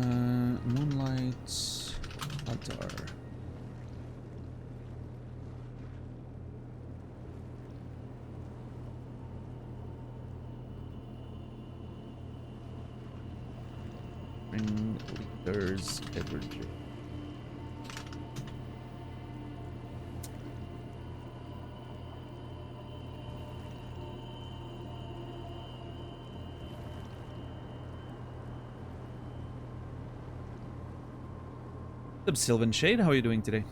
Moonlight. Altar. Ringleader's Everjail. What's up, Sylvan Shade? How are you doing today?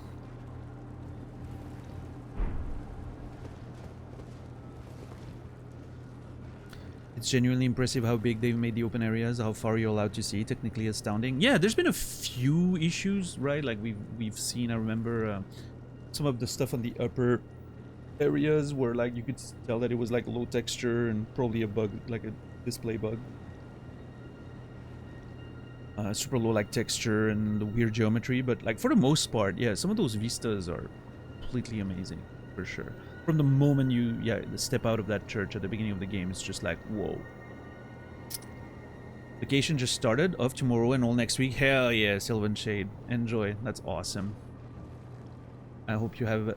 It's genuinely impressive how big they've made the open areas, how far you're allowed to see. Technically astounding. Yeah, there's been a few issues, right? Like we've seen. I remember some of the stuff on the upper areas where like you could tell that it was like low texture and probably a bug, like a display bug. Super low like texture and the weird geometry, but like for the most part, yeah, some of those vistas are completely amazing for sure. From the moment you step out of that church at the beginning of the game, it's just like whoa. Vacation just started, off tomorrow and all next week. Hell yeah, Sylvan Shade, enjoy. That's awesome. I hope you have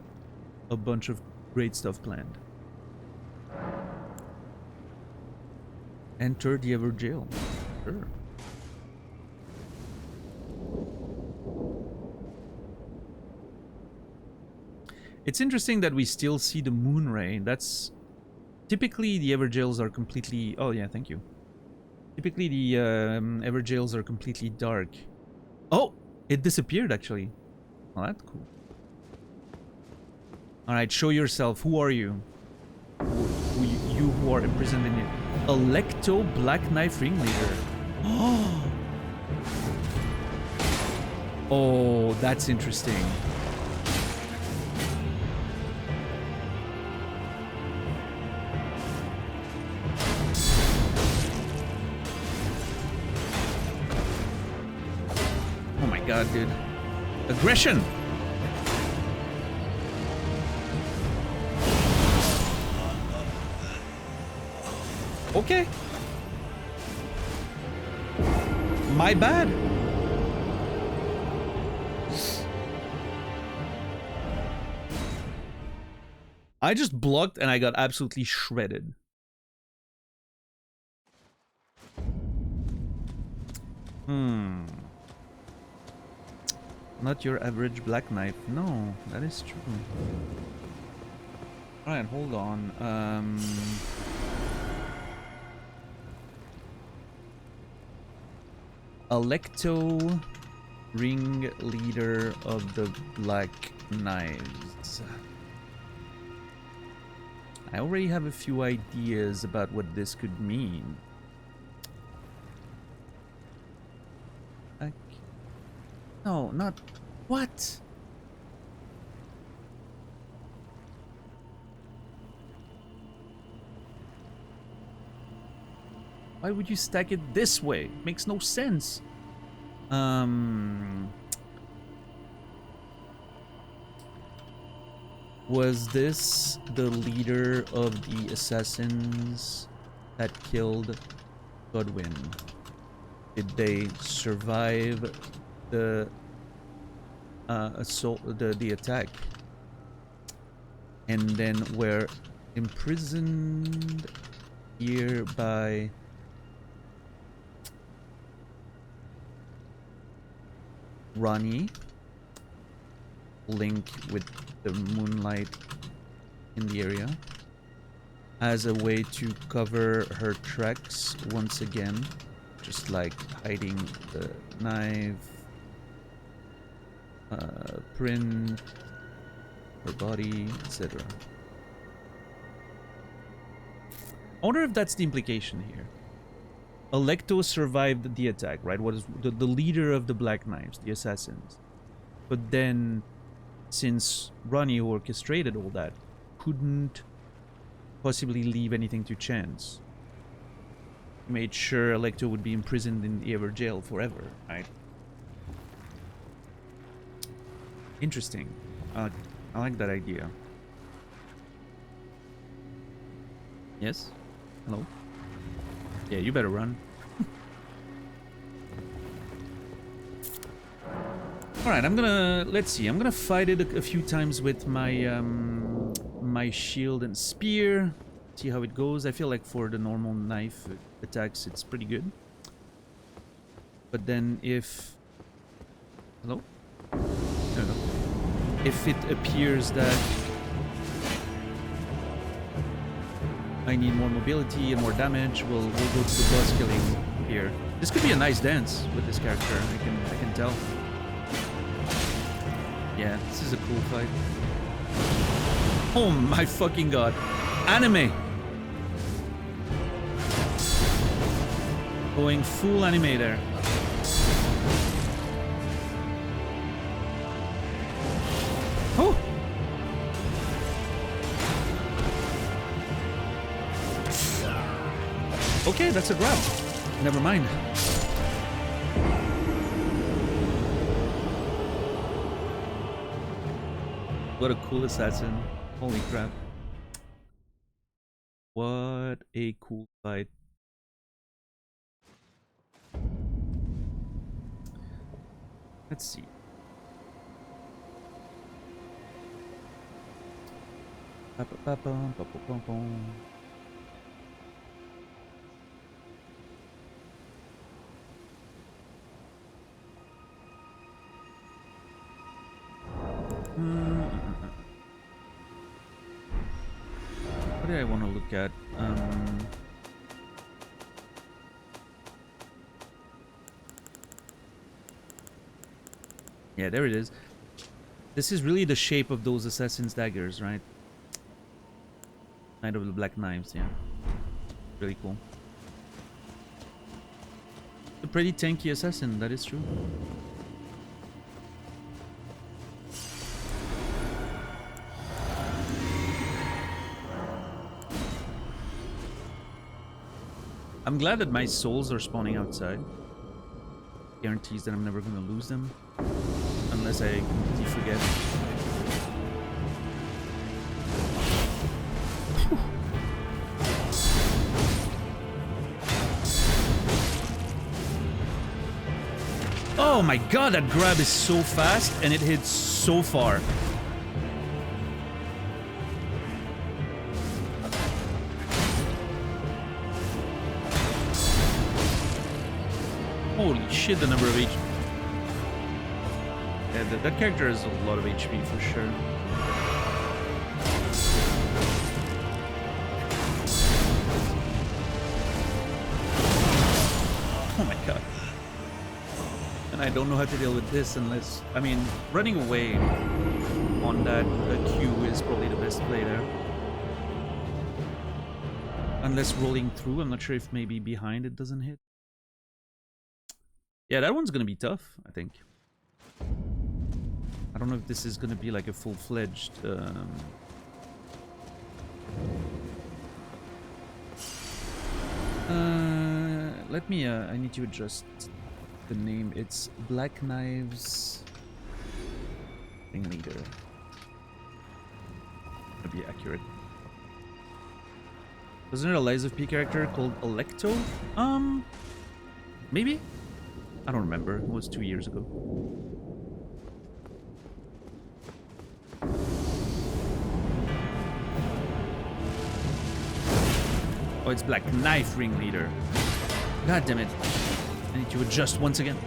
a bunch of great stuff planned. Enter the Everjail. Sure. It's interesting that we still see the moon ray. That's typically the Everjails are completely. Oh yeah, thank you. Typically the Everjails are completely dark. Oh, it disappeared actually. Oh, that's cool. All right, show yourself. Who are you? You who are imprisoned in it. Electo Black Knife Ringleader. Oh, that's interesting. God, dude. Aggression! Okay. My bad. I just blocked and I got absolutely shredded. Not your average black knife. No, that is true. Alright, hold on. Electo Ringleader of the Black Knives. I already have a few ideas about what this could mean. No, not... What? Why would you stack it this way? Makes no sense. Was this the leader of the assassins that killed Godwin? Did they survive the assault, the attack, and then were imprisoned here by Ronnie, link with the Moonlight in the area, as a way to cover her tracks once again, just like hiding the knife, print, her body, etc. I wonder if that's the implication here. Electo survived the attack, right? What is the leader of the Black Knives, the assassins. But then, since Ronnie orchestrated all that, couldn't possibly leave anything to chance. He made sure Alecto would be imprisoned in the Ever jail forever, right? Interesting. I like that idea. Yes? Hello? Yeah, you better run. Alright, let's see, I'm gonna fight it a few times with my, my shield and spear. See how it goes. I feel like for the normal knife attacks, it's pretty good. But then if... Hello? No. If it appears that I need more mobility and more damage, we'll go to the boss killing here. This could be a nice dance with this character, I can tell. Yeah, this is a cool fight. Oh my fucking god. Anime! Going full anime there. Oh! Okay, that's a grab. Never mind. What a cool assassin. Holy crap. What a cool fight. Let's see. What do I want to look at? Yeah, there it is. This is really the shape of those assassin's daggers, right? Knight of the Black Knives, yeah. Really cool. A pretty tanky assassin, that is true. I'm glad that my souls are spawning outside. Guarantees that I'm never gonna lose them. Unless I completely forget. Oh my god, that grab is so fast and it hits so far. Holy shit, the number of HP. Yeah, that character has a lot of HP for sure. Oh my god. And I don't know how to deal with this unless... I mean, running away on that Q is probably the best play there. Unless rolling through, I'm not sure if maybe behind it doesn't hit. Yeah, that one's gonna be tough, I think. I don't know if this is gonna be like a full-fledged... let me, I need to adjust the name. It's Black Knives... Ringleader. To be accurate. Wasn't there a Lies of P character called Alecto? Maybe? I don't remember. It was 2 years ago. Oh, it's Black Knife Ringleader. God damn it. I need to adjust once again.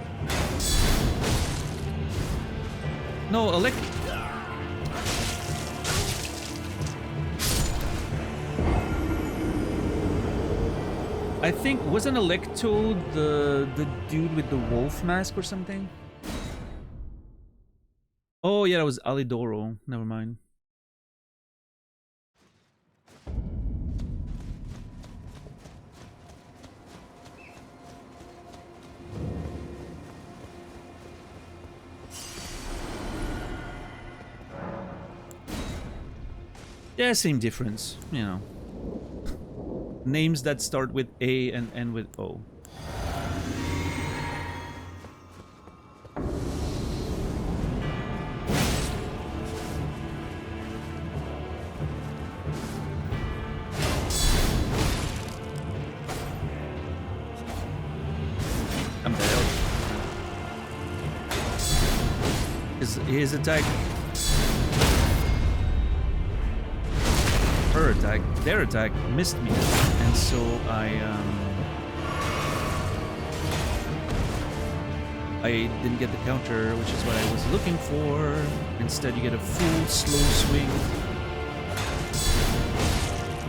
No, I think, wasn't Alecto the dude with the wolf mask or something? Oh yeah, that was Alidoro. Never mind. Yeah, same difference, you know. Names that start with A and end with O. I'm dead. His attack. Her attack, their attack missed me, and so I didn't get the counter, which is what I was looking for. Instead, you get a full slow swing.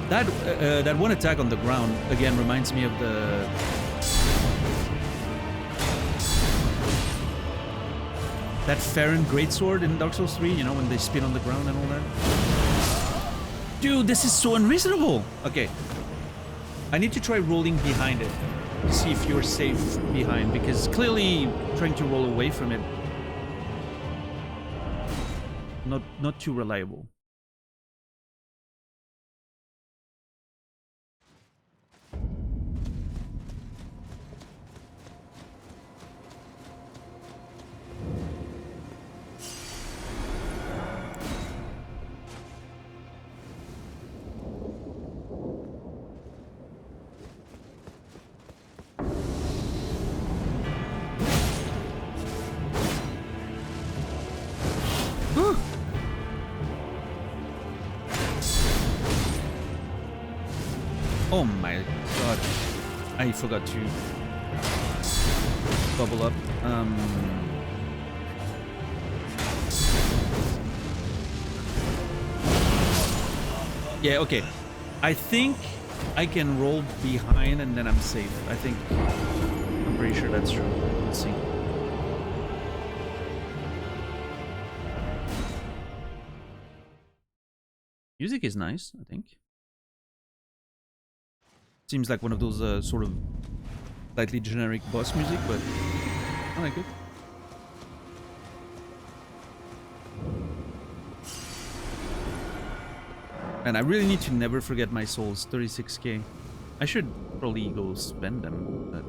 That one attack on the ground again reminds me of that Farron greatsword in Dark Souls 3. You know, when they spin on the ground and all that. Dude, this is so unreasonable! Okay. I need to try rolling behind it to see if you're safe behind, because clearly trying to roll away from it, not too reliable. Oh my god. I forgot to bubble up. Yeah, okay. I think I can roll behind and then I'm safe. I'm pretty sure that's true. Let's see. Music is nice, I think. Seems like one of those sort of slightly generic boss music, but I like it. And I really need to never forget my souls, 36k. I should probably go spend them, but...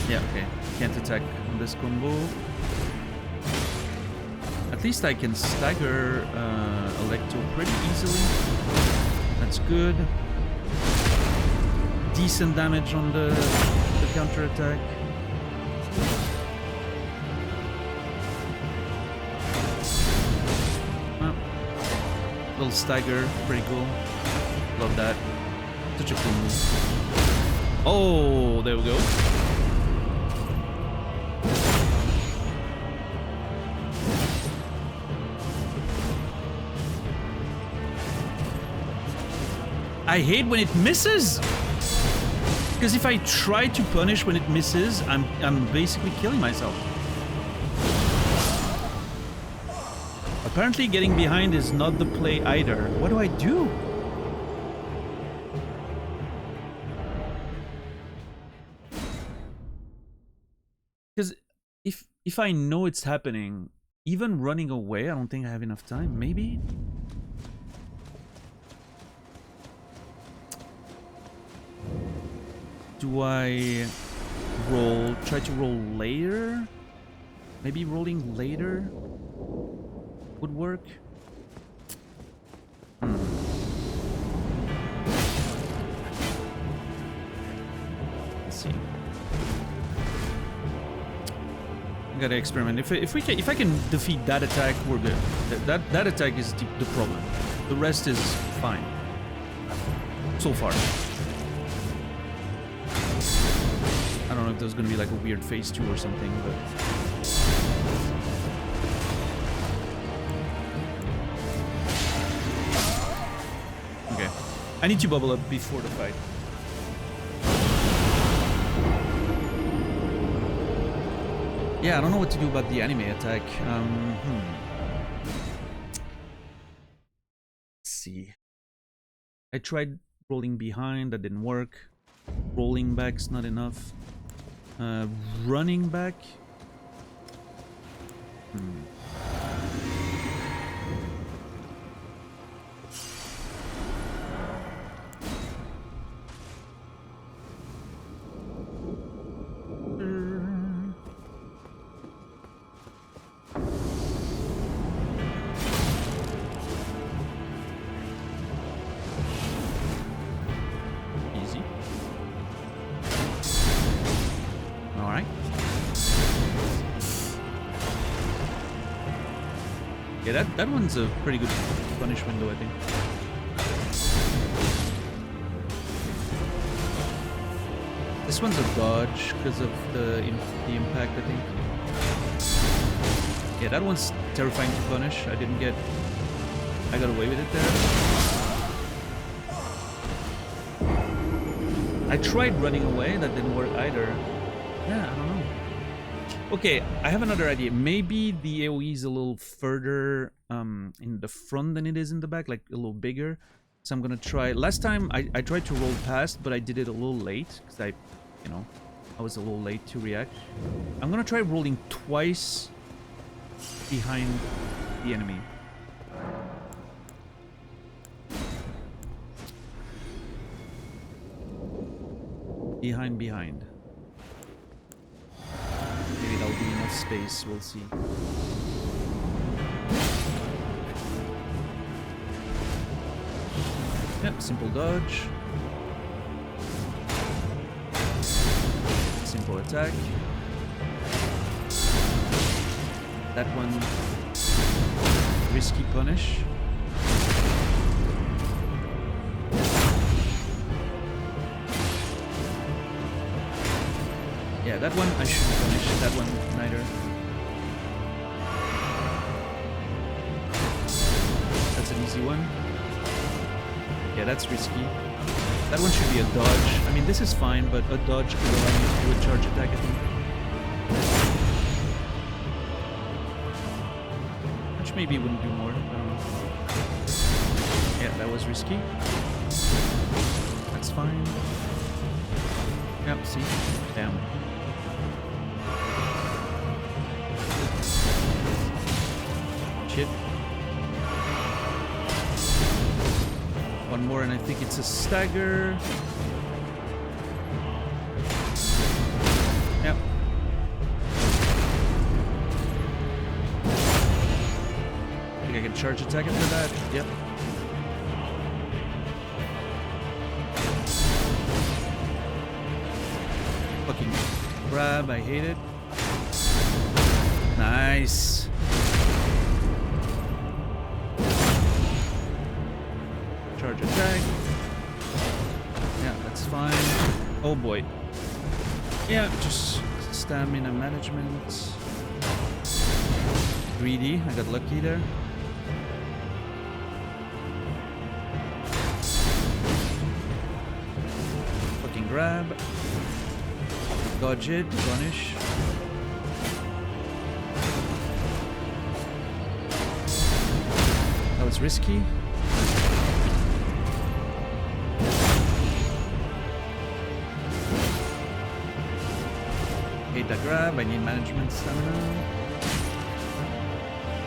Yeah, okay. Can't attack on this combo. At least I can stagger Electo pretty easily. That's good. Decent damage on the counter attack. Little stagger, pretty cool. Love that. Such a cool move. Oh, there we go. I hate when it misses! Because if I try to punish when it misses, I'm basically killing myself. Apparently getting behind is not the play either. What do I do? Because if I know it's happening, even running away, I don't think I have enough time. Maybe? Do I try to roll later? Maybe rolling later would work? Let's see. I gotta experiment. If I can defeat that attack, we're good. That attack is the problem. The rest is fine. So far. I don't know if there's gonna be like a weird phase 2 or something, but... Okay. I need to bubble up before the fight. Yeah, I don't know what to do about the anime attack. Let's see. I tried rolling behind, that didn't work. Rolling back's not enough. Running back. Easy. Alright. Yeah, that one's a pretty good punish window, I think. This one's a dodge because of the impact, I think. Yeah, that one's terrifying to punish. I got away with it there. I tried running away, that didn't work either. Yeah, I don't know. Okay, I have another idea. Maybe the AoE is a little further in the front than it is in the back, like a little bigger. So I'm gonna try. Last time I tried to roll past, but I did it a little late because I was a little late to react. I'm gonna try rolling twice behind the enemy. Behind. Maybe that'll be enough space, we'll see. Yep, simple dodge. Simple attack. That one, risky punish. Yeah, that one I shouldn't punish, that one neither. That's an easy one. Yeah, that's risky. That one should be a dodge. I mean, this is fine, but a dodge could allow me to do a charge attack, I think. Which maybe wouldn't do more. Yeah, that was risky. That's fine. Yep, see? Damn. Shit. One more and I think it's a stagger. Yep. I think I can charge attack after that. Yep. Fucking grab, I hate it. Nice. Charge attack. Yeah, that's fine. Oh boy. Yeah, just stamina management. Greedy, I got lucky there. Fucking grab. Dodge it, punish. That was risky. Hate that grab, I need management stamina.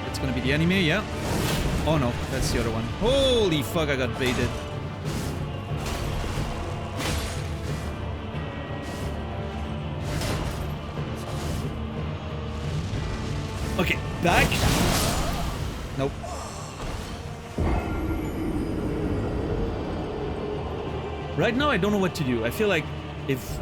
It's gonna be the enemy, yeah. Oh no, that's the other one. Holy fuck, I got baited. Okay, back. Nope. Right now I don't know what to do. I feel like if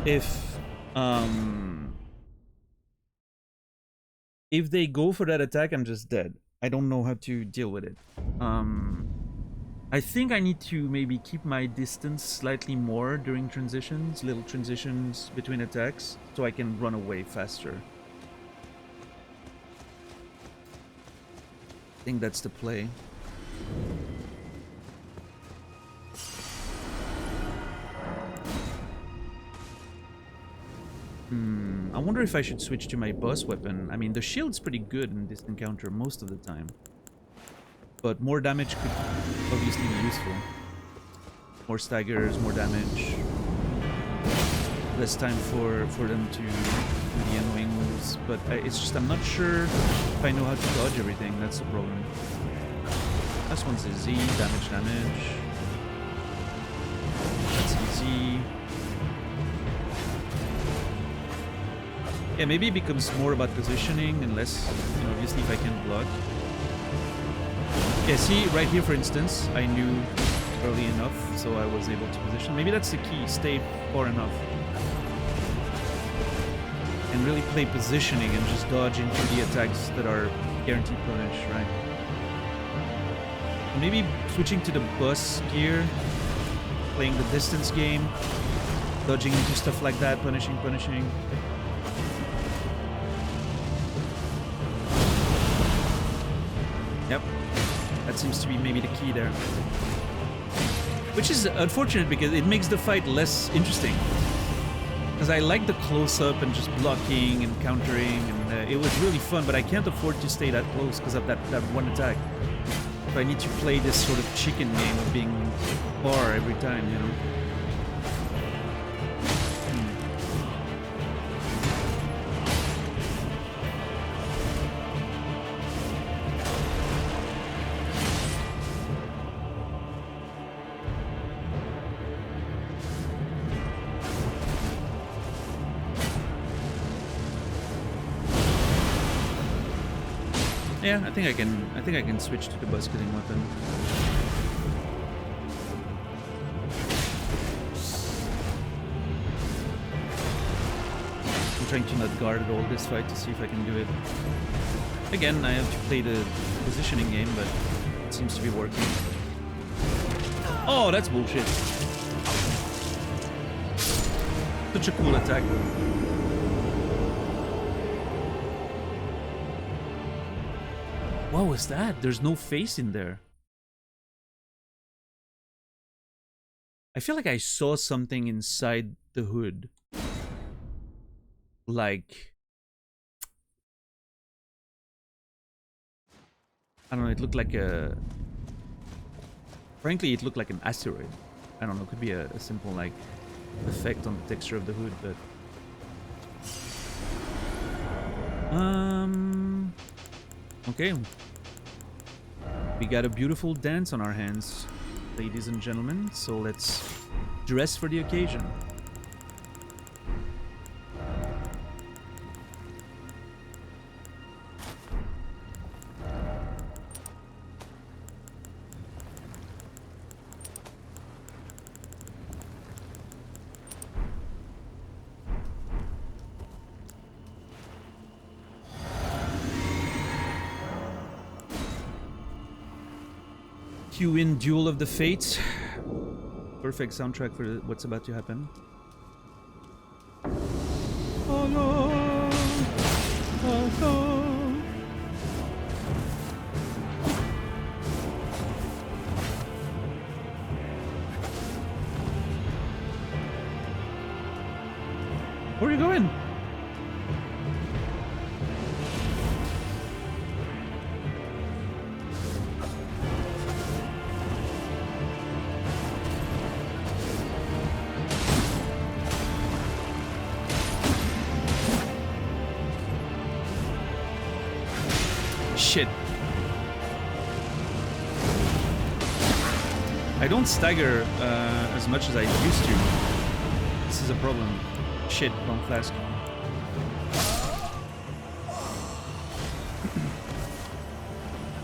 they go for that attack, I'm just dead. I don't know how to deal with it. I think I need to maybe keep my distance slightly more during transitions, little transitions between attacks, so I can run away faster. I think that's the play. I wonder if I should switch to my boss weapon. I mean, the shield's pretty good in this encounter most of the time. But more damage could obviously be useful. More staggers, more damage. Less time for them to do the annoying moves. But it's just, I'm not sure if I know how to dodge everything. That's the problem. Last one's easy. Damage. That's easy. Yeah, maybe it becomes more about positioning and less, you know, obviously if I can block. Yeah, see, right here, for instance, I knew early enough, so I was able to position. Maybe that's the key, stay far enough. And really play positioning and just dodge into the attacks that are guaranteed punish, right? Maybe switching to the bus gear, playing the distance game, dodging into stuff like that, punishing. Yep, that seems to be maybe the key there. Which is unfortunate because it makes the fight less interesting. Because I like the close-up and just blocking and countering, and it was really fun, but I can't afford to stay that close because of that one attack. So I need to play this sort of chicken game of being far every time, you know? Yeah, I think I can switch to the buzz cutting weapon. I'm trying to not guard at all this fight to see if I can do it. Again, I have to play the positioning game, but it seems to be working. Oh, that's bullshit. Such a cool attack though. What was that? There's no face in there. I feel like I saw something inside the hood. Like... I don't know, it looked like a... Frankly, it looked like an asteroid. I don't know, it could be a simple, like, effect on the texture of the hood, but... Okay. We got a beautiful dance on our hands, ladies and gentlemen, so let's dress for the occasion. Cue in Duel of the Fates. Perfect soundtrack for what's about to happen. Oh no! Oh no! Where are you going? Shit. I don't stagger as much as I used to. This is a problem. Shit, wrong flask.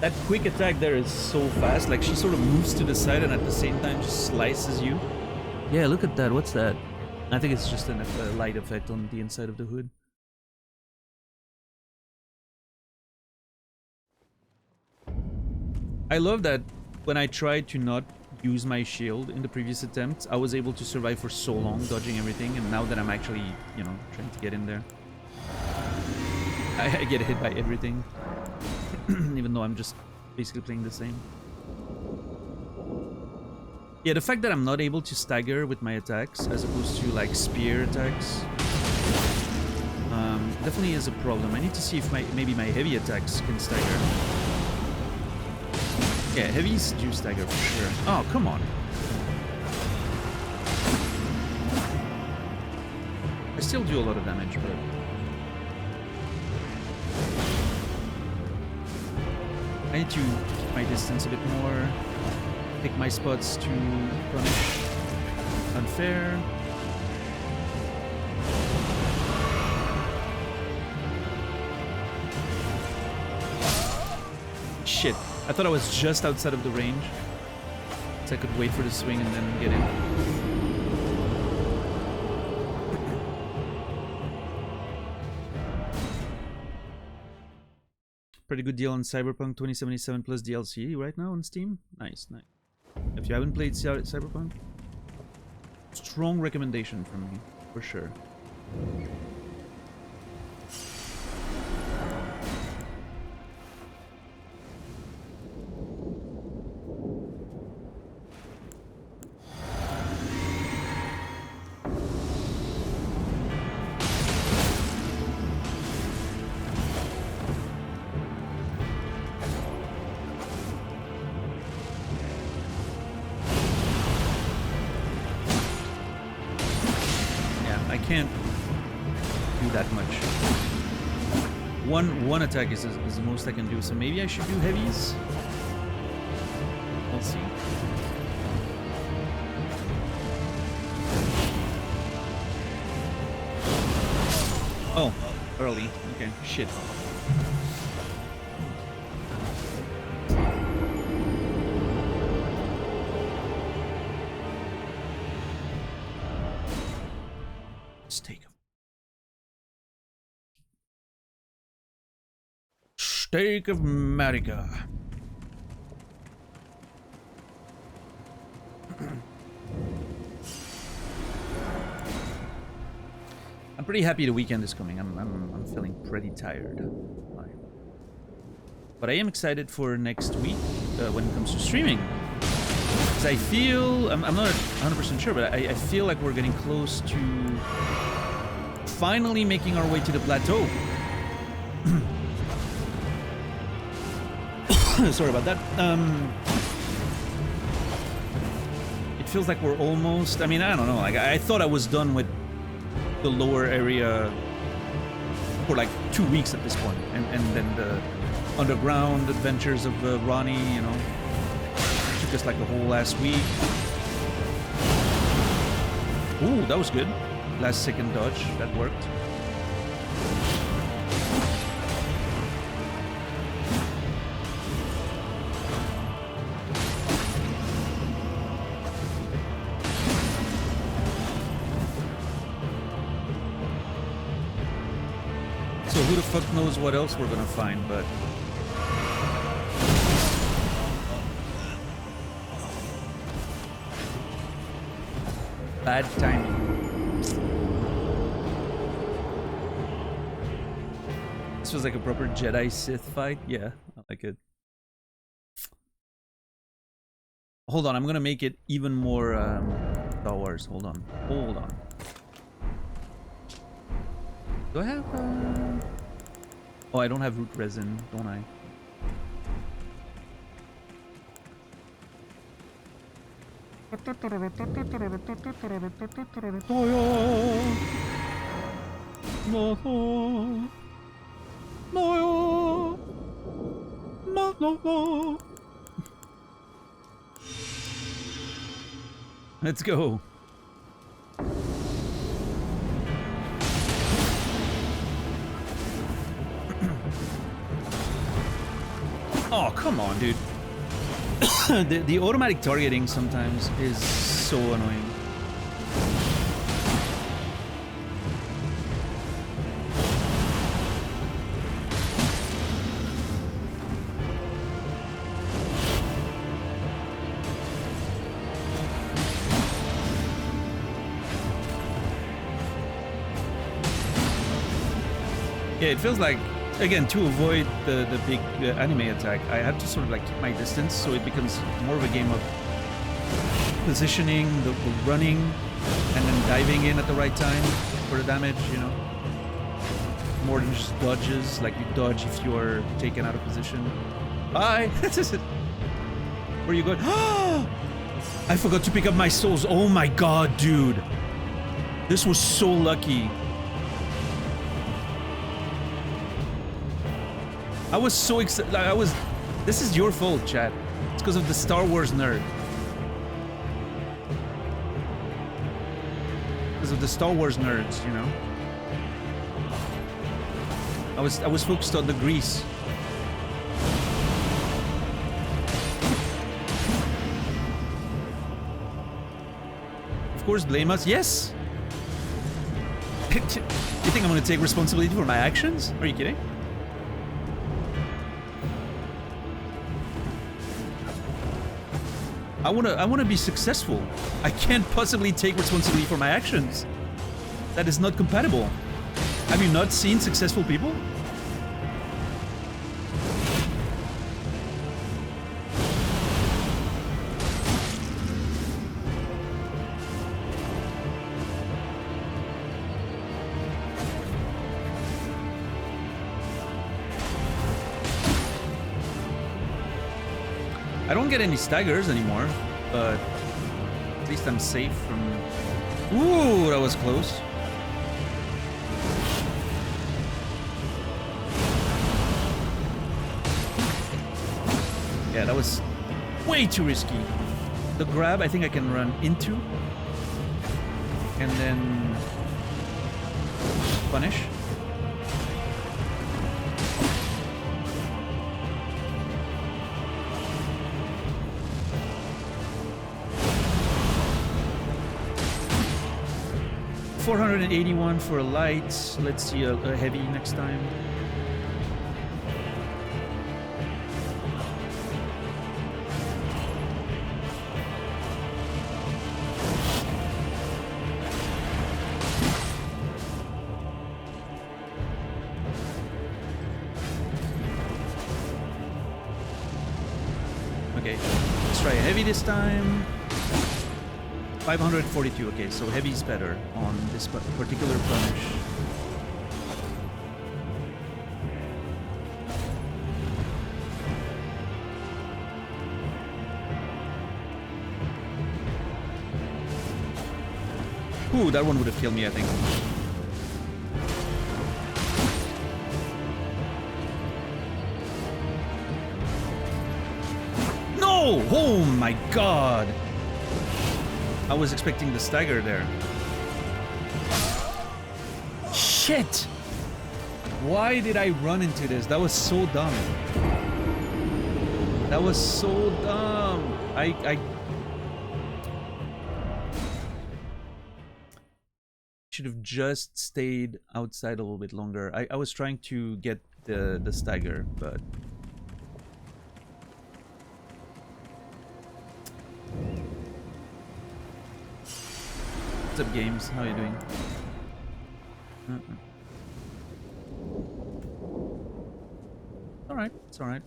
That quick attack there is so fast. Like, she sort of moves to the side and at the same time just slices you. Yeah, look at that. What's that? I think it's just a light effect on the inside of the hood. I love that when I tried to not use my shield in the previous attempt, I was able to survive for so long, dodging everything, and now that I'm actually, you know, trying to get in there, I get hit by everything, even though I'm just basically playing the same. Yeah, the fact that I'm not able to stagger with my attacks, as opposed to, like, spear attacks, Definitely is a problem. I need to see if maybe my heavy attacks can stagger. Yeah, heavies do stagger for sure. Oh, come on. I still do a lot of damage, but... I need to keep my distance a bit more. Pick my spots to punish unfair. Shit. I thought I was just outside of the range. So I could wait for the swing and then get in. Pretty good deal on Cyberpunk 2077 plus DLC right now on Steam. Nice, nice. If you haven't played Cyberpunk, strong recommendation from me, for sure. Can't do that much. One attack is the most I can do, so maybe I should do heavies. We'll see. Oh, early. Okay, shit. Steak of America. I'm pretty happy the weekend is coming. I'm feeling pretty tired, but I am excited for next week when it comes to streaming. Because I feel I'm not 100% sure, but I feel like we're getting close to finally making our way to the plateau. Sorry about that. It feels like we're almost... I mean, I don't know. Like, I thought I was done with the lower area for like 2 weeks at this point. And then the underground adventures of Ronnie, you know, took us like a whole last week. Ooh, that was good. Last second dodge. That worked. Who the fuck knows what else we're gonna find, but... Bad timing. This was like a proper Jedi Sith fight. Yeah, I like it. Hold on, I'm gonna make it even more Star Wars. Hold on. Hold on. Do I have Oh, I don't have root resin, don't I? Let's go. Oh, come on, dude. the automatic targeting sometimes is so annoying. Yeah, it feels like, again, to avoid the big anime attack, I have to sort of like keep my distance, so it becomes more of a game of positioning, the running, and then diving in at the right time for the damage, you know. more than just dodges. Like you dodge if you are taken out of position. Bye! Where are you going? I forgot to pick up my souls. Oh my god, dude. This was so lucky. I was so excited. This is your fault, chat. It's because of the Star Wars nerd. Because of the Star Wars nerds, you know. I was focused on the grease. Of course, blame us. Yes. You think I'm gonna take responsibility for my actions? Are you kidding? I wanna be successful. I can't possibly take responsibility for my actions. That is not compatible. Have you not seen successful people? I don't get any staggers anymore, but at least I'm safe from... Ooh, that was close. Yeah, that was way too risky. The grab, I think I can run into. And then... punish. $481 for a light. Let's see a heavy next time. Okay, let's try a heavy this time. 542, okay, so heavy is better on this particular punish. Ooh, that one would have killed me, I think. No! Oh my god! I was expecting the stagger there. Shit! Why did I run into this? That was so dumb. That was so dumb. I should have just stayed outside a little bit longer. I was trying to get the stagger, but... What's up, games? How are you doing? Alright, it's alright.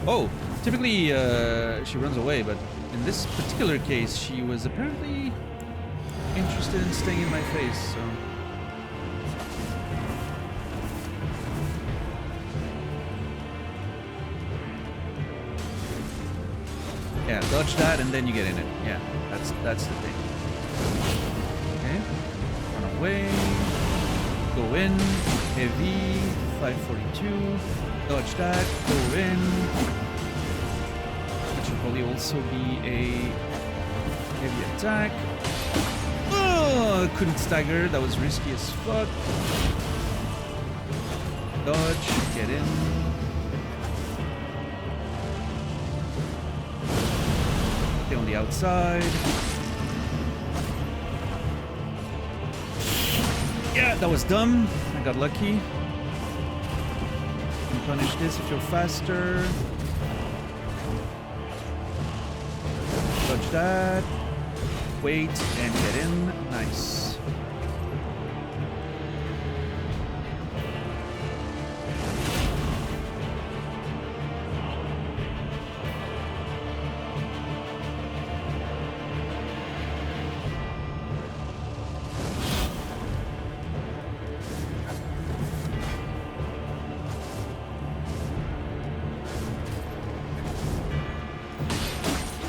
Oh, typically she runs away, but in this particular case, she was apparently interested in staying in my face, so... Yeah, dodge that and then you get in it. Yeah, that's the thing. Okay. Run away. Go in. Heavy. 542. Dodge that. Go in. That should probably also be a heavy attack. Oh, couldn't stagger. That was risky as fuck. Dodge. Get in. On the outside. Yeah, that was dumb. I got lucky. You can punish this if you're faster. Dodge that. Wait and get in. Nice.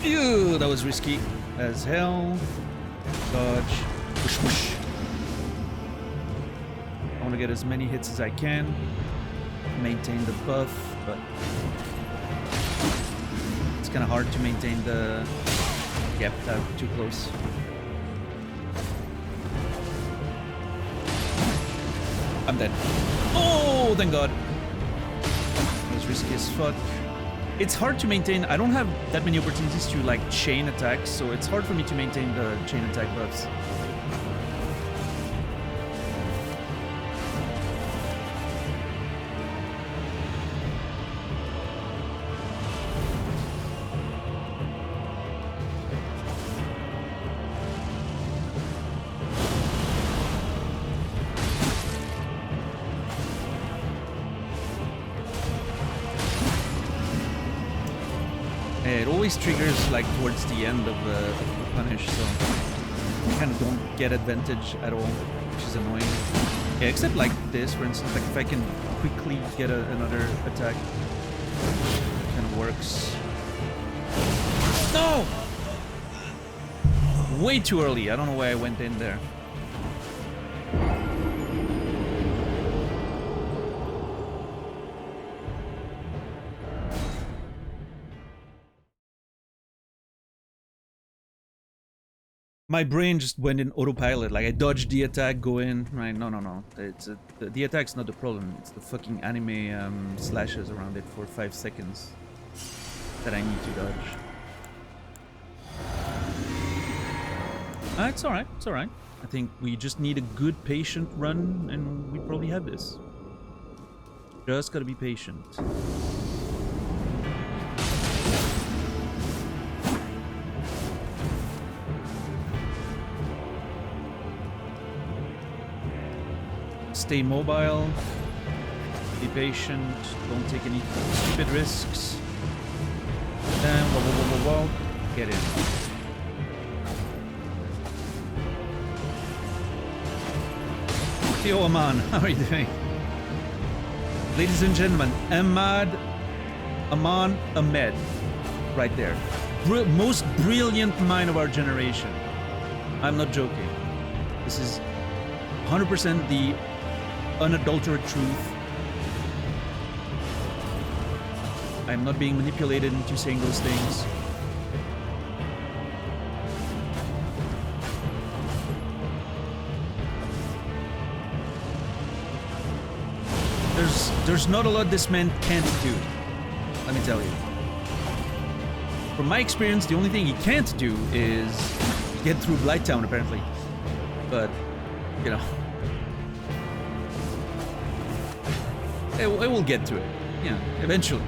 Ew, that was risky as hell. Dodge. Whoosh, whoosh. I want to get as many hits as I can. Maintain the buff, but it's kind of hard to maintain the... Yep, too close. I'm dead. Oh, thank God. That was risky as fuck. It's hard to maintain. I don't have that many opportunities to like chain attacks, so it's hard for me to maintain the chain attack buffs. It always triggers like towards the end of the punish, so I kind of don't get advantage at all, which is annoying. Yeah, except like this, for instance, like if I can quickly get another attack, it kind of works. No! Way too early. I don't know why I went in there. My brain just went in autopilot, like I dodged the attack, go in, right? No. It's the attack's not the problem. It's the fucking anime slashes around it for 5 seconds that I need to dodge. It's alright, it's alright. I think we just need a good patient run and we probably have this. Just gotta be patient. Stay mobile, be patient, don't take any stupid risks. Then, whoa, get in. Yo, Aman, how are you doing? Ladies and gentlemen, Ahmad, Ahmed, right there. Most brilliant mind of our generation. I'm not joking. This is 100% the unadulterated truth. I'm not being manipulated into saying those things. There's not a lot this man can't do. Let me tell you. From my experience, the only thing he can't do is get through Blighttown, apparently. But, you know. I will get to it. Yeah, eventually.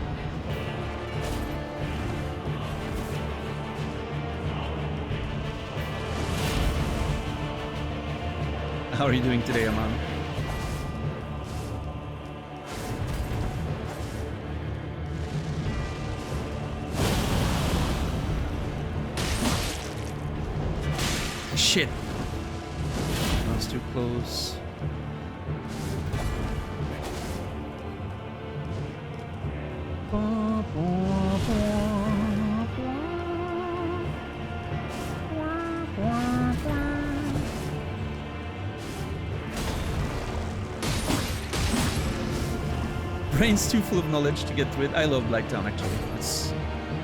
How are you doing today, Aman? Shit. That was too close. Brain's too full of knowledge to get through it. I love Blighttown, actually. It's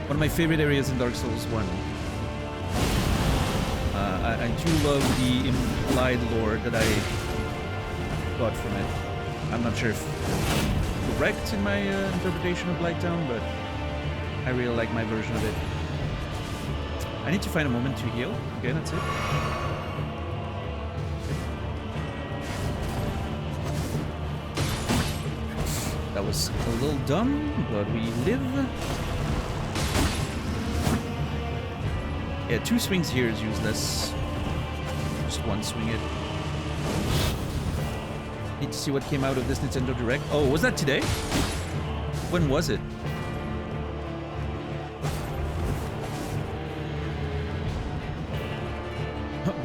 one of my favorite areas in Dark Souls 1. I do love the implied lore that I got from it. I'm not sure if I'm correct in my interpretation of Blighttown, but I really like my version of it. I need to find a moment to heal. Okay, that's it. That was a little dumb, but we live. Yeah, 2 swings here is useless. Just 1 swing it. Need to see what came out of this Nintendo Direct. Oh, was that today? When was it?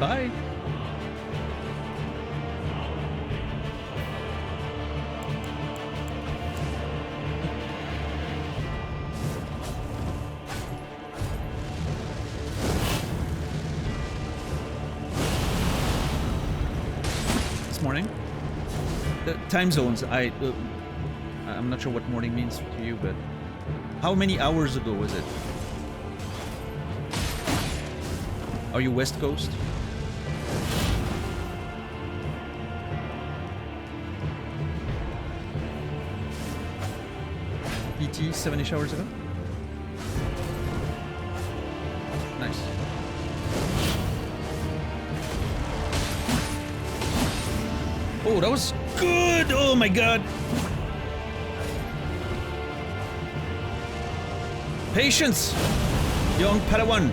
Bye. time zones. I'm not sure what morning means to you, but how many hours ago was it? Are you West Coast? PT 7-ish hours ago? Nice. Oh, that was good! Oh my god! Patience! Young Padawan!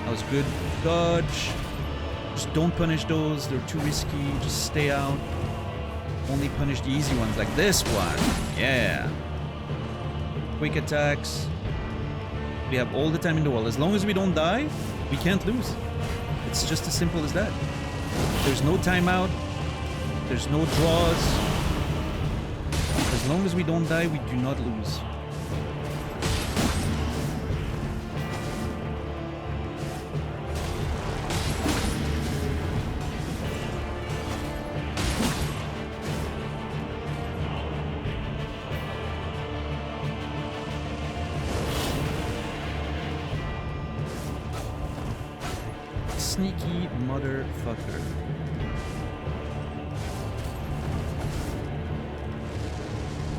That was good. Dodge. Just don't punish those, they're too risky. Just stay out. Only punish the easy ones like this one. Yeah. Quick attacks. We have all the time in the world. As long as we don't die, we can't lose. It's just as simple as that. There's no timeout. There's no draws. As long as we don't die, we do not lose. Sneaky motherfucker.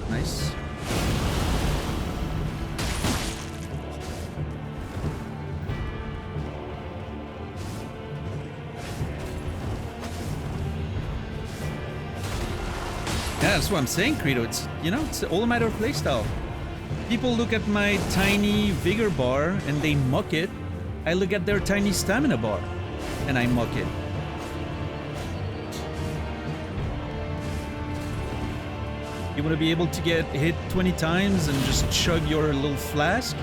Nice. Yeah, that's what I'm saying, Credo. It's, you know, it's all a matter of playstyle. People look at my tiny vigor bar and they muck it. I look at their tiny stamina bar and I muck it. You want to be able to get hit 20 times and just chug your little flask?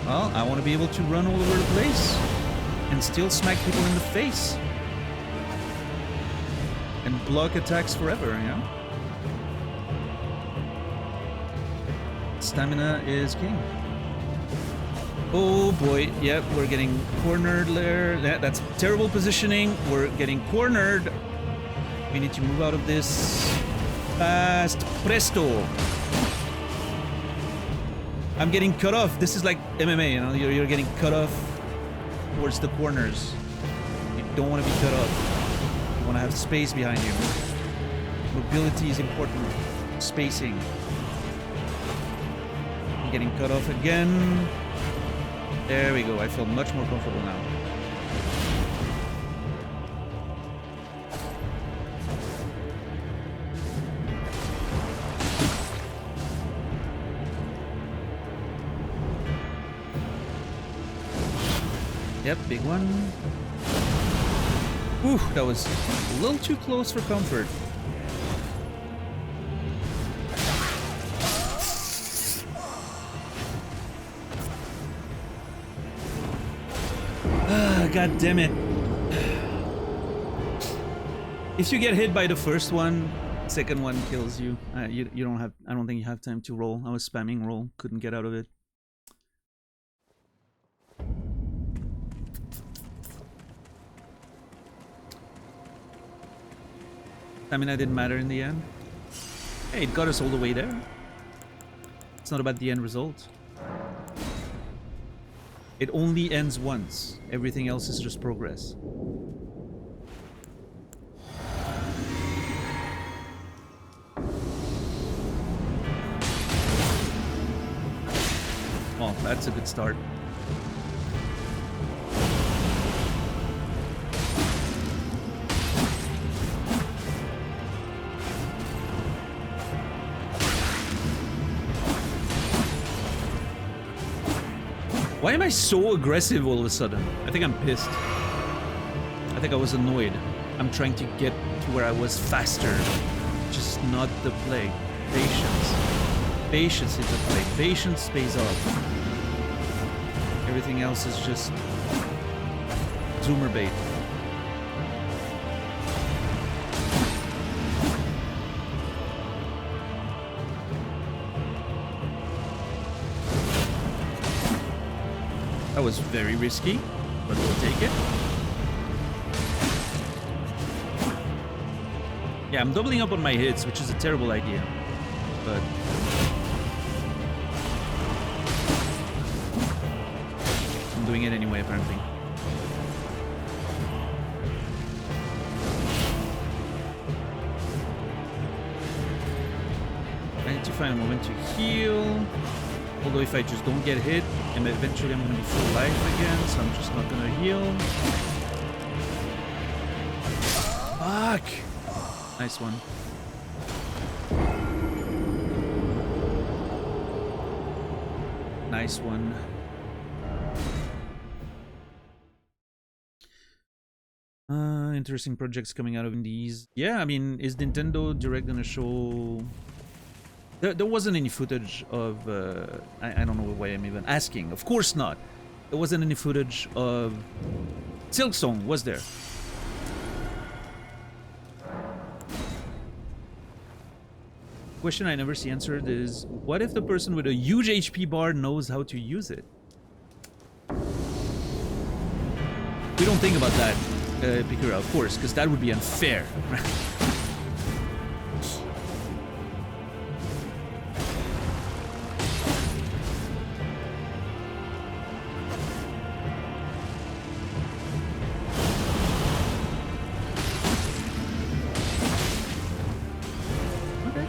Well, I want to be able to run all over the place and still smack people in the face. And block attacks forever, you know? Stamina is king. Oh boy, yep, we're getting cornered there. That's terrible positioning. We're getting cornered. We need to move out of this fast. Presto. I'm getting cut off. This is like MMA, you know? You're getting cut off towards the corners. You don't want to be cut off. You want to have space behind you. Mobility is important. Spacing. I'm getting cut off again. There we go. I feel much more comfortable now. Yep, big one. Ooh, that was a little too close for comfort. God damn it. If you get hit by the first one, second one kills you. You don't have, I don't think you have time to roll. I was spamming roll, couldn't get out of it. I mean, it didn't matter in the end. Hey, it got us all the way there. It's not about the end result. It only ends once. Everything else is just progress. Oh, that's a good start. Why am I so aggressive all of a sudden? I think I'm pissed. I think I was annoyed. I'm trying to get to where I was faster. Just not the play. Patience. Patience is the play. Patience pays off. Everything else is just zoomer bait. That was very risky, but we'll take it. Yeah, I'm doubling up on my hits, which is a terrible idea. But I'm doing it anyway, apparently. I need to find a moment to heal. Although if I just don't get hit, and eventually I'm gonna be full life again, so I'm just not gonna heal. Fuck! Nice one. Nice one. Interesting projects coming out of indies. Yeah, I mean, is Nintendo Direct gonna show... There wasn't any footage of... I don't know why I'm even asking. Of course not. There wasn't any footage of... Silksong, was there? Question I never see answered is, what if the person with a huge HP bar knows how to use it? We don't think about that, Pikura, of course, because that would be unfair.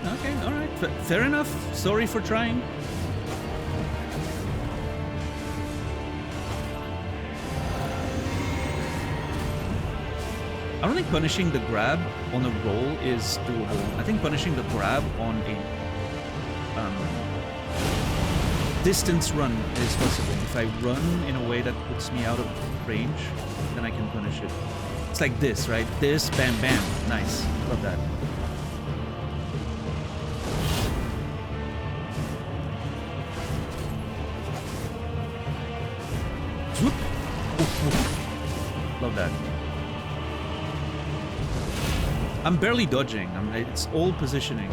Okay, alright. Fair enough. Sorry for trying. I don't think punishing the grab on a roll is doable. I think punishing the grab on a distance run is possible. If I run in a way that puts me out of range, then I can punish it. It's like this, right? This, bam, bam. Nice. Love that. Swoop. Oof, oof. Love that. I'm barely dodging. It's all positioning.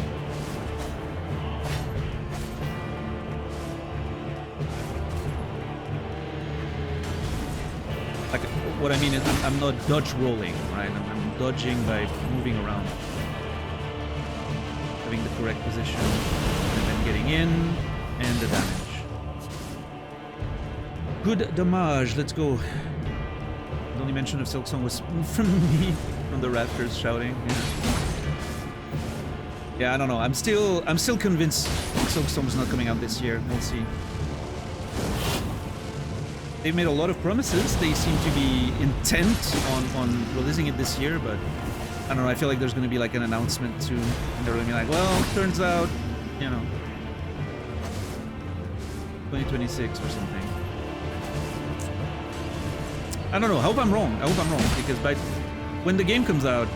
Like, what I mean is I'm not dodge rolling, right? I'm dodging by moving around. Having the correct position, and then getting in, and the damage. Good damage, let's go. The only mention of Silksong was from me. From the rafters shouting. Yeah, I don't know. I'm still convinced Silksong's not coming out this year. We'll see. They've made a lot of promises. They seem to be intent on releasing it this year, but I don't know. I feel like there's going to be like an announcement soon, and they're going to be like, well, turns out, you know, 2026 or something. I don't know. I hope I'm wrong. Because when the game comes out,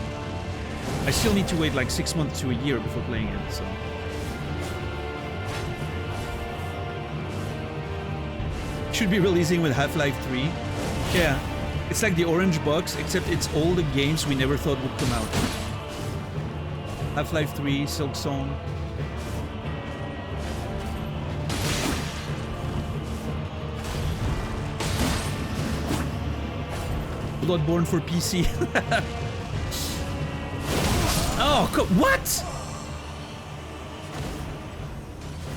I still need to wait like 6 months to a year before playing it, so... Should be releasing with Half-Life 3. Yeah, it's like the orange box, except it's all the games we never thought would come out. Half-Life 3, Silksong... Bloodborne for PC. Oh, what?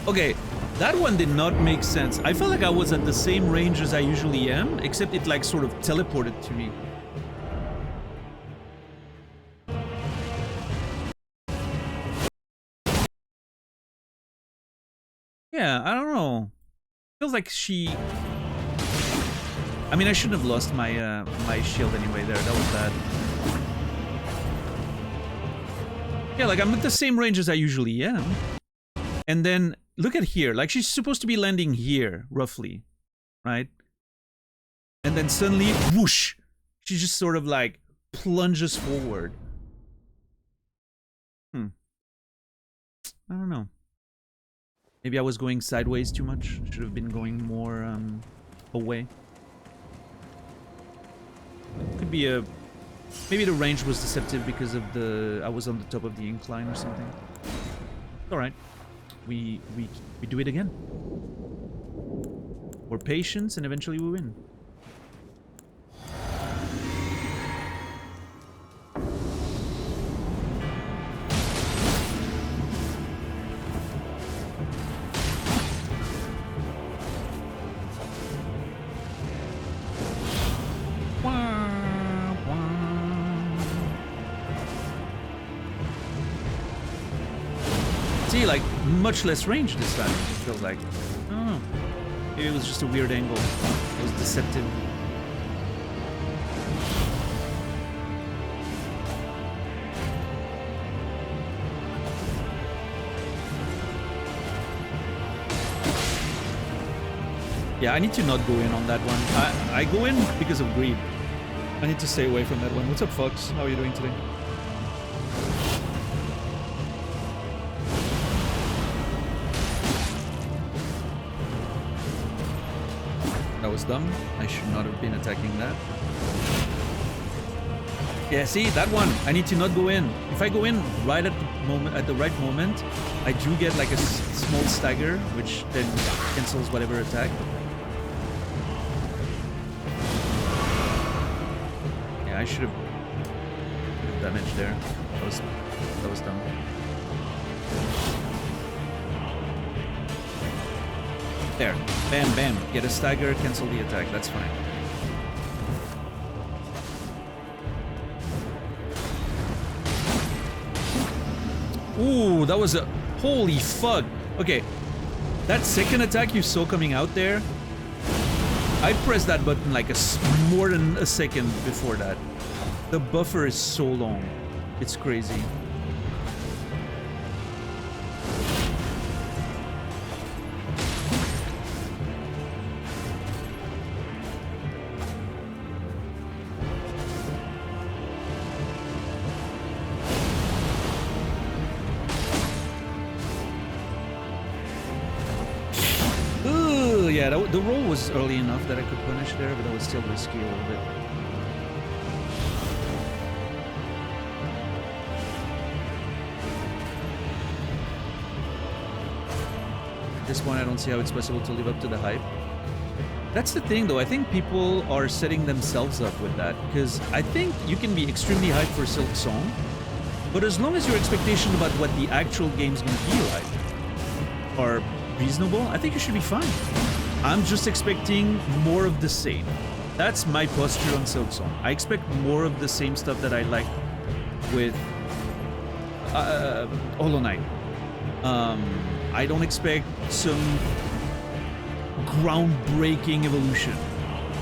Okay, that one did not make sense. I felt like I was at the same range as I usually am, except it like sort of teleported to me. Yeah, I don't know. Feels like she... I mean, I shouldn't have lost my my shield anyway there. That was bad. Yeah, like I'm at the same range as I usually am. And then, look at here. Like, she's supposed to be landing here, roughly. Right? And then suddenly, whoosh! She just sort of, like, plunges forward. I don't know. Maybe I was going sideways too much. Should have been going more, away. Could be a... Maybe the range was deceptive because of the... I was on the top of the incline or something. Alright. We do it again. More patience and eventually we win. See, like, much less range this time, it feels like. I don't know. Maybe it was just a weird angle. It was deceptive. Yeah, I need to not go in on that one. I go in because of greed. I need to stay away from that one. What's up, Fox? How are you doing today? That was dumb. I should not have been attacking that. Yeah, see, that one, I need to not go in. If I go in right at the moment, at the right moment, I do get like a small stagger, which then cancels whatever attack. Yeah, I should have damage there. That was dumb. There, bam, bam. Get a stagger, cancel the attack. That's fine. Ooh, that was a... Holy fuck. Okay, that second attack you saw coming out there, I pressed that button like more than a second before that. The buffer is so long. It's crazy. Yeah, the roll was early enough that I could punish there, but that was still risky a little bit. At this point, I don't see how it's possible to live up to the hype. That's the thing, though. I think people are setting themselves up with that, because I think you can be extremely hyped for Silk Song, but as long as your expectation about what the actual game's going to be like are reasonable, I think you should be fine. I'm just expecting more of the same. That's my posture on Silk Song. I expect more of the same stuff that I like with Hollow Knight. I don't expect some groundbreaking evolution.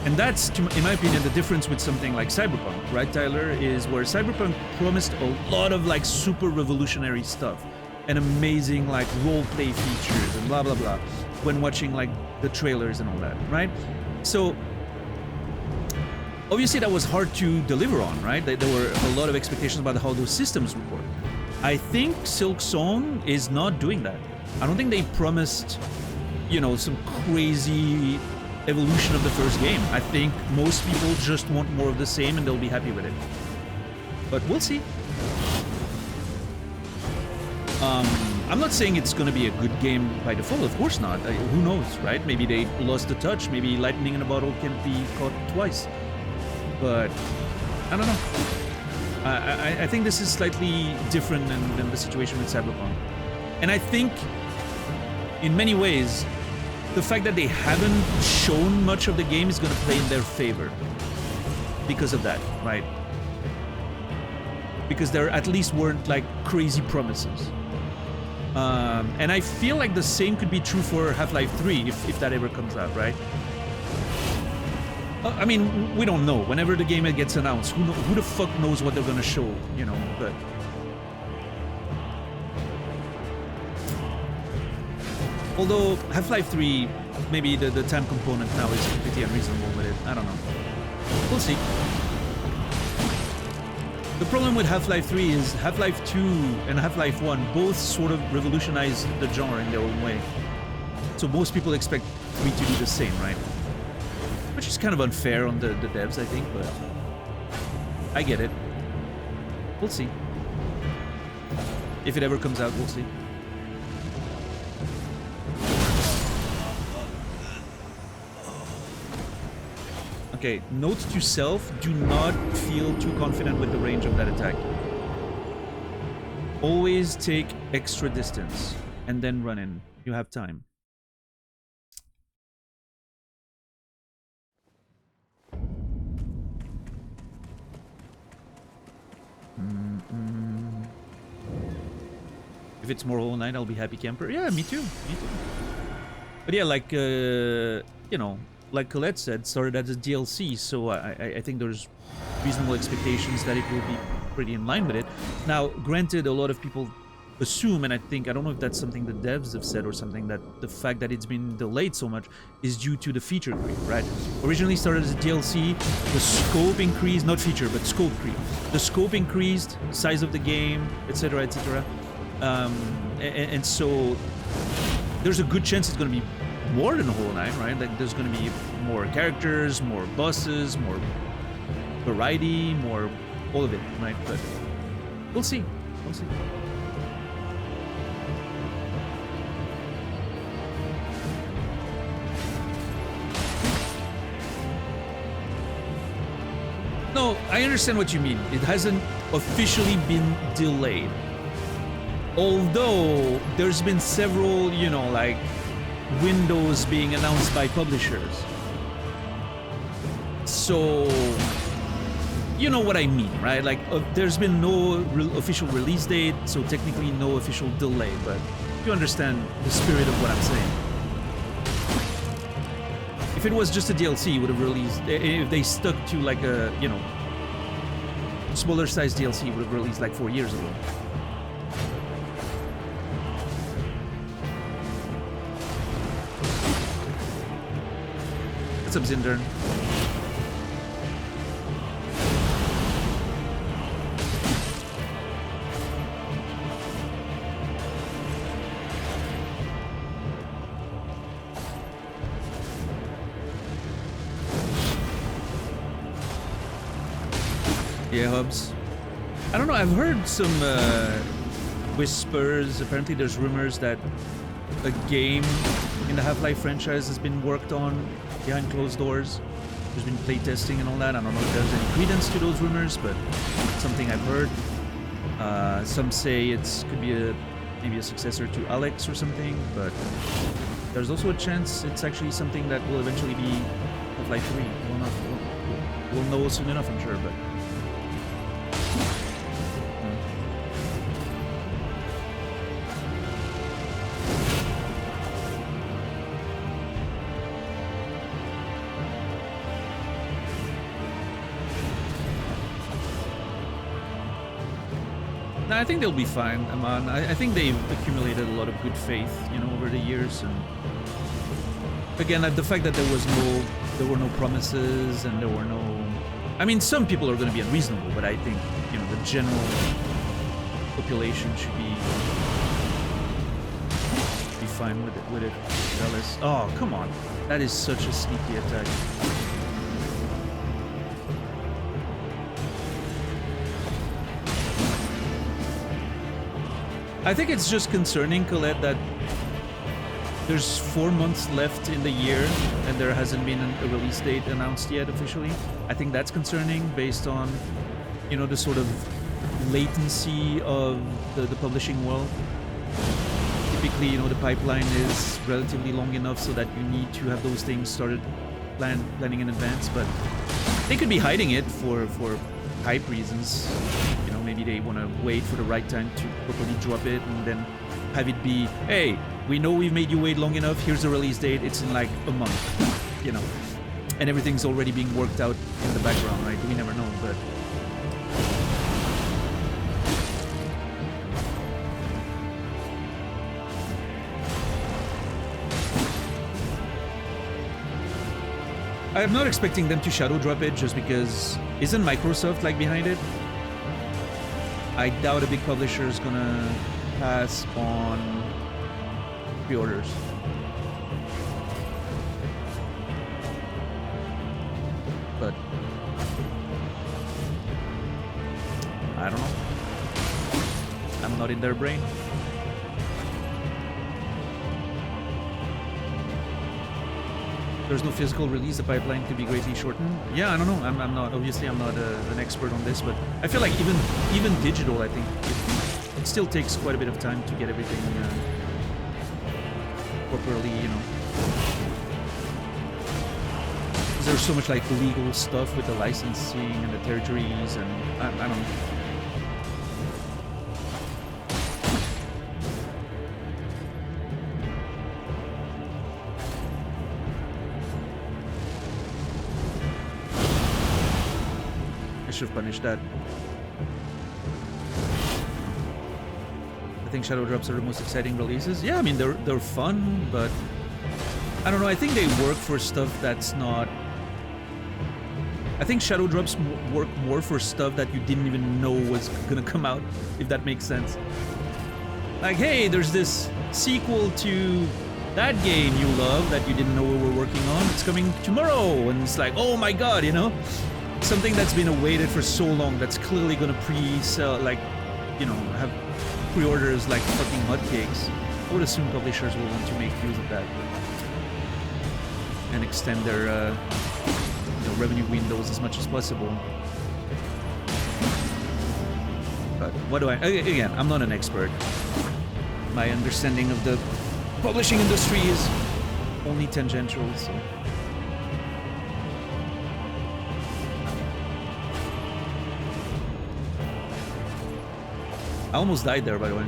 And that's, in my opinion, the difference with something like Cyberpunk, right, Tyler? Is where Cyberpunk promised a lot of like super revolutionary stuff and amazing like role-play features and blah blah blah when watching like the trailers and all that, right? So obviously that was hard to deliver on, right? There were a lot of expectations about how those systems would work. I think Silk Song is not doing that. I don't think they promised, you know, some crazy evolution of the first game. I think most people just want more of the same and they'll be happy with it. But we'll see. I'm not saying it's going to be a good game by default, of course not. Who knows, right? Maybe they lost the touch, maybe lightning in a bottle can't be caught twice. But, I don't know. I think this is slightly different than the situation with Cyberpunk. And I think, in many ways, the fact that they haven't shown much of the game is going to play in their favor. Because of that, right? Because there at least weren't, like, crazy promises. And I feel like the same could be true for Half-Life 3 if that ever comes out, right? I mean, we don't know. Whenever the game gets announced, who the fuck knows what they're gonna show, you know, but... Although, Half-Life 3, maybe the time component now is pretty unreasonable with it. I don't know. We'll see. The problem with Half-Life 3 is Half-Life 2 and Half-Life 1 both sort of revolutionized the genre in their own way. So most people expect 3 to do the same, right? Which is kind of unfair on the devs, I think, but I get it. We'll see. If it ever comes out, we'll see. Okay, note to self, do not feel too confident with the range of that attack. Always take extra distance and then run in. You have time. If it's more Hollow Knight, I'll be happy camper. Yeah, me too. Me too. But yeah, like you know, like Colette said, started as a DLC, so I think there's reasonable expectations that it will be pretty in line with it. Now, granted, a lot of people assume, and I don't know if that's something the devs have said or something, that the fact that it's been delayed so much is due to the feature creep, right? Originally started as a DLC, the scope increased, not feature, but scope creep. The scope increased, size of the game, etc., etc. And so there's a good chance it's going to be more than Hollow Knight, right? Like there's going to be more characters, more bosses, more variety, more all of it, right? But we'll see. We'll see. No, I understand what you mean. It hasn't officially been delayed. Although there's been several, you know, like windows being announced by publishers. So, you know what I mean, right? Like, there's been no official release date, so technically no official delay, but you understand the spirit of what I'm saying. If it was just a DLC, it would have released, if they stuck to like a, you know, smaller size DLC, it would have released like 4 years ago. What's up, Zinder? Yeah, Hubs. I don't know, I've heard some whispers. Apparently there's rumors that a game in the Half-Life franchise has been worked on behind closed doors. There's been playtesting and all that. I don't know if there's any credence to those rumors, but it's something I've heard. Some say it could be maybe a successor to Alex or something, but there's also a chance it's actually something that will eventually be Half-Life 3. We'll know soon enough, I'm sure, but... I think they'll be fine, Aman. I think they've accumulated a lot of good faith, you know, over the years. And again, the fact that there were no promises and there were no... I mean, some people are going to be unreasonable, but I think, you know, the general population should be fine with it. Jealous. Oh, come on. That is such a sneaky attack. I think it's just concerning, Colette, that there's 4 months left in the year and there hasn't been a release date announced yet officially. I think that's concerning based on, you know, the sort of latency of the publishing world. Typically, you know, the pipeline is relatively long enough so that you need to have those things started planning in advance, but they could be hiding it for hype reasons. You know, maybe they want to wait for the right time to properly drop it and then have it be, hey, we know we've made you wait long enough, here's the release date, it's in like a month, you know, and everything's already being worked out in the background, right? We never know, but... I'm not expecting them to shadow drop it just because isn't Microsoft like behind it? I doubt a big publisher is gonna pass on pre-orders. But I don't know. I'm not in their brain. There's no physical release, the pipeline could be greatly shortened. Yeah, I don't know. I'm not, obviously I'm not an expert on this, but I feel like even digital, I think it still takes quite a bit of time to get everything properly, you know. There's so much like legal stuff with the licensing and the territories, and I don't know. should have punished that. I think Shadow Drops are the most exciting releases. Yeah, I mean, they're fun, but I don't know. I think they work for stuff that's not... I think Shadow Drops work more for stuff that you didn't even know was gonna come out, if that makes sense. Like, hey, there's this sequel to that game you love that you didn't know we were working on. It's coming tomorrow, and it's like, oh my god, you know? Something that's been awaited for so long that's clearly gonna pre-sell, like, you know, have pre-orders like fucking hotcakes. I would assume publishers will want to make use of that and extend their revenue windows as much as possible. But what do I... Again, I'm not an expert. My understanding of the publishing industry is only tangential, so... I almost died there, by the way.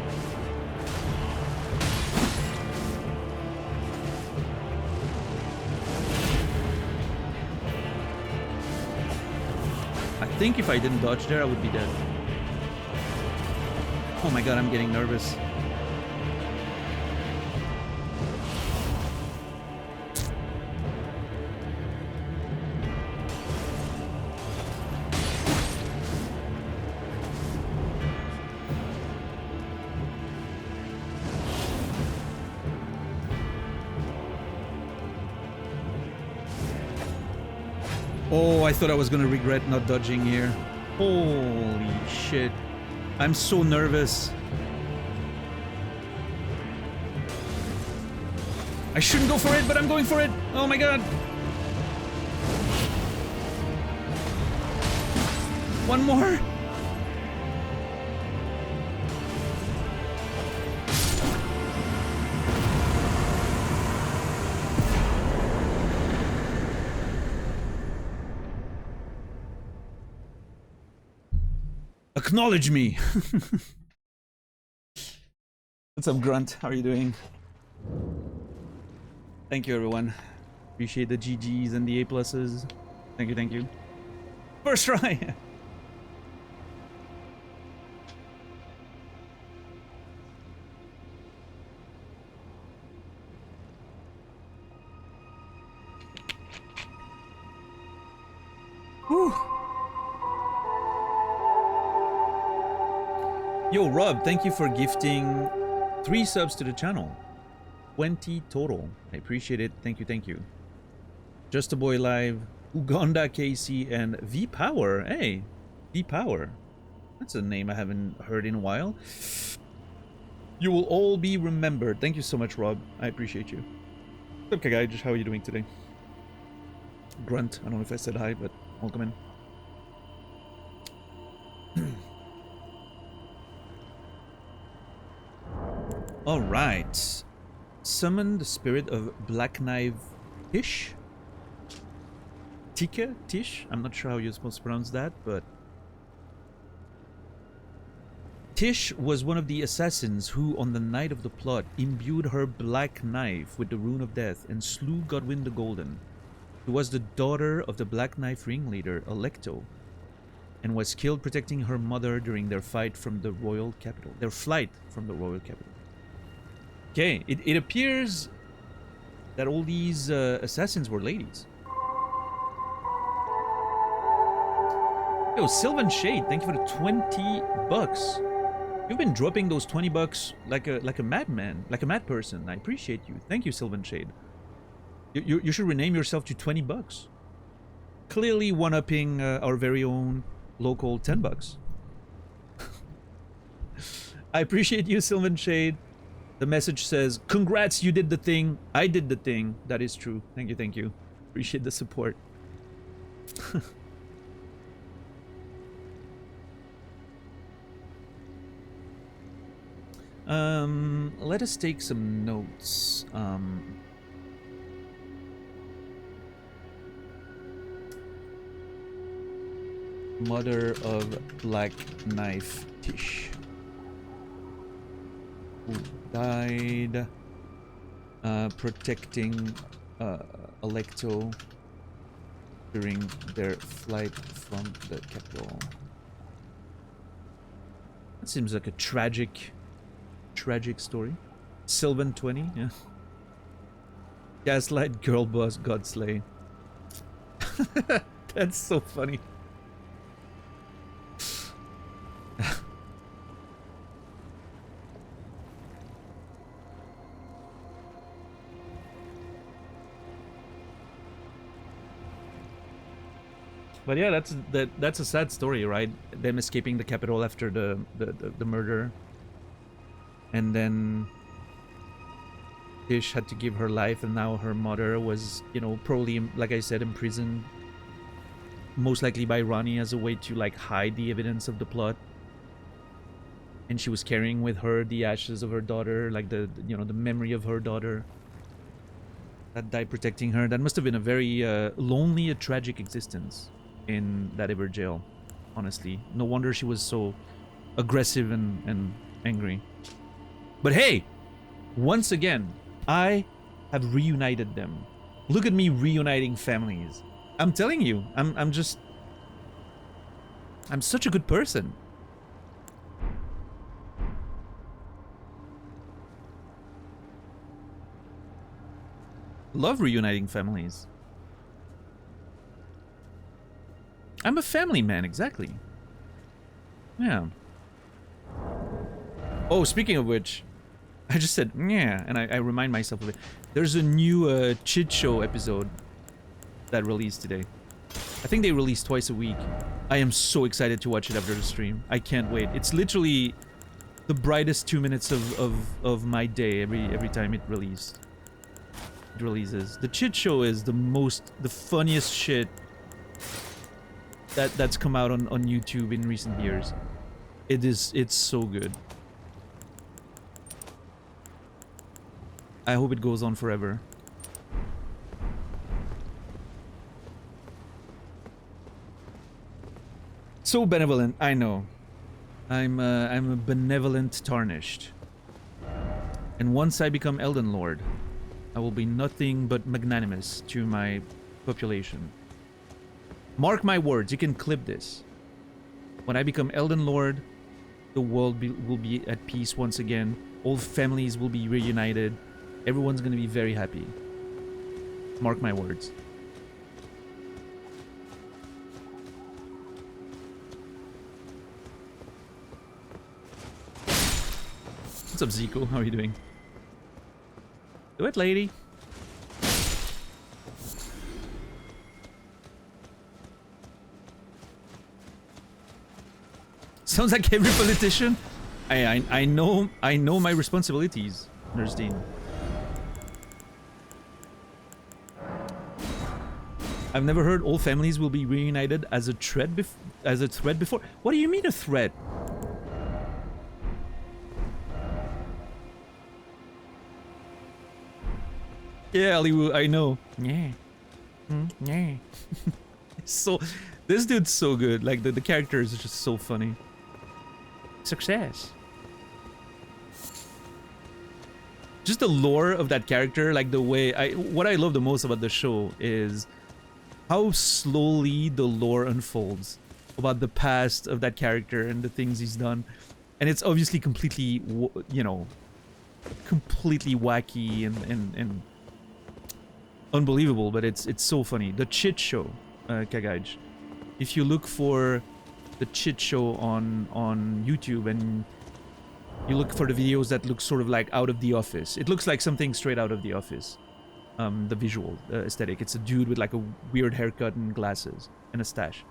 I think if I didn't dodge there, I would be dead. Oh my god, I'm getting nervous. Oh, I thought I was gonna regret not dodging here. Holy shit. I'm so nervous. I shouldn't go for it, but I'm going for it. Oh my god. One more. Acknowledge me! What's up, Grunt? How are you doing? Thank you, everyone. Appreciate the GGs and the A pluses. Thank you, thank you. First try! Whew. Yo, Rob, thank you for gifting 3 subs to the channel. 20 total. I appreciate it. Thank you, thank you. Just a Boy Live, Uganda Casey, and V-Power. Hey, V-Power. That's a name I haven't heard in a while. You will all be remembered. Thank you so much, Rob. I appreciate you. Okay, guys, just how are you doing today? Grunt. I don't know if I said hi, but welcome in. All right. Summon the spirit of Black Knife Tish. Tika? Tish? I'm not sure how you're supposed to pronounce that, but... Tish was one of the assassins who, on the night of the plot, imbued her black knife with the rune of death and slew Godwin the Golden, who was the daughter of the Black Knife ringleader, Alecto, and was killed protecting her mother during their fight from the royal capital. Their flight from the royal capital. Okay, it appears that all these assassins were ladies. Yo, Sylvan Shade, thank you for the 20 bucks. You've been dropping those 20 bucks like a madman, like a mad person. I appreciate you. Thank you, Sylvan Shade. You should rename yourself to 20 bucks. Clearly one-upping our very own local 10 bucks. I appreciate you, Sylvan Shade. The message says, congrats, you did the thing. I did the thing. That is true. Thank you, thank you. Appreciate the support. Let us take some notes. Mother of Black Knife Tish, who died protecting Alecto during their flight from the capital. That seems like a tragic story. Sylvan 20, yeah. Gaslight, girl boss, god slay. That's so funny. But yeah, that's a sad story, right? Them escaping the capital after the murder, and then Tish had to give her life, and now her mother was, you know, probably, like I said, imprisoned, most likely by Ronnie as a way to like hide the evidence of the plot. And she was carrying with her the ashes of her daughter, like the memory of her daughter that died protecting her. That must have been a very lonely, a tragic existence in that Ever jail, honestly. No wonder she was so aggressive and angry. But hey, once again, I have reunited them. Look at me reuniting families. I'm telling you, I'm such a good person. Love reuniting families. I'm a family man, exactly. Yeah. Oh, speaking of which, I just said, yeah, and I remind myself of it. There's a new Chid Show episode that released today. I think they release twice a week. I am so excited to watch it after the stream. I can't wait. It's literally the brightest 2 minutes of my day every time it releases. The Chid Show is the funniest shit that's come out on YouTube in recent years. It's so good. I hope it goes on forever. So benevolent, I know. I'm a benevolent tarnished. And once I become Elden Lord, I will be nothing but magnanimous to my population. Mark my words, you can clip this. When I become Elden Lord, the world will be at peace once again. All families will be reunited. Everyone's gonna be very happy. Mark my words. What's up, Zico? How are you doing? Do it, lady. Sounds like every politician. I know my responsibilities, Nurse Dean. I've never heard all families will be reunited as a threat before. What do you mean a threat? Yeah, Hollywood, I know. Yeah. Yeah. So, this dude's so good. Like, the character is just so funny. Success. Just the lore of that character, like the way what I love the most about the show is how slowly the lore unfolds about the past of that character and the things he's done. And it's obviously completely, you know, completely wacky and unbelievable, but it's so funny. The Chit Show, Kagaij. If you look for the Chit Show on YouTube and you look for the videos that look sort of like out of The Office, it looks like something straight out of The Office. The visual aesthetic. It's a dude with like a weird haircut and glasses and a stash.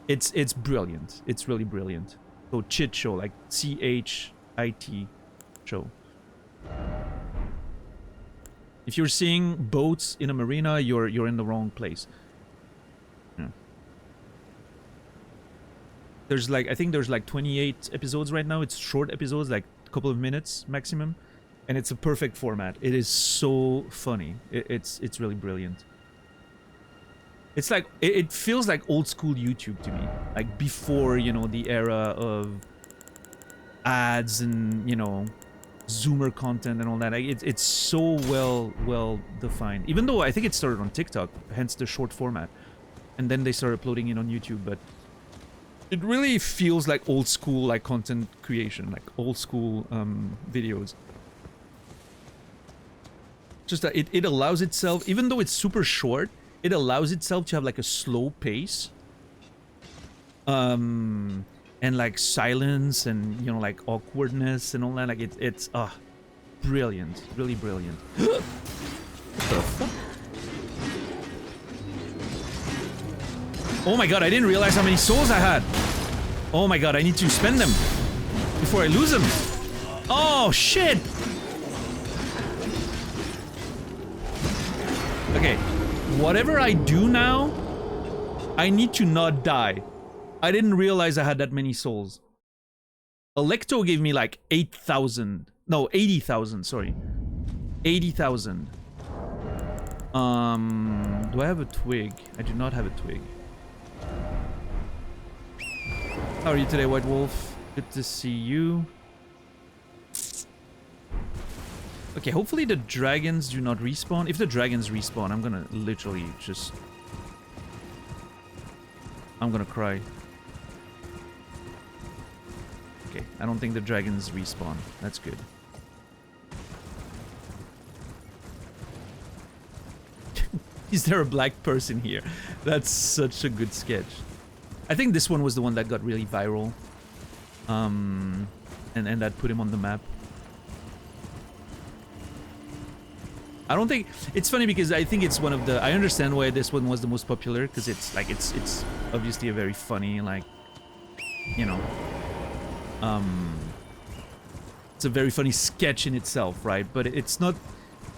It's brilliant. It's really brilliant. So Chit Show, like CHIT show. If you're seeing boats in a marina, you're in the wrong place. Yeah. There's like, I think there's like 28 episodes right now. It's short episodes, like a couple of minutes maximum. And it's a perfect format. It is so funny. It's really brilliant. It's like, it feels like old school YouTube to me. Like before, you know, the era of ads and, you know, zoomer content and all that. It's so well defined. Even though I think it started on TikTok, hence the short format, and then they started uploading it on YouTube. But it really feels like old school, like content creation, like old school videos. Just that it allows itself, even though it's super short, it allows itself to have like a slow pace. And like silence and, you know, like awkwardness and all that. Like it's brilliant, really brilliant. What the fuck? Oh my god, I didn't realize how many souls I had. Oh my god, I need to spend them before I lose them. Oh shit. Okay, whatever I do now, I need to not die. I didn't realize I had that many souls. Electo gave me like 8,000. No, 80,000, sorry. 80,000. Do I have a twig? I do not have a twig. How are you today, White Wolf? Good to see you. Okay, hopefully the dragons do not respawn. If the dragons respawn, I'm gonna literally just... I'm gonna cry. Okay, I don't think the dragons respawn. That's good. Is there a black person here? That's such a good sketch. I think this one was the one that got really viral. And that put him on the map. I don't think... It's funny because I think it's one of the... I understand why this one was the most popular, because it's like, it's obviously a very funny, like, you know... it's a very funny sketch in itself, right? But it's not...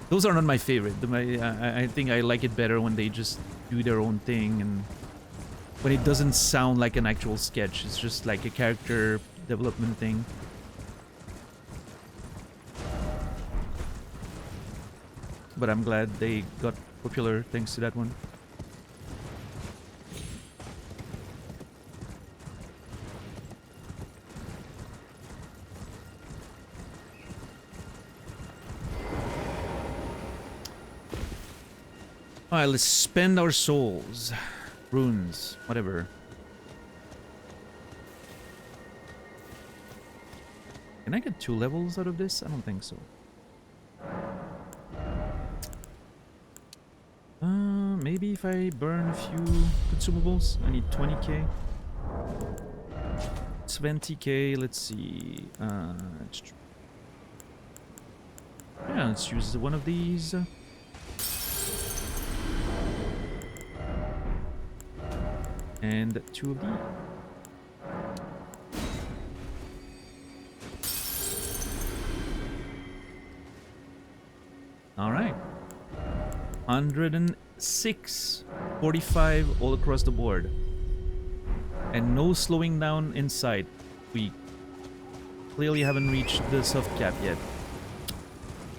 Those are not my favorite. I think I like it better when they just do their own thing, and when it doesn't sound like an actual sketch. It's just like a character development thing. But I'm glad they got popular thanks to that one. Alright, let's spend our souls. Runes, whatever. Can I get 2 levels out of this? I don't think so. Maybe if I burn a few consumables. I need 20k. 20k, let's see. Yeah, let's use one of these. And 2 of these. Alright. 106. 45 all across the board. And no slowing down in sight. We clearly haven't reached the soft cap yet.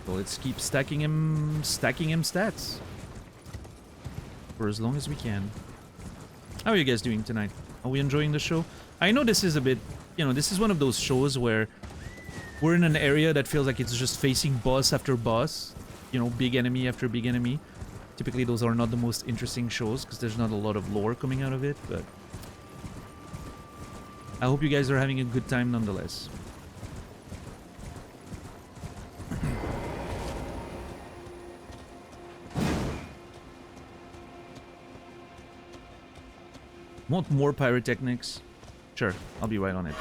So let's keep stacking him stats. For as long as we can. How are you guys doing tonight? Are we enjoying the show? I know this is a bit, you know, this is one of those shows where we're in an area that feels like it's just facing boss after boss. You know, big enemy after big enemy. Typically those are not the most interesting shows because there's not a lot of lore coming out of it, but I hope you guys are having a good time nonetheless. Want more pyrotechnics? Sure, I'll be right on it.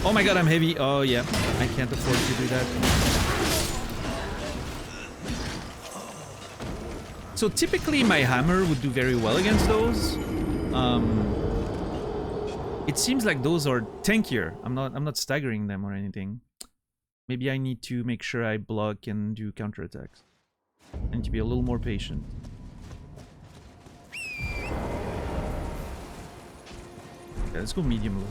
Oh my god, I'm heavy. Oh yeah, I can't afford to do that. So typically my hammer would do very well against those. It seems like those are tankier. I'm not staggering them or anything. Maybe I need to make sure I block and do counterattacks. I need to be a little more patient. Okay, let's go medium low.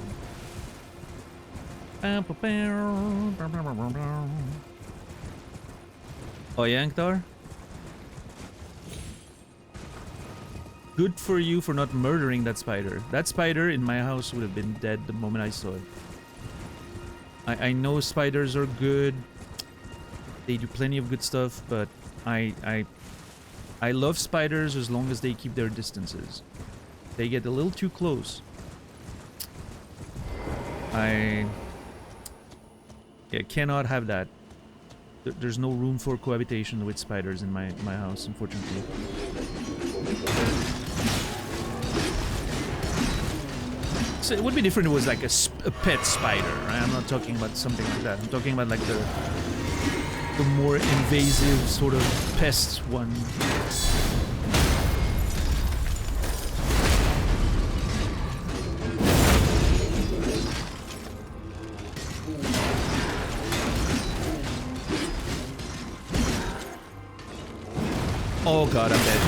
Oh yeah, Anktar? Good for you for not murdering that spider. That spider in my house would have been dead the moment I saw it. I know spiders are good. They do plenty of good stuff, but I love spiders as long as they keep their distances. They get a little too close. I cannot have that. There's no room for cohabitation with spiders in my house, unfortunately. So it would be different if it was like a pet spider, right? I'm not talking about something like that. I'm talking about like the more invasive sort of pest one. Oh god, I'm dead.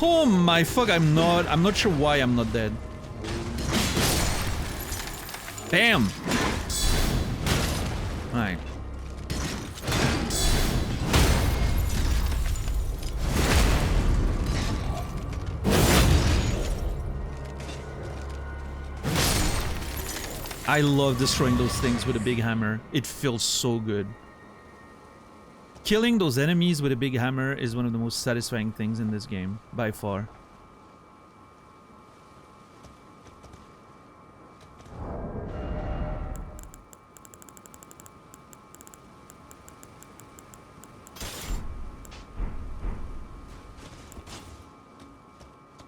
Oh my fuck, I'm not sure why I'm not dead. Damn! Alright. I love destroying those things with a big hammer. It feels so good. Killing those enemies with a big hammer is one of the most satisfying things in this game, by far.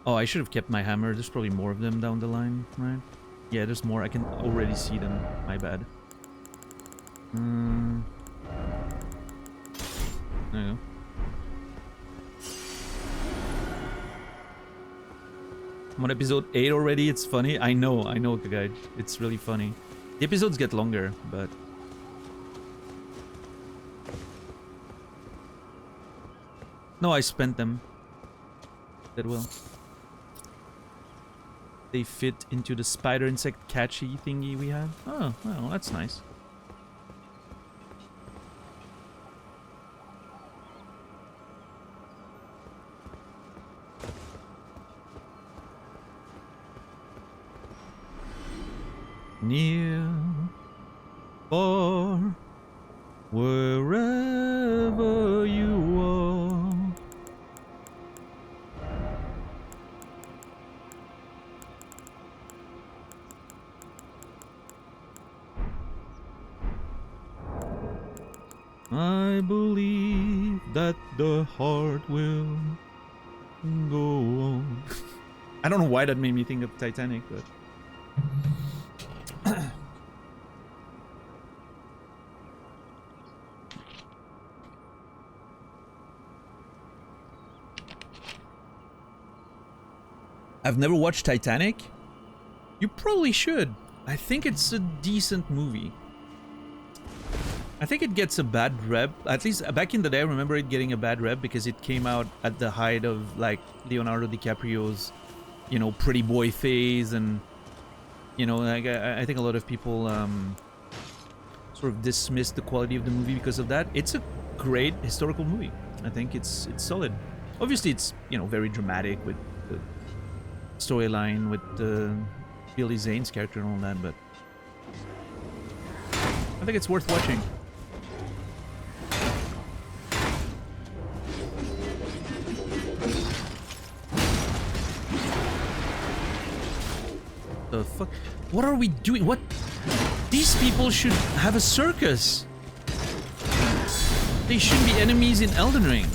Oh, I should have kept my hammer. There's probably more of them down the line, right? Yeah, there's more. I can already see them. My bad. There you go. I'm on episode 8 already. It's funny. I know, guy. It's really funny. The episodes get longer, but... No, I spent them. That will. They fit into the spider insect catchy thingy we have. Oh, well, that's nice. Near, far, wherever you are. I believe that the heart will go on. I don't know why that made me think of Titanic, but... I've never watched Titanic. You probably should. I think it's a decent movie. I think it gets a bad rep. At least back in the day, I remember it getting a bad rep because it came out at the height of like Leonardo DiCaprio's, you know, pretty boy phase, and you know, like I think a lot of people sort of dismissed the quality of the movie because of that. It's a great historical movie. I think it's solid. Obviously, it's, you know, very dramatic with the storyline with Billy Zane's character and all that, but I think it's worth watching. The fuck? What are we doing? What? These people should have a circus. They shouldn't be enemies in Elden Ring.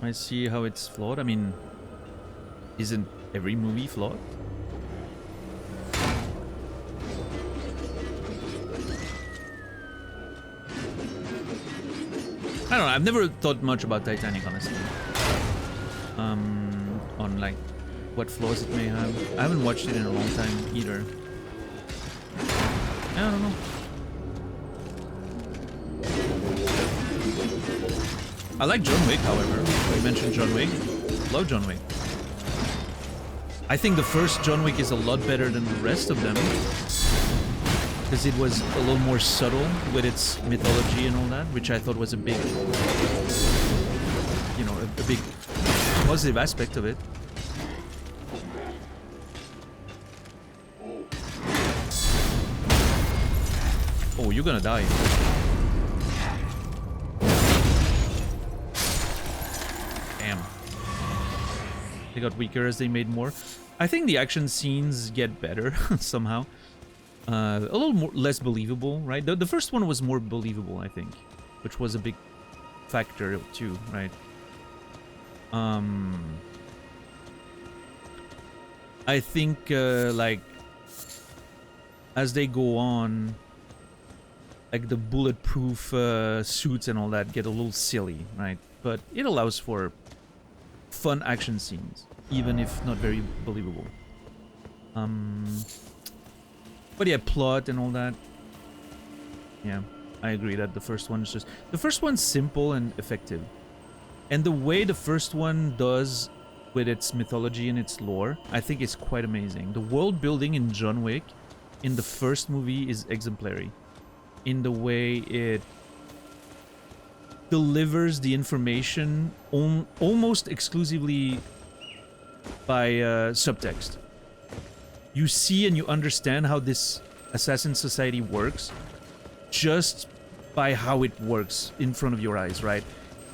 I see how it's flawed. I mean, isn't every movie flawed? I don't know, I've never thought much about Titanic, honestly. On like what flaws it may have. I haven't watched it in a long time either. I don't know. I like John Wick, however. You mentioned John Wick. Love John Wick. I think the first John Wick is a lot better than the rest of them. Because it was a little more subtle with its mythology and all that, which I thought was a big, you know, a big positive aspect of it. Oh, you're gonna die. Damn. They got weaker as they made more. I think the action scenes get better somehow. A little more less believable, right? The first one was more believable, I think, which was a big factor too, right? I think like as they go on, like the bulletproof suits and all that get a little silly, right? But it allows for fun action scenes, even if not very believable. But yeah, plot and all that. Yeah, I agree that the first one's simple and effective. And the way the first one does with its mythology and its lore, I think is quite amazing. The world building in John Wick in the first movie is exemplary. In the way it delivers the information almost exclusively by subtext. You see and you understand how this assassin society works just by how it works in front of your eyes, right?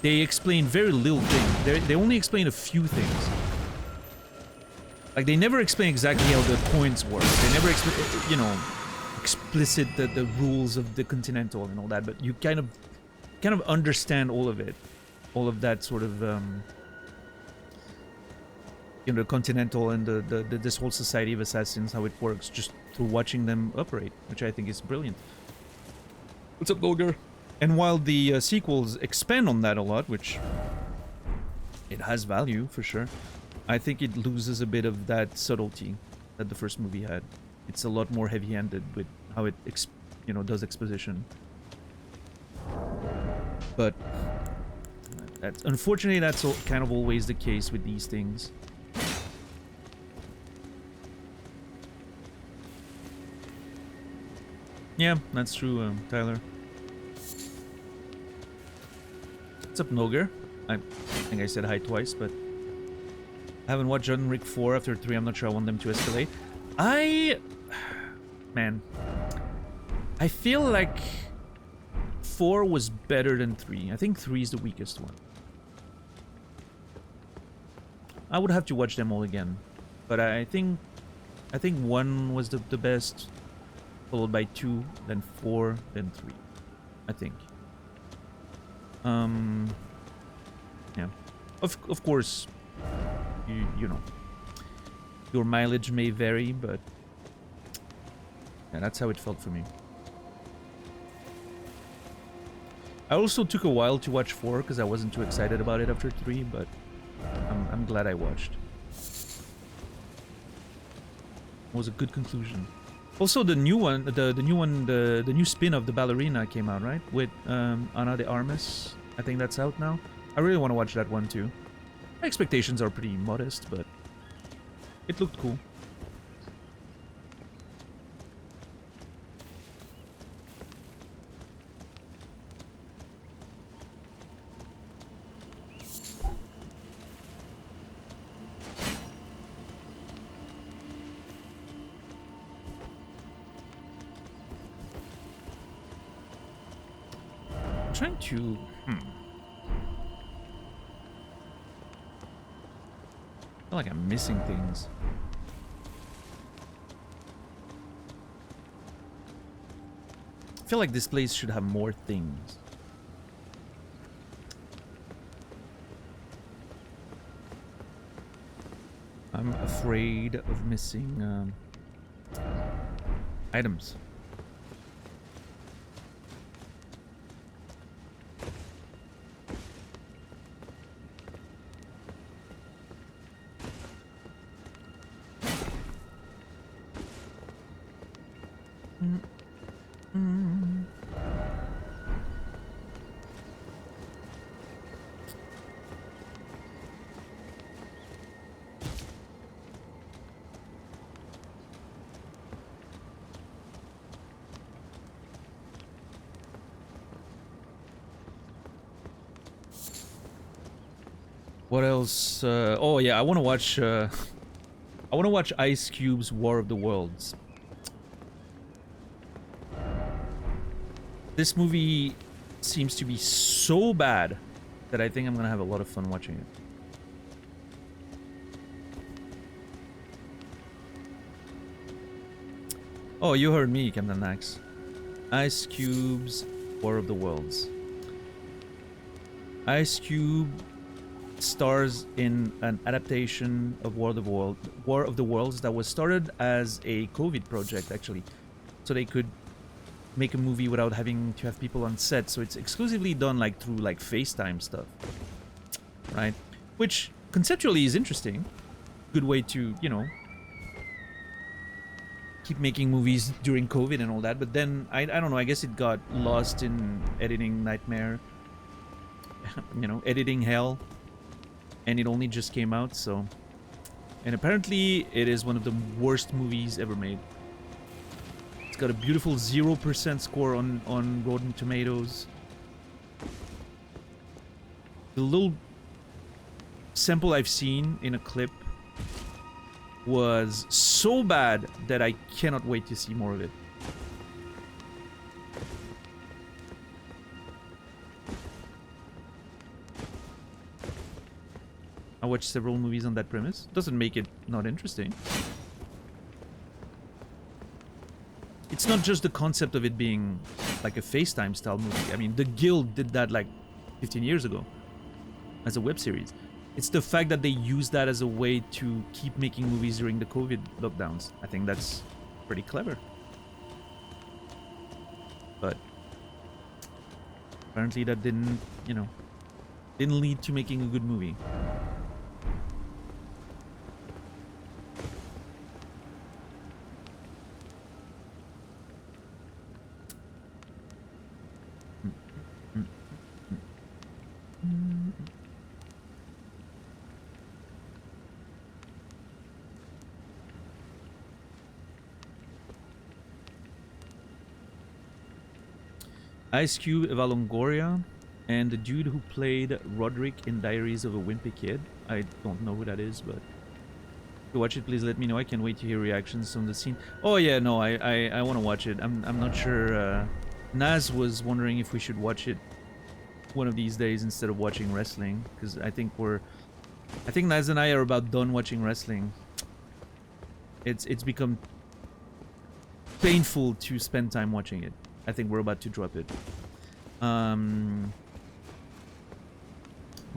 They explain very little things. They only explain a few things. Like, they never explain exactly how the coins work. They never explain, you know, explicit the rules of the Continental and all that, but you kind of understand all of it. All of that sort of, you know, the Continental and this whole society of assassins, how it works, just through watching them operate, which I think is brilliant. What's up, Golger? And while the sequels expand on that a lot, which it has value for sure, I think it loses a bit of that subtlety that the first movie had. It's a lot more heavy-handed with how it, you know, does exposition. But unfortunately, that's kind of always the case with these things. Yeah, that's true, Tyler. What's up, Noger? I think I said hi twice, but I haven't watched Elden Ring 4 after 3. I'm not sure I want them to escalate. Man, I feel like 4 was better than 3. I think 3 is the weakest one. I would have to watch them all again, but I think 1 was the best, followed by 2, then 4, then 3. I think. Yeah. Of course, you know, your mileage may vary, but yeah, that's how it felt for me. I also took a while to watch 4 because I wasn't too excited about it after 3, but I'm glad I watched. It was a good conclusion. Also, the new one, the new spin of the ballerina came out, right? With Ana de Armas. I think that's out now. I really want to watch that one too. My expectations are pretty modest, but it looked cool. I'm trying to... I feel like I'm missing things. I feel like this place should have more things. I'm afraid of missing items. What else? Oh yeah, I want to watch. I want to watch Ice Cube's War of the Worlds. This movie seems to be so bad that I think I'm gonna have a lot of fun watching it. Oh, you heard me, Captain Nax. Ice Cube's War of the Worlds. Ice Cube stars in an adaptation of War of the Worlds that was started as a COVID project, actually, so they could make a movie without having to have people on set. So it's exclusively done like through like FaceTime stuff, right? Which conceptually is interesting. Good way to, you know, keep making movies during COVID and all that. But then I don't know, I guess it got lost in editing nightmare, you know, editing hell, and it only just came out. So, and apparently it is one of the worst movies ever made. It's got a beautiful 0% score on Rotten Tomatoes. The little sample I've seen in a clip was so bad that I cannot wait to see more of it. I watched several movies on that premise. Doesn't make it not interesting. It's not just the concept of it being like a FaceTime style movie. I mean, The Guild did that like 15 years ago as a web series. It's the fact that they use that as a way to keep making movies during the COVID lockdowns. I think that's pretty clever. But apparently that didn't, you know, didn't lead to making a good movie. Ice Cube, Eva Longoria, and the dude who played Roderick in Diaries of a Wimpy Kid. I don't know who that is, but if you watch it, please let me know. I can't wait to hear reactions on the scene. Oh yeah, no, I want to watch it. I'm not sure. Naz was wondering if we should watch it one of these days instead of watching wrestling, because I think Naz and I are about done watching wrestling. It's become painful to spend time watching it. I think we're about to drop it. But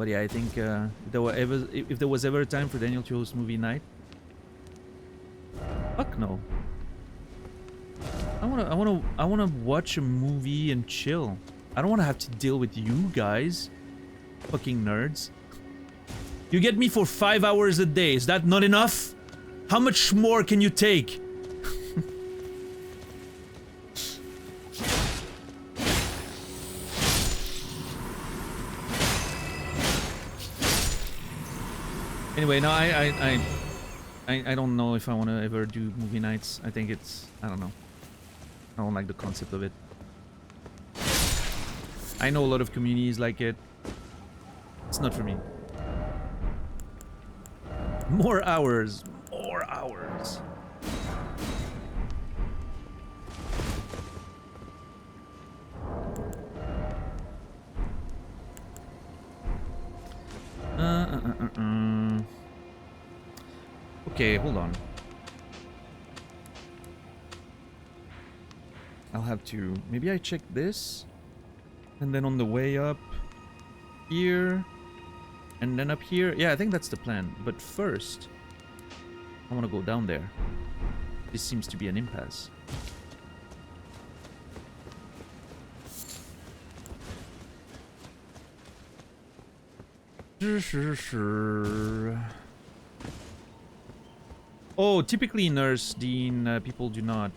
yeah, I think if there was ever a time for Daniel to host movie night, fuck no. I wanna watch a movie and chill. I don't wanna have to deal with you guys, fucking nerds. You get me for 5 hours a day. Is that not enough? How much more can you take? Anyway, no, I don't know if I want to ever do movie nights. I think it's, I don't know. I don't like the concept of it. I know a lot of communities like it. It's not for me. More hours. More hours. Okay, hold on. I'll have to... Maybe I check this. And then on the way up here. And then up here. Yeah, I think that's the plan. But first, I want to go down there. This seems to be an impasse. Oh, typically Nurse Dean, people do not,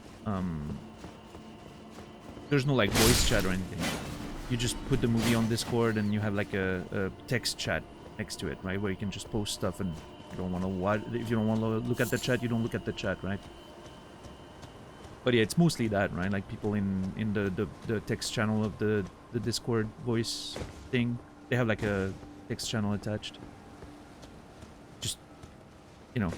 there's no like voice chat or anything. You just put the movie on Discord and you have like a text chat next to it, right? Where you can just post stuff, and you don't want to watch, if you don't want to look at the chat, you don't look at the chat, right? But yeah, it's mostly that, right? Like people in the text channel of the Discord voice thing, they have like a text channel attached. you know,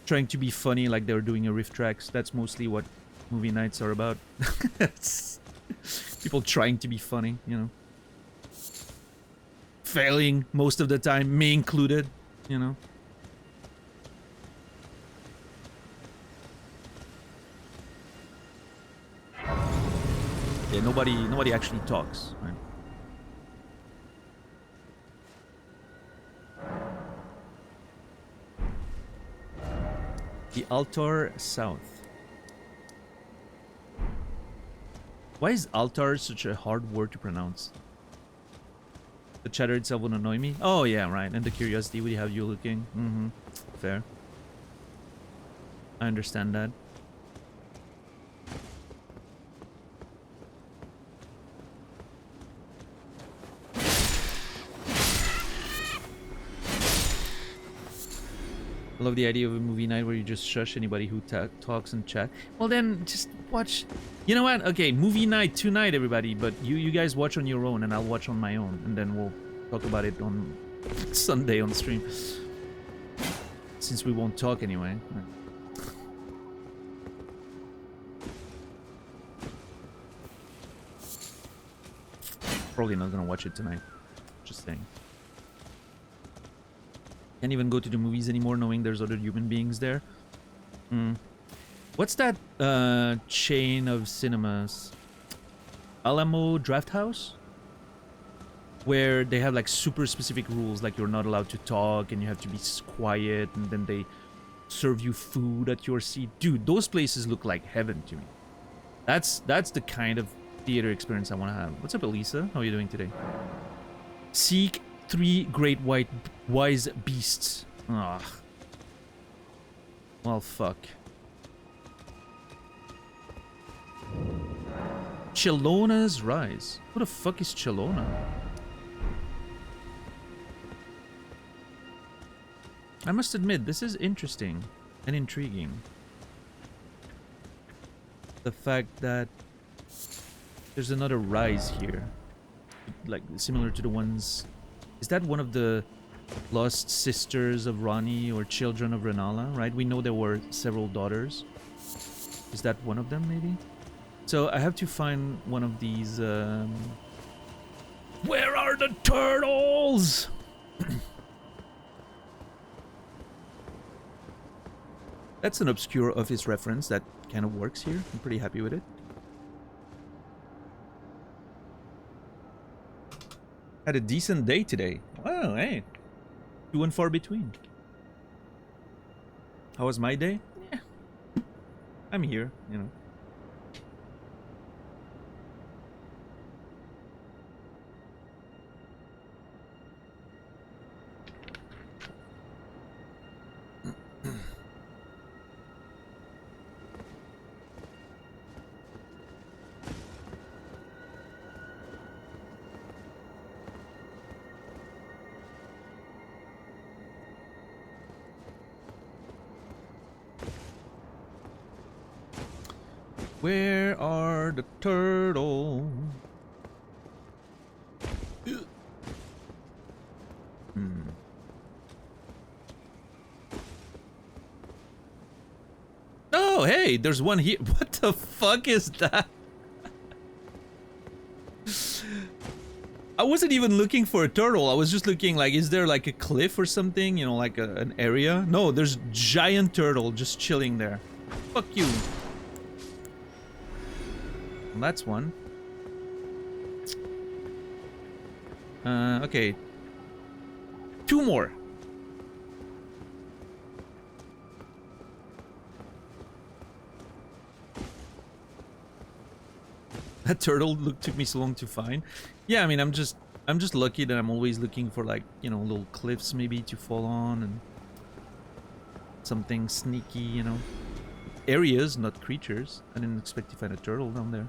trying to be funny like they're doing a riff tracks. That's mostly what movie nights are about. It's people trying to be funny, you know. Failing most of the time, me included, you know. Yeah, nobody actually talks, right? The altar south. Why is altar such a hard word to pronounce? The chatter itself would annoy me. Oh yeah, right. And the curiosity would have you looking. Mm-hmm. Fair. I understand that. I love the idea of a movie night where you just shush anybody who talks in chat. Well then, just watch. You know what? Okay, movie night tonight, everybody. But you guys watch on your own, and I'll watch on my own, and then we'll talk about it on Sunday on stream. Since we won't talk anyway. Probably not gonna watch it tonight. Just saying. Can't even go to the movies anymore knowing there's other human beings there. What's that chain of cinemas? Alamo Draft House? Where they have like super specific rules, like you're not allowed to talk and you have to be quiet, and then they serve you food at your seat. Dude, those places look like heaven to me. That's the kind of theater experience I want to have. What's up, Elisa? How are you doing today? Seek 3 great white wise beasts. Ah. Well, fuck. Chelona's Rise. Who the fuck is Chelona? I must admit, this is interesting and intriguing. The fact that there's another rise here. Like, similar to the ones... Is that one of the lost sisters of Rani or children of Renala, right? We know there were several daughters. Is that one of them, maybe? So I have to find one of these... Where are the turtles? That's an obscure Office reference that kind of works here. I'm pretty happy with it. Had a decent day today. Wow, hey. Few and far between. How was my day? Yeah. I'm here, you know. Where are the turtles? Oh, hey, there's one here. What the fuck is that? I wasn't even looking for a turtle. I was just looking like, is there like a cliff or something? You know, like an area? No, there's giant turtle just chilling there. Fuck you. Well, that's one. Okay. 2 more. That turtle took me so long to find. Yeah, I mean, I'm just lucky that I'm always looking for, like, you know, little cliffs maybe to fall on and something sneaky, you know. Areas, not creatures. I didn't expect to find a turtle down there.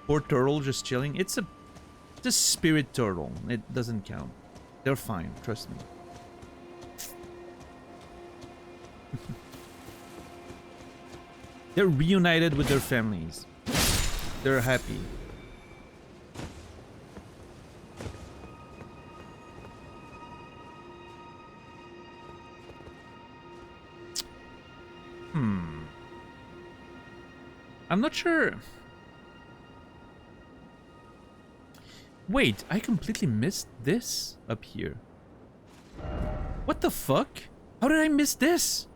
Poor turtle just chilling. It's a spirit turtle. It doesn't count. They're fine, trust me. They're reunited with their families. They're happy. I'm not sure. Wait, I completely missed this up here. What the fuck? How did I miss this?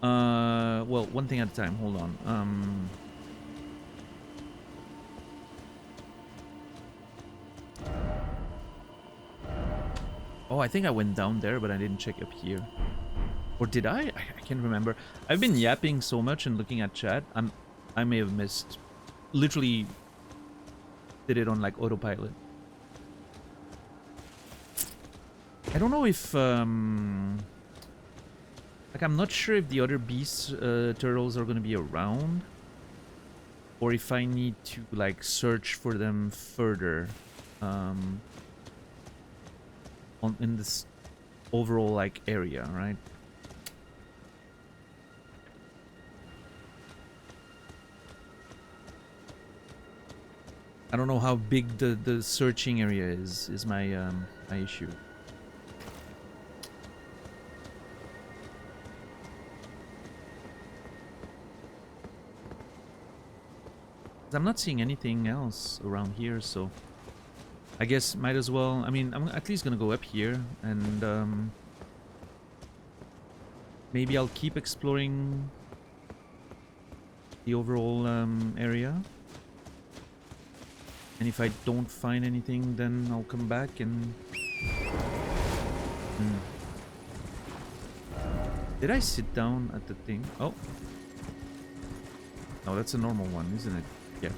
Well, one thing at a time. Hold on. Oh, I think I went down there, but I didn't check up here. Or did I? I can't remember. I've been yapping so much and looking at chat. I may have missed. Literally did it on like autopilot. I don't know if like, I'm not sure if the other beast turtles are gonna be around, or if I need to like search for them further in this overall like area, right? I don't know how big the searching area is my my issue. I'm not seeing anything else around here, so I guess might as well. I mean, I'm at least gonna go up here, and maybe I'll keep exploring the overall area. And if I don't find anything, then I'll come back and... Did I sit down at the thing? Oh. No, that's a normal one, isn't it? Yeah.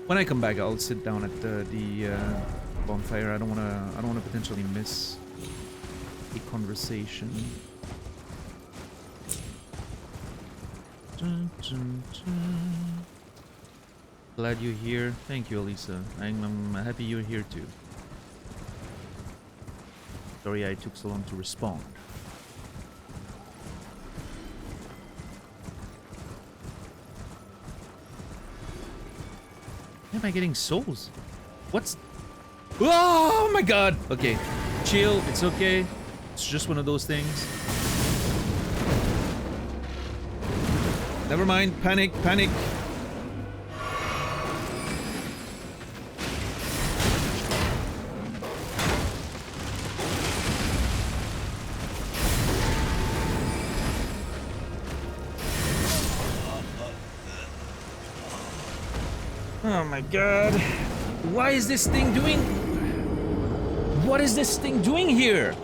When I come back, I'll sit down at the bonfire. I don't wanna potentially miss a conversation. Glad you're here. Thank you, Elisa. I'm happy you're here too. Sorry I took so long to respond. Am I getting souls? What's... Oh my god! Okay, chill. It's okay. It's just one of those things. Never mind. Panic, panic. Oh my god. Why is this thing doing... What is this thing doing here?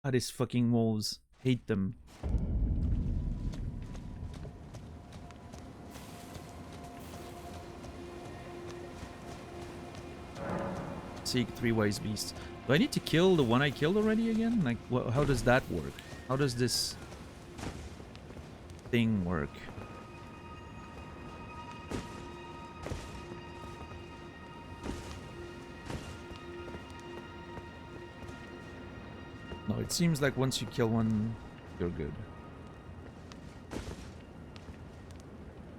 Ah, these fucking wolves. Hate them. Seek 3 wise beasts. Do I need to kill the one I killed already again? Like, how does that work? How does this thing work? No, it seems like once you kill one, you're good.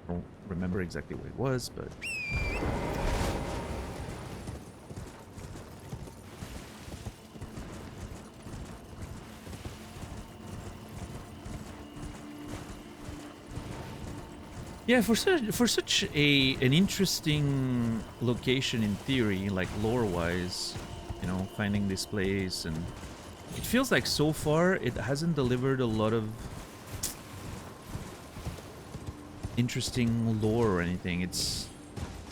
I don't remember exactly what it was, but... Yeah, for such an interesting location in theory, like lore-wise, you know, finding this place, and it feels like so far it hasn't delivered a lot of interesting lore or anything. It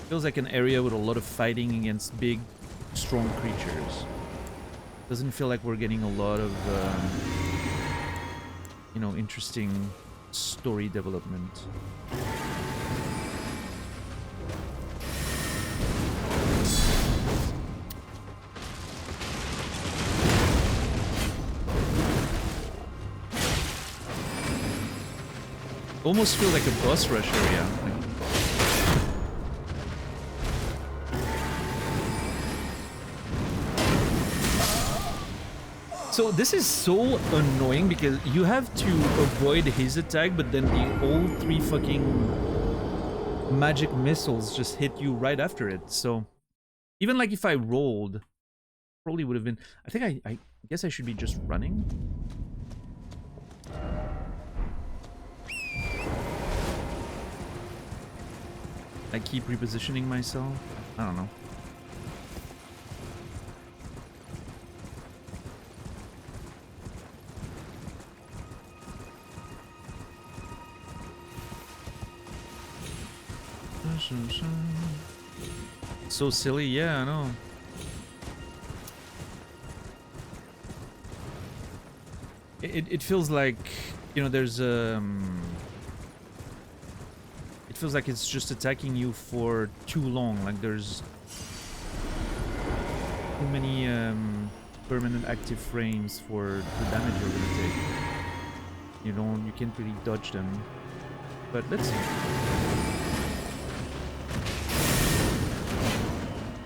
feels like an area with a lot of fighting against big, strong creatures. Doesn't feel like we're getting a lot of, you know, interesting story development. Almost feel like a boss rush area. So this is so annoying because you have to avoid his attack, but then all 3 fucking magic missiles just hit you right after it. So Even like if I rolled, probably would have been... I think I guess I should be just running. I keep repositioning myself. I don't know. So silly, yeah, I know. It feels like, you know, there's it feels like it's just attacking you for too long. Like there's too many permanent active frames for the damage you're gonna take. You can't really dodge them. But let's see.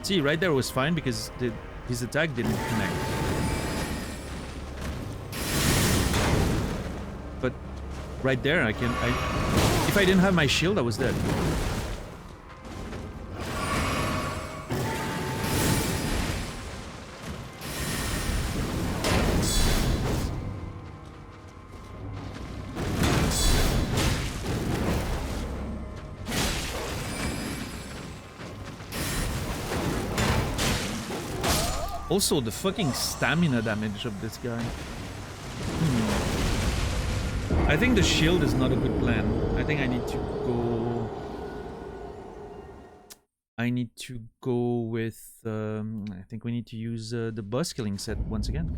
See, right there was fine because his attack didn't connect. But right there, if I didn't have my shield, I was dead. Also, the fucking stamina damage of this guy. I think the shield is not a good plan. I think I need to go... with... I think we need to use the boss killing set once again.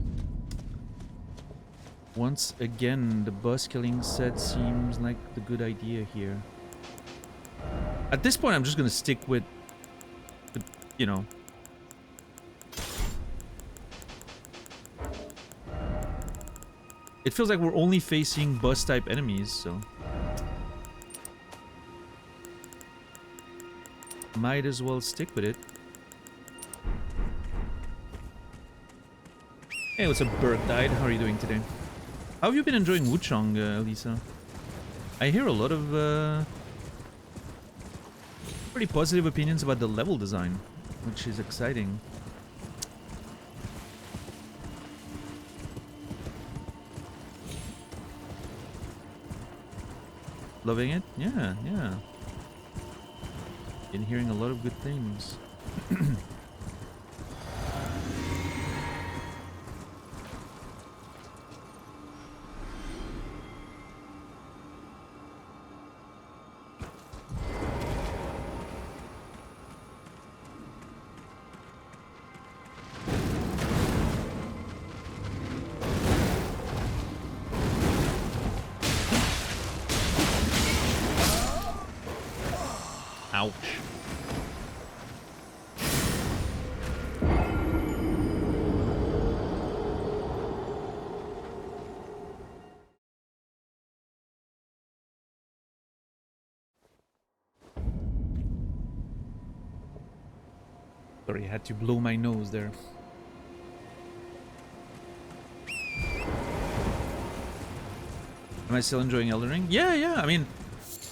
Once again, the boss killing set seems like the good idea here. At this point, I'm just gonna stick with... you know... It feels like we're only facing boss-type enemies, so... might as well stick with it. Hey, what's up, Berg died? How are you doing today? How have you been enjoying Wuchang, Lisa? I hear a lot of pretty positive opinions about the level design, which is exciting. Loving it? Yeah, yeah. Been hearing a lot of good things. Ouch. Sorry, I had to blow my nose there. Am I still enjoying Elden Ring? Yeah, yeah. I mean,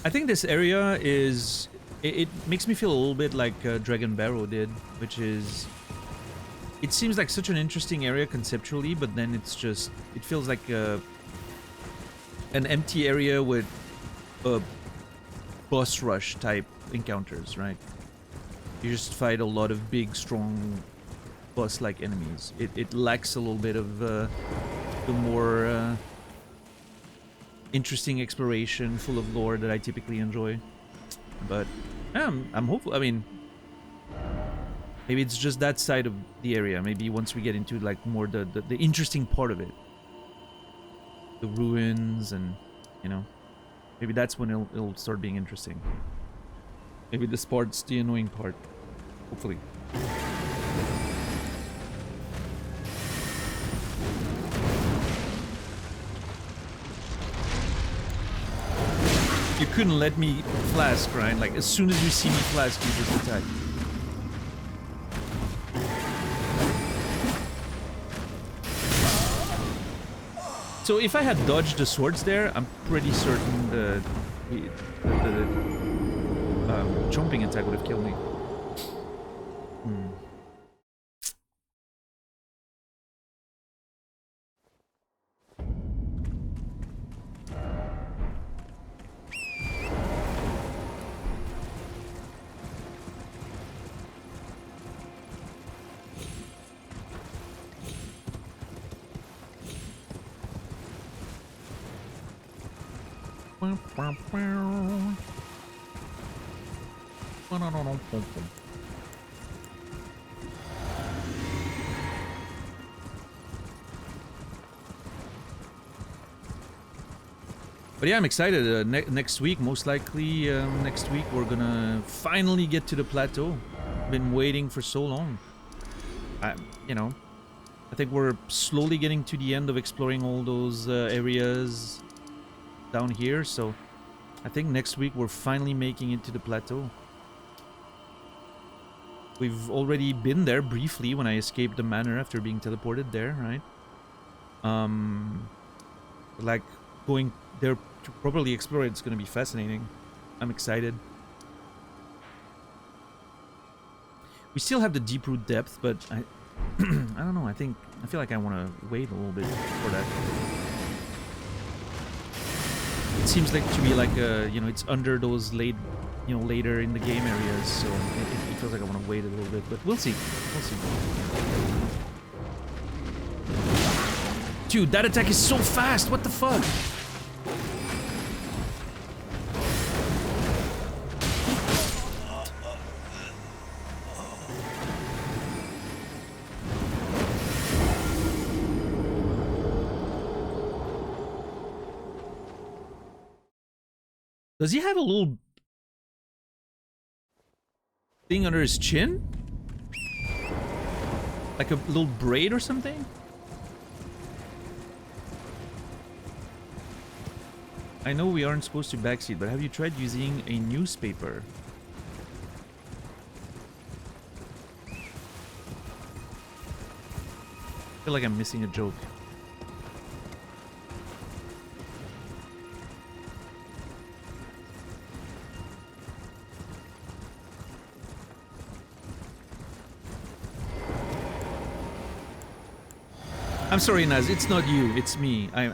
I think this area is... It makes me feel a little bit like Dragon Barrow did, which is... It seems like such an interesting area conceptually, but then it's just... It feels like an empty area with boss rush type encounters, right? You just fight a lot of big, strong boss-like enemies. It lacks a little bit of the more interesting exploration, full of lore that I typically enjoy. But yeah, I'm hopeful. I mean, maybe it's just that side of the area. Maybe once we get into like more the interesting part of it, the ruins, and you know, maybe that's when it'll start being interesting. Maybe this part's the annoying part. Hopefully. You couldn't let me flask, right? Like, as soon as you see me flask, you just attack. So if I had dodged the swords there, I'm pretty certain the chomping attack would have killed me. But yeah, I'm excited. Next week, most likely next week, we're gonna finally get to the plateau. Been waiting for so long. You know, I think we're slowly getting to the end of exploring all those areas down here. So I think next week we're finally making it to the plateau. We've already been there briefly when I escaped the manor after being teleported there, right? Like going there to properly explore it's gonna be fascinating. I'm excited. We still have the deep root depth, but I don't know. I feel like I want to wait a little bit for that. It seems like to be like you know, it's under those later in the game areas, so it feels like I want to wait a little bit. But we'll see. We'll see. Dude, that attack is so fast. What the fuck? Does he have a little thing under his chin? Like a little braid or something? I know we aren't supposed to backseat, but have you tried using a newspaper? I feel like I'm missing a joke. I'm sorry, Naz. It's not you. It's me. I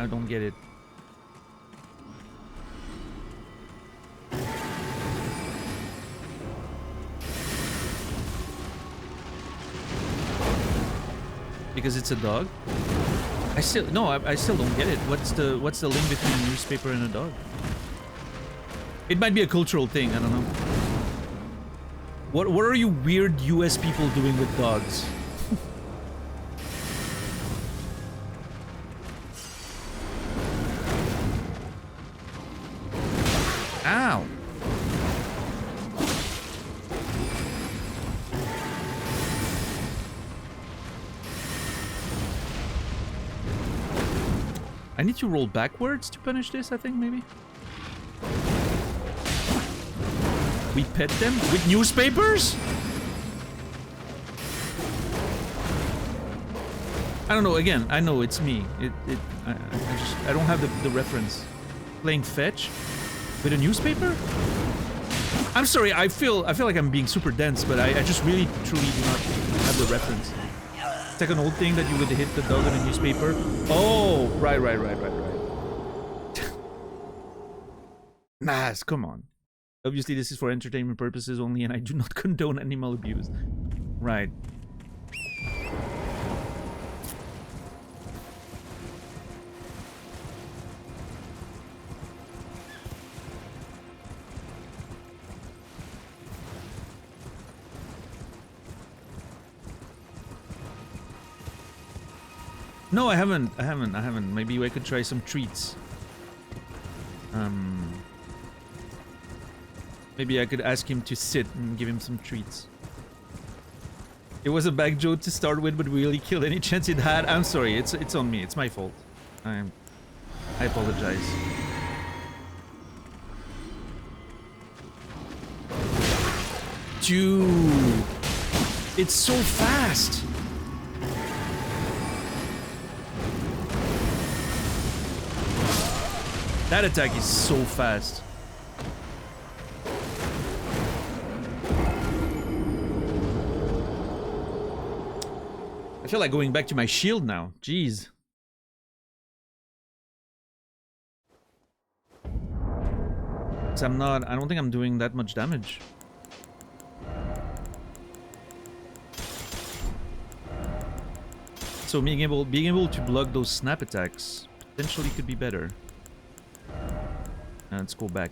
don't get it. Because it's a dog. I still don't get it. What's the link between a newspaper and a dog? It might be a cultural thing. I don't know. What are you weird US people doing with dogs? Ow. I need to roll backwards to punish this, I think, maybe. We pet them with newspapers? I don't know, again, I know it's me. I don't have the reference. Playing fetch with a newspaper? I'm sorry, I feel like I'm being super dense, but I just really truly do not have the reference. It's like an old thing that you would hit the dog with a newspaper. Oh, right. Nas, come on. Obviously, this is for entertainment purposes only, and I do not condone animal abuse. Right. No, I haven't. Maybe I could try some treats. Maybe I could ask him to sit and give him some treats. It was a bad joke to start with, but really killed any chance it had. I'm sorry, it's on me. It's my fault. I apologize. Dude, it's so fast. That attack is so fast. I feel like going back to my shield now. Jeez. 'Cause I don't think I'm doing that much damage. So being able to block those snap attacks potentially could be better. Let's go back.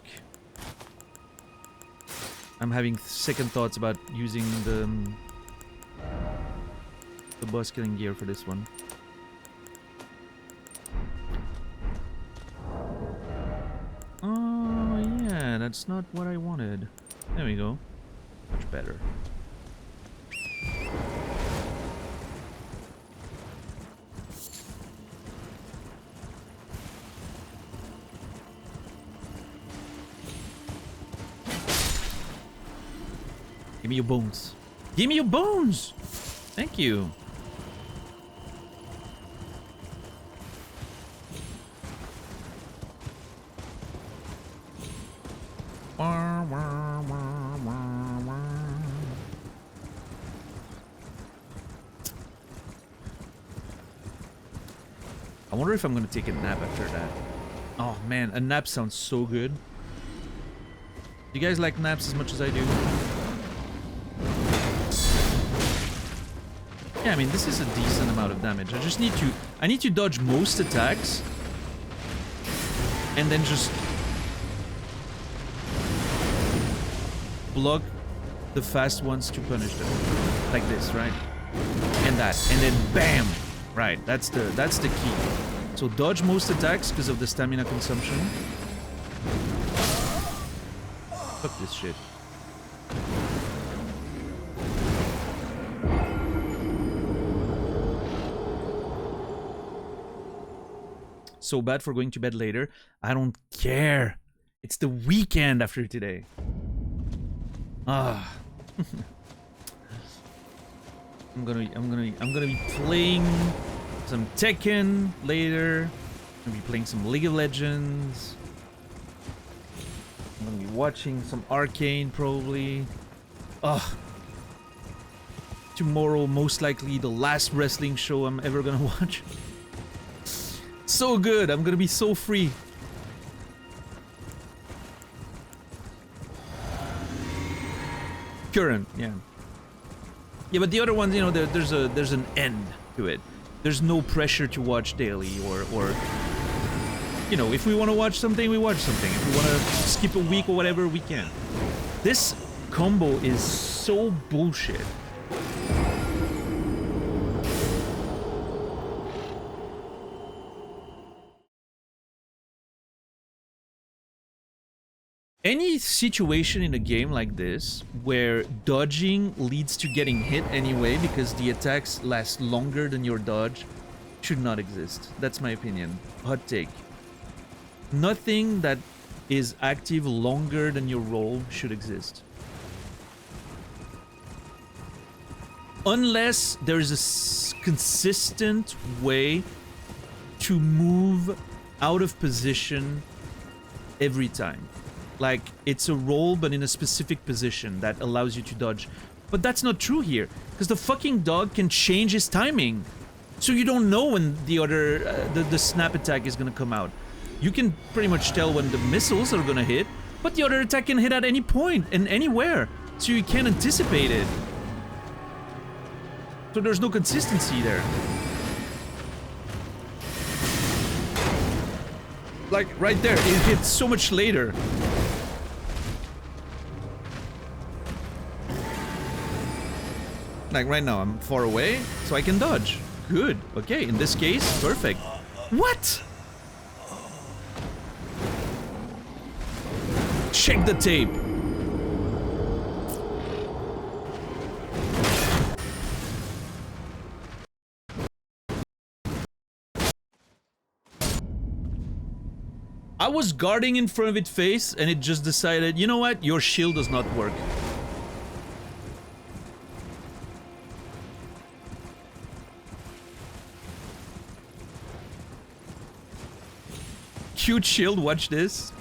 I'm having second thoughts about using the boss killing gear for this one. Oh yeah, that's not what I wanted. There we go. Much better. Give me your bones. Give me your bones! Thank you. I wonder if I'm gonna take a nap after that. Oh man, a nap sounds so good. Do you guys like naps as much as I do? Yeah, I mean, this is a decent amount of damage. I need to dodge most attacks. And then just block the fast ones to punish them. Like this, right? And that. And then BAM! Right, that's the key. So dodge most attacks because of the stamina consumption. Fuck this shit. So bad for going to bed later. I don't care. It's the weekend after today. Ah. I'm gonna be playing some Tekken later. I'm gonna be playing some League of Legends. I'm gonna be watching some Arcane probably. Ugh. Tomorrow, most likely the last wrestling show I'm ever gonna watch. So good. I'm gonna be so free. Current, yeah. Yeah, but the other ones, you know, there's an end to it. There's no pressure to watch daily or you know, if we want to watch something, we watch something. If we want to skip a week or whatever, we can. This combo is so bullshit. Any situation in a game like this where dodging leads to getting hit anyway because the attacks last longer than your dodge should not exist. That's my opinion. Hot take. Nothing that is active longer than your roll should exist. Unless there is a consistent way to move out of position every time. Like, it's a roll, but in a specific position that allows you to dodge. But that's not true here, because the fucking dog can change his timing. So you don't know when the other, the snap attack is gonna come out. You can pretty much tell when the missiles are gonna hit, but the other attack can hit at any point and anywhere. So you can't anticipate it. So there's no consistency there. Like, right there, it hits so much later. Like, right now, I'm far away, so I can dodge. Good. Okay, in this case, perfect. What? Check the tape. I was guarding in front of its face, and it just decided, you know what? Your shield does not work. Cute shield, watch this.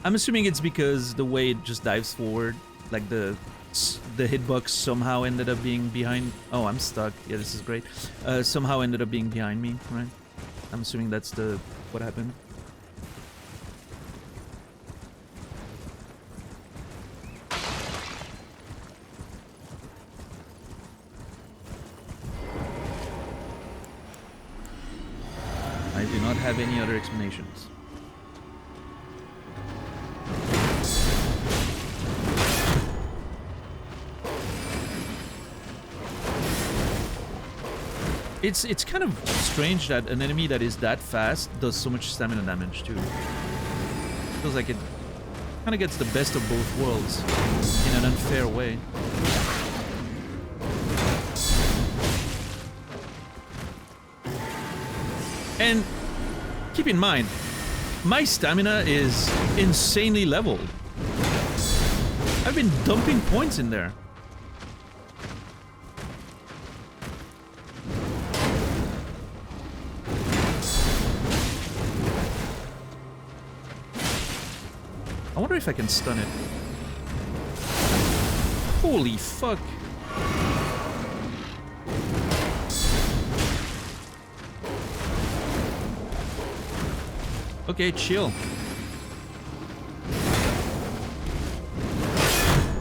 I'm assuming it's because the way it just dives forward, like the hitbox somehow ended up being behind. Oh, I'm stuck. Yeah, this is great. Somehow ended up being behind me, right? I'm assuming that's what happened. I do not have any other explanations. It's kind of strange that an enemy that is that fast does so much stamina damage too. Feels like it kind of gets the best of both worlds in an unfair way. And keep in mind, my stamina is insanely leveled. I've been dumping points in there. I wonder if I can stun it. Holy fuck. Okay, chill.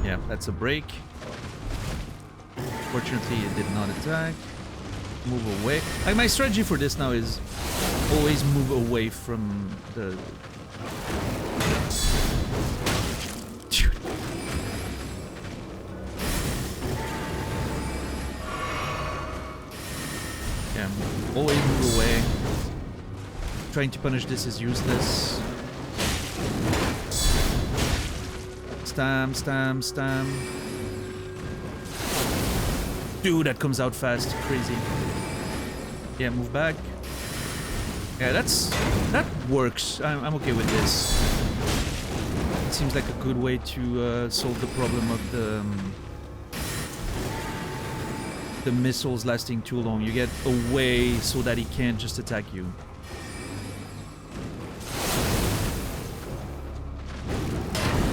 Yeah, that's a break. Fortunately, it did not attack. Move away. Like, my strategy for this now is always move away from the... Yeah, always move away. Trying to punish this is useless. Stam, stam, stam. Dude, that comes out fast. Crazy. Yeah, move back. Yeah, that works. I'm okay with this. It seems like a good way to solve the problem of the missiles lasting too long. You get away so that he can't just attack you.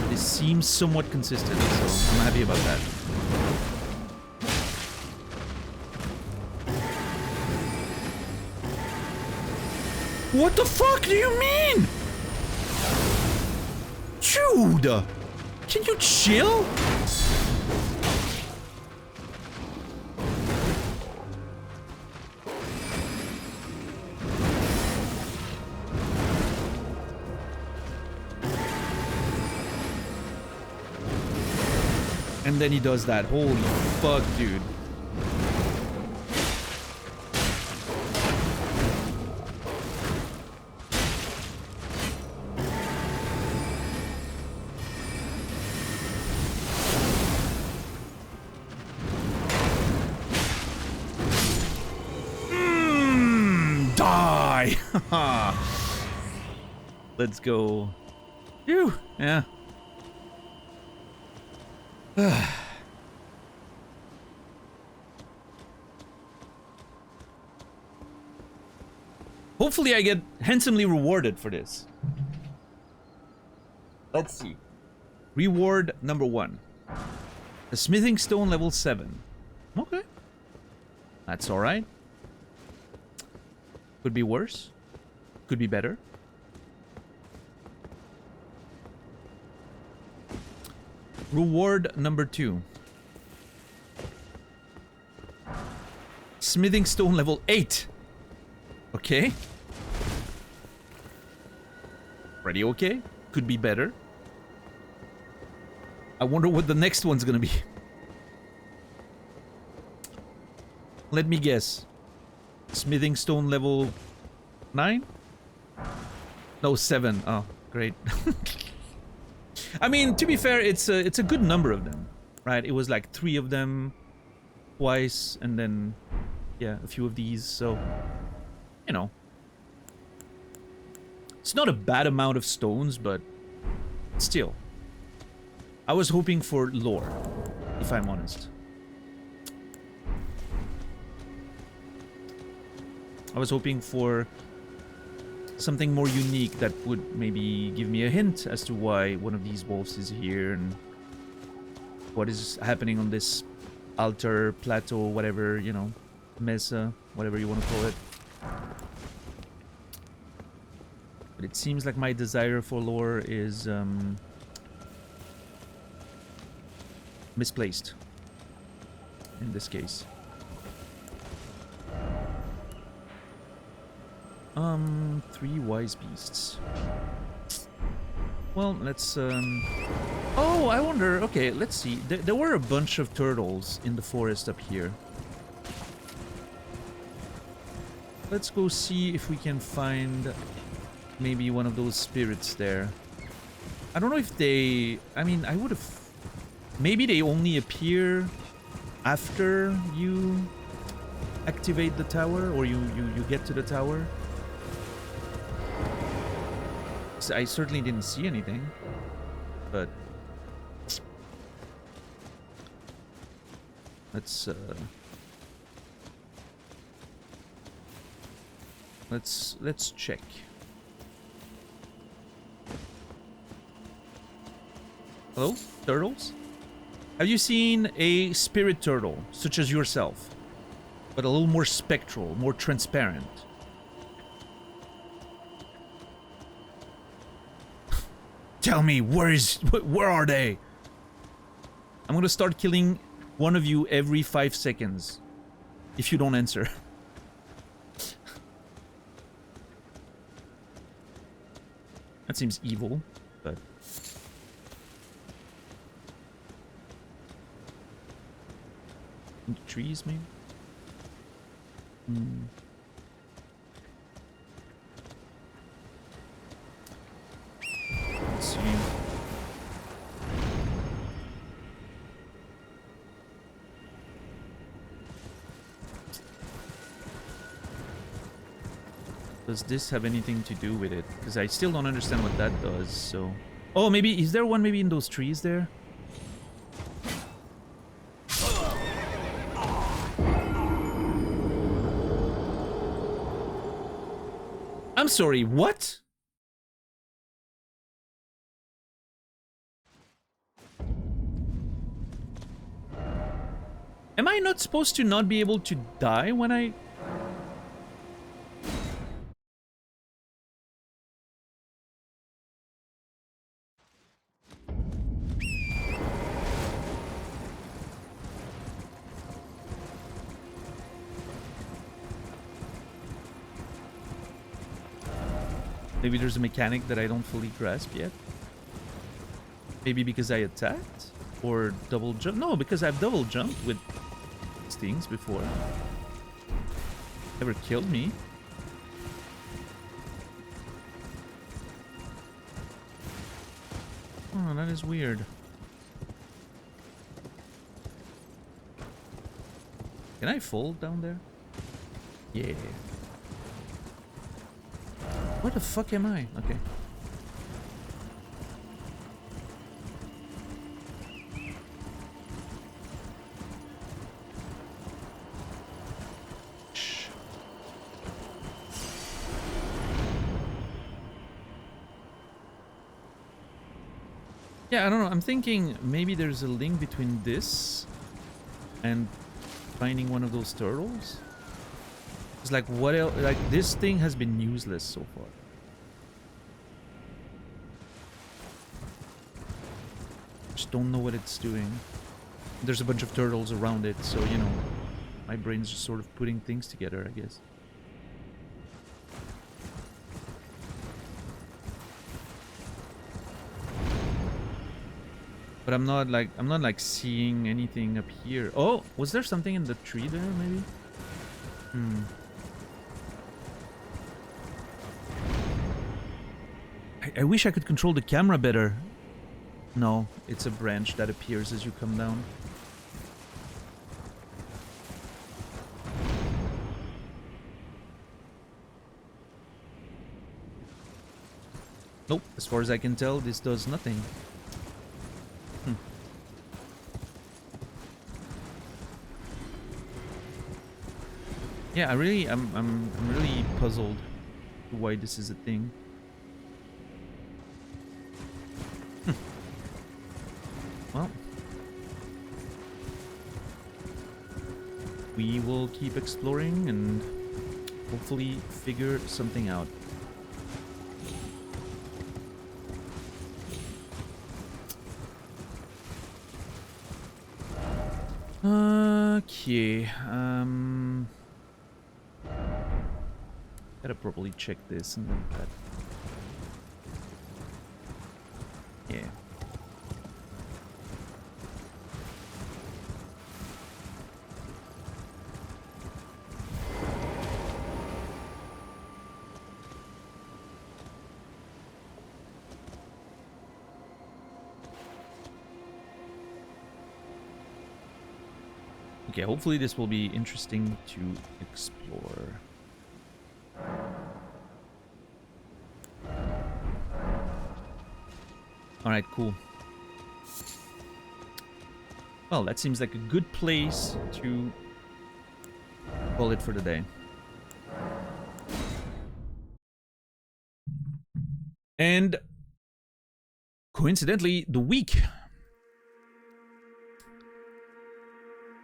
This seems somewhat consistent, so I'm happy about that. What the fuck do you mean? Dude! Can you chill? And then he does that. Holy fuck, dude. Die! Let's go. Phew, yeah. Hopefully I get handsomely rewarded for this. Let's see. Reward number 1. A smithing stone level 7. Okay. That's alright. Could be worse. Could be better. Reward number 2. Smithing stone level 8. Okay. Pretty okay. Could be better. I wonder what the next one's gonna be. Let me guess. Smithing stone level 9? No, 7. Oh, great. I mean, to be fair, it's a good number of them, right? It was like 3 of them twice, and then, yeah, a few of these, so, you know. It's not a bad amount of stones, but still. I was hoping for lore, if I'm honest. I was hoping for something more unique that would maybe give me a hint as to why one of these wolves is here and what is happening on this altar, plateau, whatever, you know, mesa, whatever you want to call it. But it seems like my desire for lore is misplaced in this case. 3 wise beasts. Well, let's oh, I wonder. Okay, let's see. There were a bunch of turtles in the forest up here. Let's go see if we can find maybe one of those spirits there. I don't know if they... I mean, I would have... Maybe they only appear after you activate the tower, or you get to the tower. So I certainly didn't see anything, but... Let's check. Hello, turtles? Have you seen a spirit turtle, such as yourself, but a little more spectral, more transparent? Tell me, where are they? I'm gonna start killing one of you every 5 seconds if you don't answer. That seems evil, but... In the trees, maybe? Hmm. Let's see. Does this have anything to do with it? Because I still don't understand what that does, so... Oh, maybe... Is there one maybe in those trees there? I'm sorry, what? Am I not supposed to not be able to die when I... Maybe there's a mechanic that I don't fully grasp yet. Maybe because I attacked? Or double jump? No, because I've double jumped with things before. Never killed me. Oh, that is weird. Can I fall down there? Yeah. Where the fuck am I? Okay. Shh. Yeah, I don't know. I'm thinking maybe there's a link between this and finding one of those turtles. It's like, what else? Like, this thing has been useless so far. Just don't know what it's doing. There's a bunch of turtles around it, so, you know, my brain's just sort of putting things together, I guess. But I'm not like seeing anything up here. Oh, was there something in the tree there, maybe? Hmm. I wish I could control the camera better. No, it's a branch that appears as you come down. Nope, as far as I can tell, this does nothing. Yeah, I'm really puzzled why this is a thing. Well, we will keep exploring and hopefully figure something out. Okay, gotta probably check this and then that. Yeah. Okay, hopefully this will be interesting to explore. Alright, cool. Well, that seems like a good place to call it for the day. And coincidentally, the week.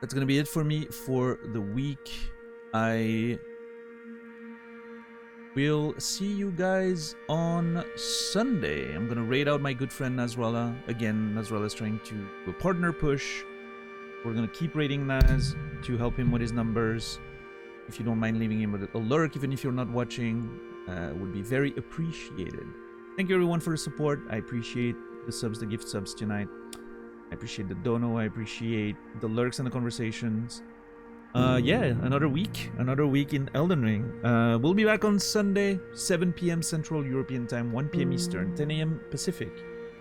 That's gonna be it for me for the week. I will see you guys on Sunday. I'm gonna raid out my good friend Nasrallah. Again, Nasrallah's trying to do a partner push. We're gonna keep raiding Naz to help him with his numbers. If you don't mind leaving him a lurk, even if you're not watching, would be very appreciated. Thank you everyone for the support. I appreciate the subs, the gift subs tonight. I appreciate the dono. I appreciate the lurks and the conversations. Yeah, another week in Elden Ring. We'll be back on Sunday, 7 p.m. Central European Time, 1 p.m. Eastern, 10 a.m. Pacific.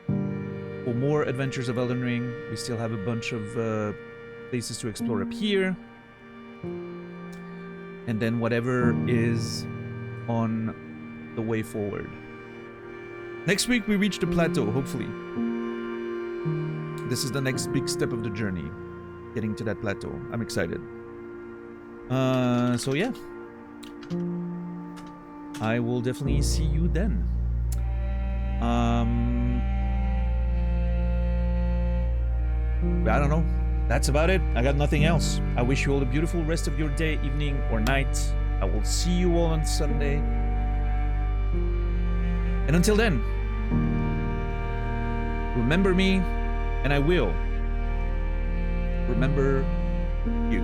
For more adventures of Elden Ring, we still have a bunch of places to explore up here. And then whatever is on the way forward. Next week we reach the plateau, hopefully. This is the next big step of the journey, getting to that plateau. I'm excited. So yeah, I will definitely see you then. I don't know. That's about it. I got nothing else. I wish you all a beautiful rest of your day, evening, or night. I will see you all on Sunday. And until then, remember me, and I will remember you.